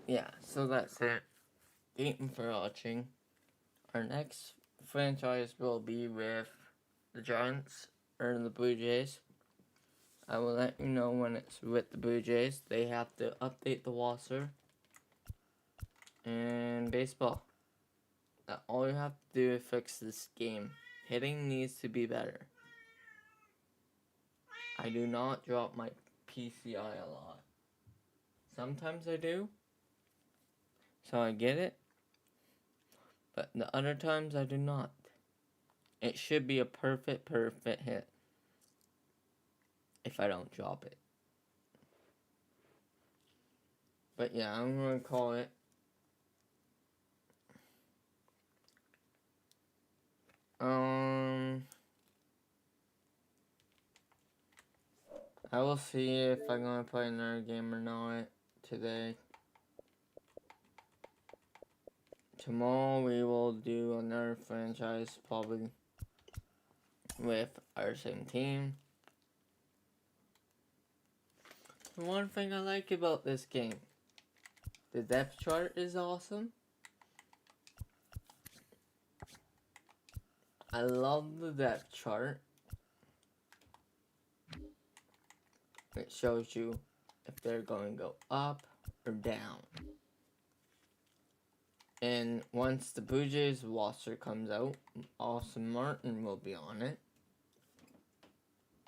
Yeah, so that's it. Thank you for watching. Our next franchise will be with the Giants or the Blue Jays. I will let you know when it's with the Blue Jays. They have to update the roster. And baseball. All you have to do is fix this game. Hitting needs to be better. I do not drop my PCI a lot. Sometimes I do. So I get it. But the other times I do not. It should be a perfect hit. If I don't drop it. But yeah, I'm going to call it. I will see if I'm going to play another game or not today. Tomorrow we will do another franchise probably with our same team. The one thing I like about this game, the depth chart is awesome. I love the depth chart. It shows you if they're going to go up or down. And once the Blue Jays roster comes out, Austin Martin will be on it.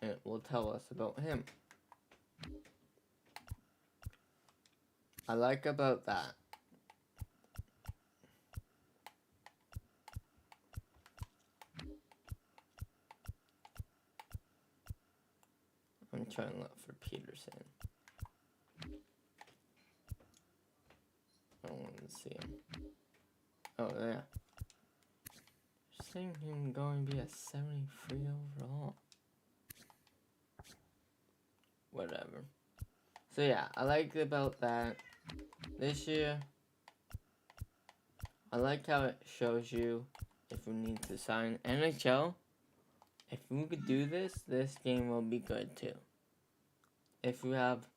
And it will tell us about him. I like about that. I'm trying to look for Peterson. I don't want to see him. Oh, yeah. Saying him going to be a 73 overall. Whatever. So yeah, I like about that. This year, I like how it shows you if we need to sign NHL. If we could do this, this game will be good too. If we have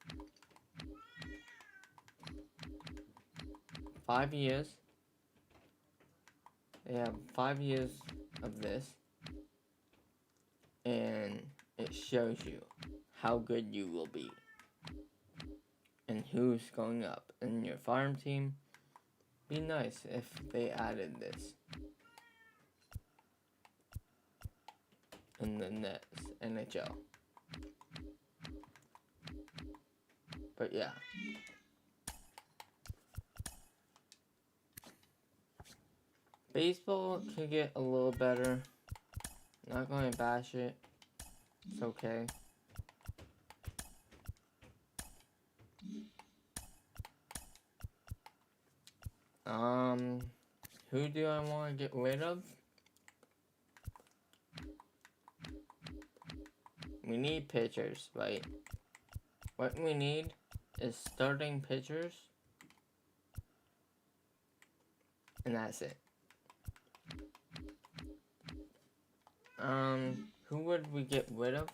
5 years, they have 5 years of this, and it shows you how good you will be. and who's going up in your farm team. Be nice if they added this in the next NHL. But yeah. Baseball could get a little better. Not going to bash it. It's okay. Who do I want to get rid of? We need pitchers, right? What we need is starting pitchers. And that's it. Who would we get rid of?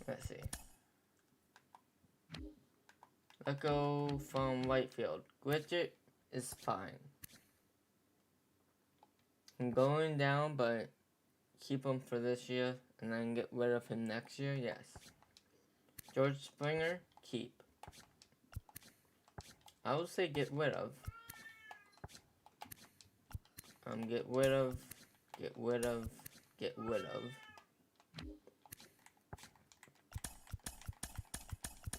Let's see. Let's go from right field. Gidget is fine. I'm going down, but keep him for this year and then get rid of him next year. Yes. George Springer, keep. I would say get rid of. Get rid of.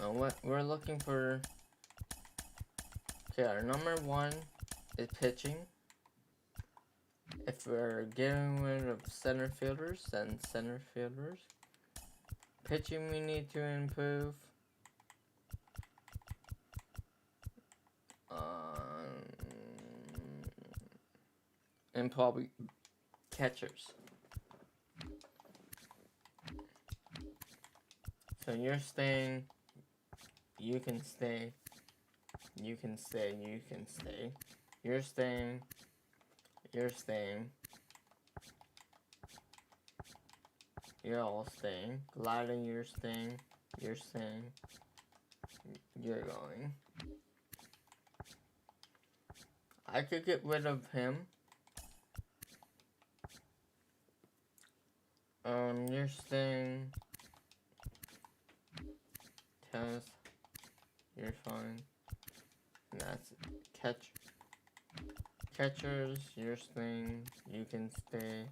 What we're looking for. Okay, our number one is pitching. If we're getting rid of center fielders, then center fielders. Pitching we need to improve. And probably catchers. So you're staying. You can stay. You can stay. You can stay. You're staying. You're staying. You're all staying. Gliding, you're staying. You're staying. You're going. I could get rid of him. You're staying. Tennis. You're fine. And that's it. Catchers, you're staying. You can stay.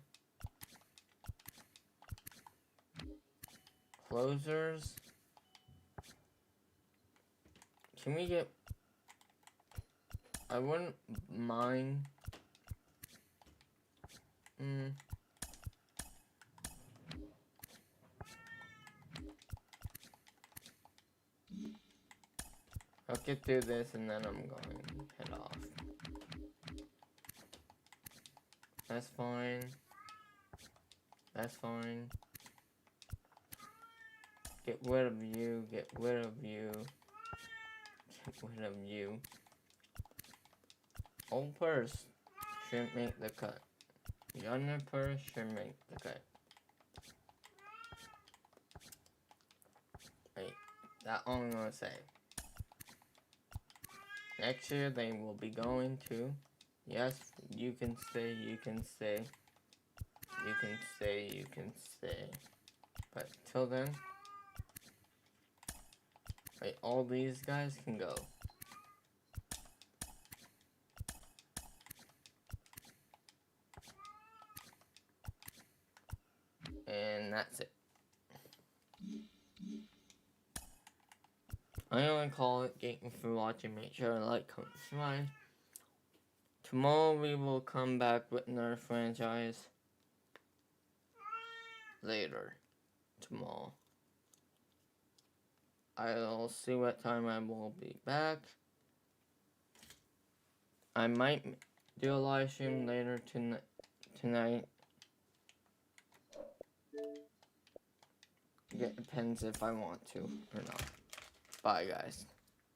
Closers. Can we get... I wouldn't mind... I'll get through this and then I'm going to head off. That's fine. That's fine. Get rid of you. Get rid of you. Get rid of you. Old purse shouldn't make the cut. Younger purse should make the cut. Wait, that's all I'm gonna say. Next year they will be going to. Yes, you can stay, you can stay. You can stay, you can stay. But till then, wait, all these guys can go. And that's it. I only call it thank you for watching. Make sure to like, comment, subscribe. Tomorrow we will come back with another franchise. Later. Tomorrow. I'll see what time I will be back. I might do a live stream later tonight. It depends if I want to or not. Bye guys.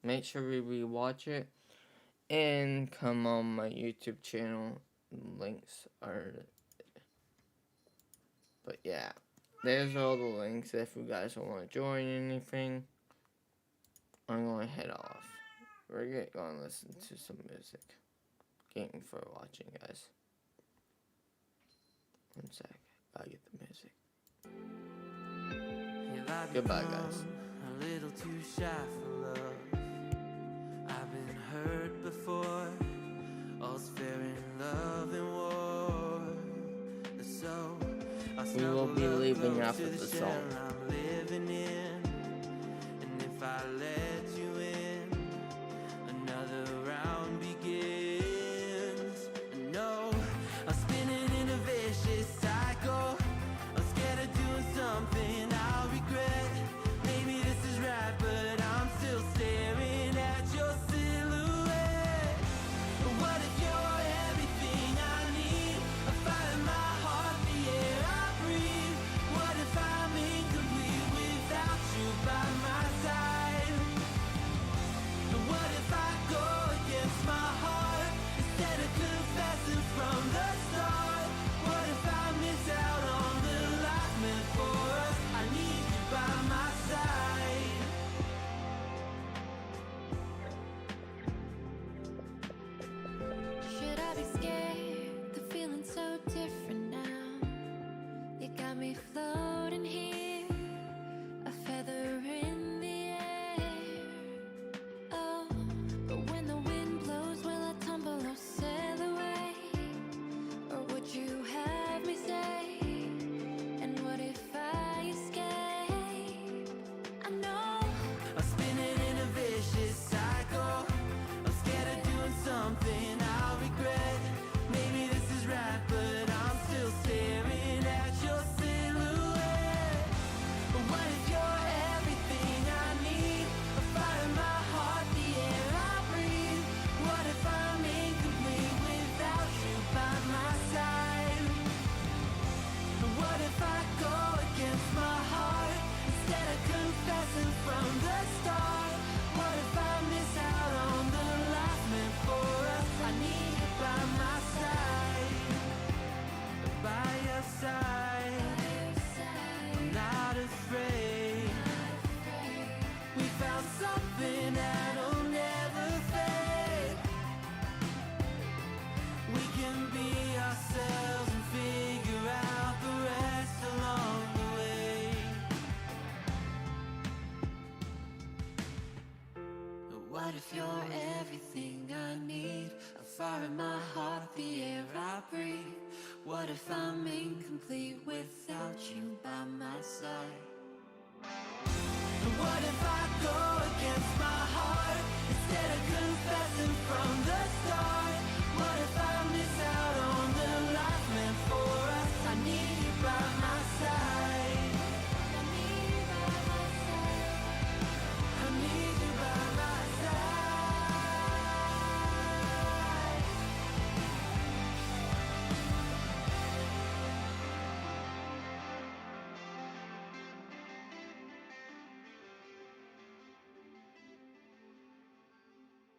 Make sure we rewatch it and come on my YouTube channel. Links are... But yeah, there's all the links if you guys want to join anything. I'm going to head off. We're going to listen to some music. Thank you for watching, guys. 1 sec. Gotta get the music. Goodbye, guys. little too shy for love. I've been hurt before. All's fair in love and war. So we will be leaving after the song. I'm living in, and if I let you in, another round begins. No, I'm spinning in a vicious cycle. I'm scared of doing something I'll regret. Maybe this is right, but I'm still staring at your silhouette. What if you're everything I need? A fire in my heart, the air I breathe. What if I'm incomplete without you by my side? What if I go against my heart instead of confessing from the start? What if I miss out on the life meant for us? I need you by my side. Should I be scared? The feeling's so different now. You got me floating here, a feather in the air. Oh, but when the wind blows, will I tumble or sail away? Or would you have me stay? And what if I escape? I know I'm spinning in a vicious cycle. I'm scared of doing something I'll regret. Maybe this is right, but I'm still staring at your silhouette. But what if you're everything I need? A fire in my heart, the air I breathe. What if I'm incomplete without you by my side? What if I go against my heart instead of confessing from the start? What if I miss out on the life meant for us? I need you by my side, by your side. I'm not afraid. We found something that'll never fade. We can be ourselves and figure out the rest along the way. What if you're everything I need? A fire in my heart, the air I breathe. What if I'm incomplete without you by my side? What if I go against my heart instead of confessing from the